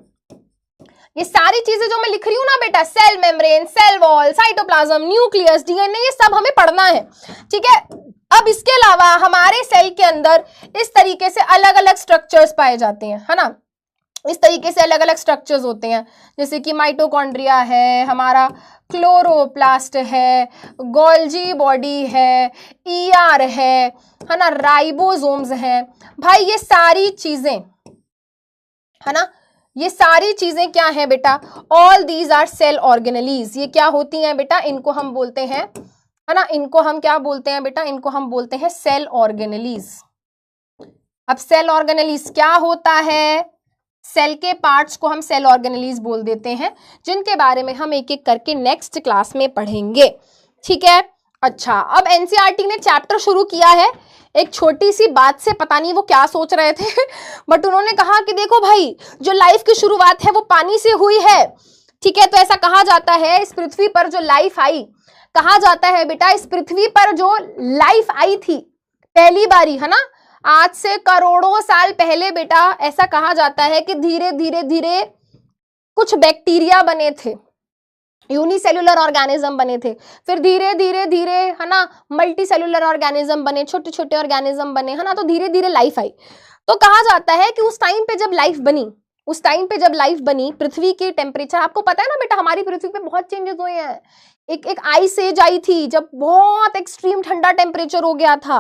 ये सारी चीजें जो मैं लिख रही हूं ना बेटा, cell membrane, cell wall, cytoplasm, nucleus, DNA, ये सब हमें पढ़ना है, ठीक है। अब इसके अलावा हमारे सेल के अंदर इस तरीके से अलग अलग स्ट्रक्चर्स पाए जाते हैं, है ना, इस तरीके से अलग अलग स्ट्रक्चर्स होते हैं, जैसे कि माइटोकॉन्ड्रिया है, हमारा क्लोरोप्लास्ट है, गोल्जी बॉडी है, ईआर है ना, राइबोसोम्स हैं। भाई ये सारी चीजें, है ना, ये सारी चीजें क्या है बेटा? All these are cell organelles. ये क्या होती हैं बेटा? इनको हम बोलते हैं, है ना, इनको हम क्या बोलते हैं बेटा? इनको हम बोलते हैं सेल ऑर्गेनेलीज। अब सेल ऑर्गेनेलीज क्या होता है? सेल के पार्ट्स को हम सेल ऑर्गेनेलीज बोल देते हैं, जिनके बारे में हम एक एक करके नेक्स्ट क्लास में पढ़ेंगे, ठीक है। अच्छा, अब एनसीईआरटी ने चैप्टर शुरू किया है एक छोटी सी बात से, पता नहीं वो क्या सोच रहे थे बट उन्होंने कहा कि देखो भाई, जो लाइफ की शुरुआत है वो पानी से हुई है, ठीक है। तो ऐसा कहा जाता है इस पृथ्वी पर जो लाइफ आई, कहा जाता है बेटा इस पृथ्वी पर जो लाइफ आई थी पहली बारी, है ना, आज से करोड़ों साल पहले बेटा, ऐसा कहा जाता है कि धीरे धीरे धीरे कुछ बैक्टीरिया बने थे, यूनिसेल्युलर ऑर्गेनिज्म बने थे, फिर धीरे धीरे धीरे है ना मल्टी सेल्युलर ऑर्गेनिज्म बने, छोटे छोटे ऑर्गेनिज्म बने, है ना, तो धीरे धीरे लाइफ आई। तो कहा जाता है कि उस टाइम पे जब लाइफ बनी, पृथ्वी की टेम्परेचर, आपको पता है ना बेटा हमारी पृथ्वी पे बहुत चेंजेस हुए हैं। एक आइस एज आई थी जब बहुत एक्सट्रीम ठंडा टेम्परेचर हो गया था,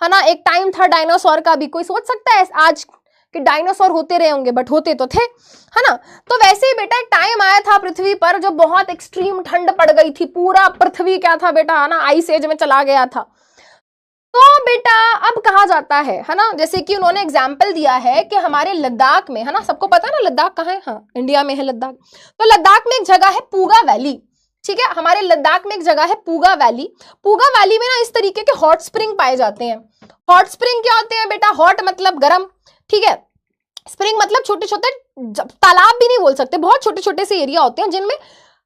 है ना। एक टाइम था डायनासोर का भी, कोई सोच सकता है आज कि डायनासोर होते रहे होंगे, बट होते तो थे, है ना। तो वैसे ही बेटा एक टाइम आया था पृथ्वी पर जो बहुत एक्सट्रीम ठंड पड़ गई थी, पूरा पृथ्वी क्या था बेटा, है ना, आइस एज में चला गया था। तो बेटा अब कहा जाता है ना, जैसे कि उन्होंने एग्जाम्पल दिया है कि हमारे लद्दाख में, है ना, सबको पता है ना लद्दाख कहाँ है, हाँ इंडिया में है लद्दाख। तो लद्दाख में एक जगह है पूगा वैली, ठीक है, हमारे लद्दाख में एक जगह है पूगा वैली। पूगा वैली में ना इस तरीके के हॉट स्प्रिंग पाए जाते हैं। हॉट स्प्रिंग क्या होते हैं बेटा, हॉट मतलब गर्म, ठीक है, स्प्रिंग मतलब छोटे छोटे, तालाब भी नहीं बोल सकते, बहुत छोटे छोटे से एरिया होते हैं जिनमें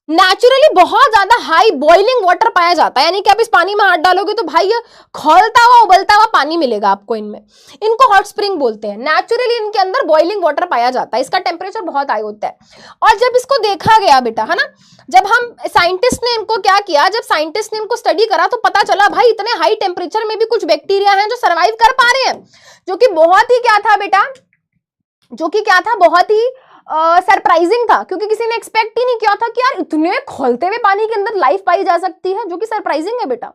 नेचुरली बहुत ज्यादा हाई बॉइलिंग वाटर पाया जाता है। यानी कि आप इस पानी में हाथ डालोगे तो भाई ये खौलता हुआ उबलता हुआ पानी मिलेगा आपको इनमें। इनको हॉट स्प्रिंग बोलते हैं। नेचुरली इनके अंदर बॉइलिंग वाटर पाया जाता है, इसका टेम्परेचर बहुत हाई होता है। और जब इसको देखा गया बेटा, है ना, जब हम साइंटिस्ट ने इनको क्या किया, जब साइंटिस्ट ने इनको स्टडी करा तो पता चला भाई इतने हाई टेम्परेचर में भी कुछ बैक्टीरिया हैं जो सर्वाइव कर पा रहे हैं, जो कि बहुत ही क्या था बेटा, बहुत ही सरप्राइजिंग था, क्योंकि किसी ने एक्सपेक्ट ही नहीं किया था कि यार इतने खौलते हुए पानी के अंदर लाइफ पाई जा सकती है, जो कि सरप्राइजिंग है बेटा।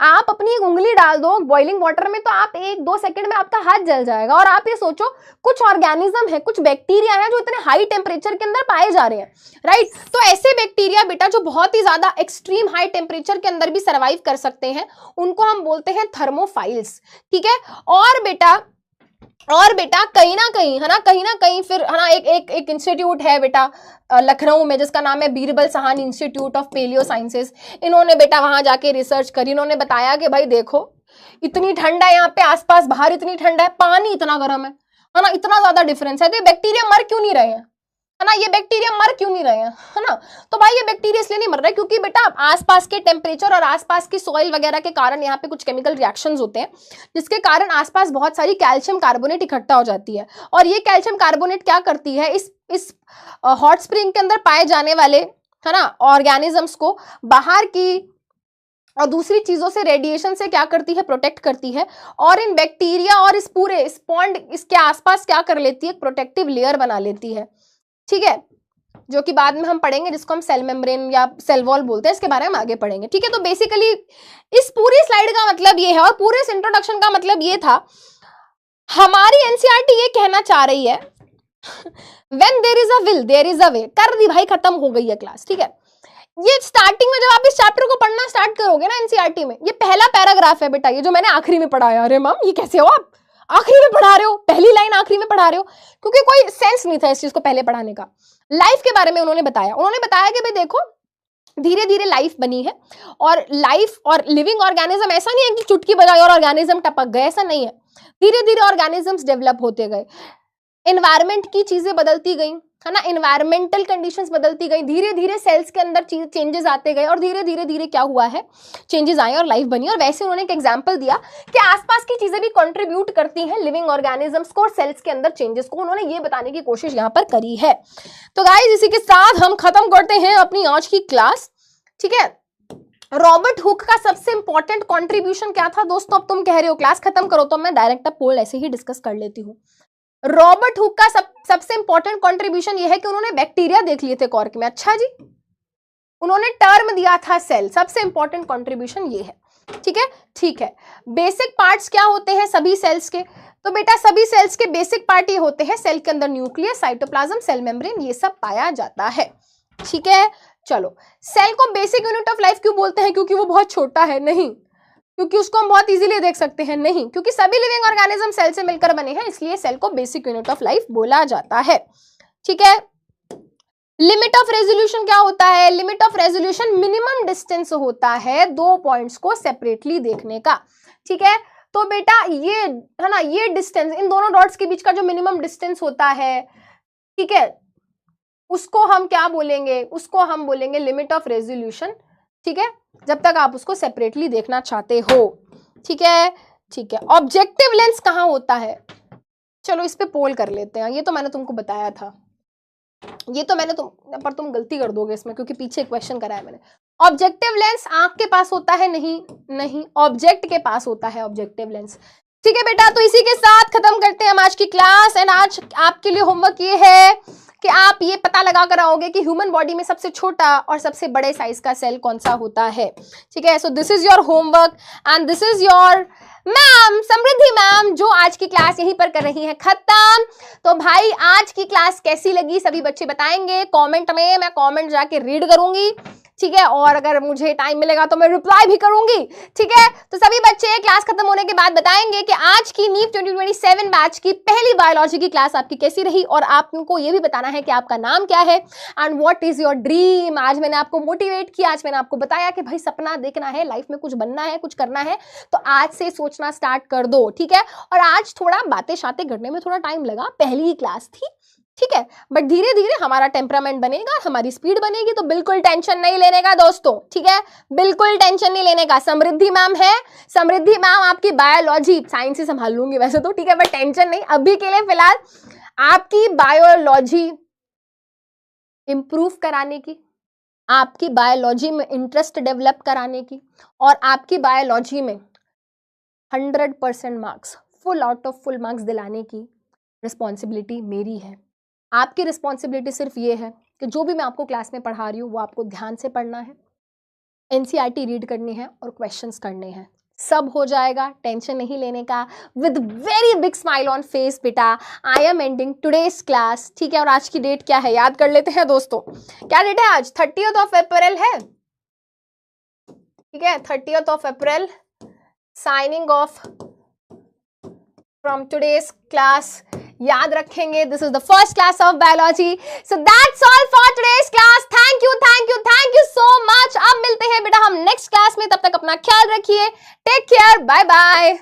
आप अपनी एक उंगली डाल दो बॉइलिंग वाटर में तो आप 1-2 सेकंड में आपका हाथ जल जाएगा। और आप ये सोचो कुछ ऑर्गेनिज्म है, कुछ बैक्टीरिया है जो इतने हाई टेम्परेचर के अंदर पाए जा रहे हैं, राइट। तो ऐसे बैक्टीरिया बेटा जो बहुत ही ज्यादा एक्सट्रीम हाई टेम्परेचर के अंदर भी सर्वाइव कर सकते हैं, उनको हम बोलते हैं थर्मोफाइल्स, ठीक है। और बेटा कहीं ना कहीं फिर, है ना, एक इंस्टीट्यूट है बेटा लखनऊ में जिसका नाम है Birbal Sahni institute of paleo sciences. इन्होंने बेटा वहां जाके रिसर्च करी, इन्होंने बताया कि भाई देखो इतनी ठंड है यहाँ पे, आसपास बाहर इतनी ठंड है, पानी इतना गर्म है ना, इतना ज्यादा डिफरेंस है, तो ये बैक्टीरिया मर क्यों नहीं रहे हैं, है ना, ये बैक्टीरिया मर क्यों नहीं रहे हैं, है ना। तो भाई ये बैक्टीरिया इसलिए नहीं मर रहे क्योंकि बेटा आसपास के टेम्परेचर और आसपास की सॉइल वगैरह के कारण यहाँ पे कुछ केमिकल रिएक्शंस होते हैं, जिसके कारण आसपास बहुत सारी कैल्शियम कार्बोनेट इकट्ठा हो जाती है। और ये कैल्शियम कार्बोनेट क्या करती है, इस हॉट स्प्रिंग के अंदर पाए जाने वाले, है ना, ऑर्गेनिजम्स को बाहर की और दूसरी चीजों से, रेडिएशन से क्या करती है, प्रोटेक्ट करती है। और इन बैक्टीरिया और इस पूरे स्पॉन्ड इसके आसपास क्या कर लेती है, प्रोटेक्टिव लेयर बना लेती है, ठीक है, जो कि बाद में हम पढ़ेंगे, जिसको हम सेल मेम्ब्रेन या सेल वॉल बोलते हैं, इसके बारे में आगे पढ़ेंगे, ठीक है। तो बेसिकली इस पूरी स्लाइड का मतलब ये है और पूरे इस इंट्रोडक्शन का मतलब ये था, हमारी एनसीईआरटी ये कहना चाह रही है when there is a will there is a way. कर दी भाई, खत्म हो गई है क्लास, ठीक है। ये स्टार्टिंग में जब आप इस चैप्टर को पढ़ना स्टार्ट करोगे ना एनसीईआरटी में, ये पहला पैराग्राफ है बेटा, ये जो मैंने आखिरी में पढ़ाया। अरे मैम ये कैसे हो, आप आखिरी में पढ़ा रहे हो, पहली लाइन आखिरी में पढ़ा रहे हो, क्योंकि कोई सेंस नहीं था इस चीज को पहले पढ़ाने का। लाइफ के बारे में उन्होंने बताया कि भाई देखो धीरे धीरे लाइफ बनी है, और लाइफ और लिविंग ऑर्गेनिज्म ऐसा नहीं है कि चुटकी बजाई और ऑर्गेनिज्म टपक गए, ऐसा नहीं है। धीरे धीरे ऑर्गेनिजम्स डेवलप होते गए, एनवायरमेंट की चीजें बदलती गई, है ना, एनवायरमेंटल कंडीशंस बदलती गई, धीरे धीरे सेल्स के अंदर चेंजेस आते गए, और धीरे धीरे क्या हुआ है, चेंजेस आए और लाइफ बनी। और वैसे उन्होंने एक एग्जांपल दिया कि आसपास की चीजें भी कंट्रीब्यूट करती हैं लिविंग ऑर्गेनिजम्स को और सेल्स के अंदर चेंजेस को, उन्होंने ये बताने की कोशिश यहाँ पर करी है। तो गाइस इसी के साथ हम खत्म करते हैं अपनी आज की क्लास, ठीक है। रॉबर्ट हुक का सबसे इंपॉर्टेंट कॉन्ट्रीब्यूशन क्या था दोस्तों, अब तुम कह रहे हो क्लास खत्म करो, तो मैं डायरेक्ट अब पोल ऐसे ही डिस्कस कर लेती हूँ। रॉबर्ट हुक का सबसे इंपॉर्टेंट कंट्रीब्यूशन ये है कि उन्होंने बैक्टीरिया देख लिए थे कॉर्क में। अच्छा जी, उन्होंने टर्म दिया था सेल, सबसे इंपॉर्टेंट कंट्रीब्यूशन ये है, ठीक है। बेसिक पार्ट्स क्या होते हैं सभी सेल्स के, तो बेटा सभी सेल्स के बेसिक पार्ट ये होते हैं, सेल के अंदर न्यूक्लियस, साइटोप्लाज्म, सेल मेम्ब्रेन, ये सब पाया जाता है, ठीक है। चलो, सेल को बेसिक यूनिट ऑफ लाइफ क्यों बोलते हैं, क्योंकि वो बहुत छोटा है, नहीं क्योंकि उसको हम बहुत इजीली देख सकते हैं, नहीं क्योंकि सभी लिविंग ऑर्गेनिज्म सेल से मिलकर बने हैं, इसलिए सेल को बेसिक यूनिट ऑफ लाइफ बोला जाता है, ठीक है। लिमिट ऑफ रेजोल्यूशन क्या होता है, limit of resolution minimum distance होता है दो पॉइंट्स को सेपरेटली देखने का, ठीक है। तो बेटा ये है ना, ये डिस्टेंस इन दोनों डॉट्स के बीच का जो मिनिमम डिस्टेंस होता है, ठीक है, उसको हम क्या बोलेंगे, उसको हम बोलेंगे लिमिट ऑफ रेजोल्यूशन, ठीक है, जब तक आप उसको सेपरेटली देखना चाहते हो, ठीक है, ठीक है। ऑब्जेक्टिव लेंस कहाँ होता है, चलो इस पे पोल कर लेते हैं, ये तो मैंने तुमको बताया था। ये तो मैंने पर तुम गलती कर दोगे इसमें, क्योंकि पीछे क्वेश्चन करा है मैंने। ऑब्जेक्टिव लेंस आंख के पास होता है? नहीं, ऑब्जेक्ट के पास होता है ऑब्जेक्टिव लेंस। ठीक है बेटा, तो इसी के साथ खत्म करते हैं हम आज की क्लास। एंड आज आपके लिए होमवर्क ये है कि आप ये पता लगा कर आओगे कि ह्यूमन बॉडी में सबसे छोटा और सबसे बड़े साइज का सेल कौन सा होता है। ठीक है, so this is your homework and this is your ma'am Samriddhi ma'am, जो आज की क्लास यहीं पर कर रही है खत्म। तो भाई आज की क्लास कैसी लगी सभी बच्चे बताएंगे कमेंट में, मैं कमेंट जाके रीड करूंगी। ठीक है, और अगर मुझे टाइम मिलेगा तो मैं रिप्लाई भी करूंगी। ठीक है, तो सभी बच्चे क्लास खत्म होने के बाद बताएंगे कि आज की नीव 2027 बैच की पहली बायोलॉजी की क्लास आपकी कैसी रही, और आपको ये भी बताना है कि आपका नाम क्या है and what is your dream. आज मैंने आपको मोटिवेट किया, आज मैंने आपको बताया कि भाई सपना देखना है, लाइफ में कुछ बनना है, कुछ करना है, तो आज से सोचना स्टार्ट कर दो। ठीक है, और आज थोड़ा बातें शातें करने में थोड़ा टाइम लगा, पहली ही क्लास थी। ठीक है, बट धीरे धीरे हमारा टेम्परामेंट बनेगा, हमारी स्पीड बनेगी, तो बिल्कुल टेंशन नहीं लेने का दोस्तों। ठीक है, बिल्कुल टेंशन नहीं लेने का। समृद्धि मैम है, समृद्धि मैम आपकी बायोलॉजी साइंस से संभाल लूंगी वैसे तो। ठीक है, बट टेंशन नहीं, अभी के लिए फिलहाल आपकी बायोलॉजी इंप्रूव कराने की, आपकी बायोलॉजी में इंटरेस्ट डेवलप कराने की, और आपकी बायोलॉजी में 100% marks, full out of full marks दिलाने की रिस्पॉन्सिबिलिटी मेरी है। आपकी रिस्पॉन्सिबिलिटी सिर्फ ये है कि जो भी मैं आपको क्लास में पढ़ा रही हूँ वो आपको ध्यान से पढ़ना है, एनसीईआरटी रीड करनी है और क्वेश्चंस करने हैं। सब हो जाएगा, टेंशन नहीं लेने का। With very big smile on face बेटा, I am ending today's class. ठीक है, और आज की डेट क्या है याद कर लेते हैं दोस्तों। क्या डेट है आज? 30th अप्रैल है। ठीक है, 30th April. Signing off from today's class. याद रखेंगे, this is the first class of biology. So that's all for today's class. Thank you so much. अब मिलते हैं बेटा हम नेक्स्ट क्लास में, तब तक अपना ख्याल रखिए। Take care, bye bye.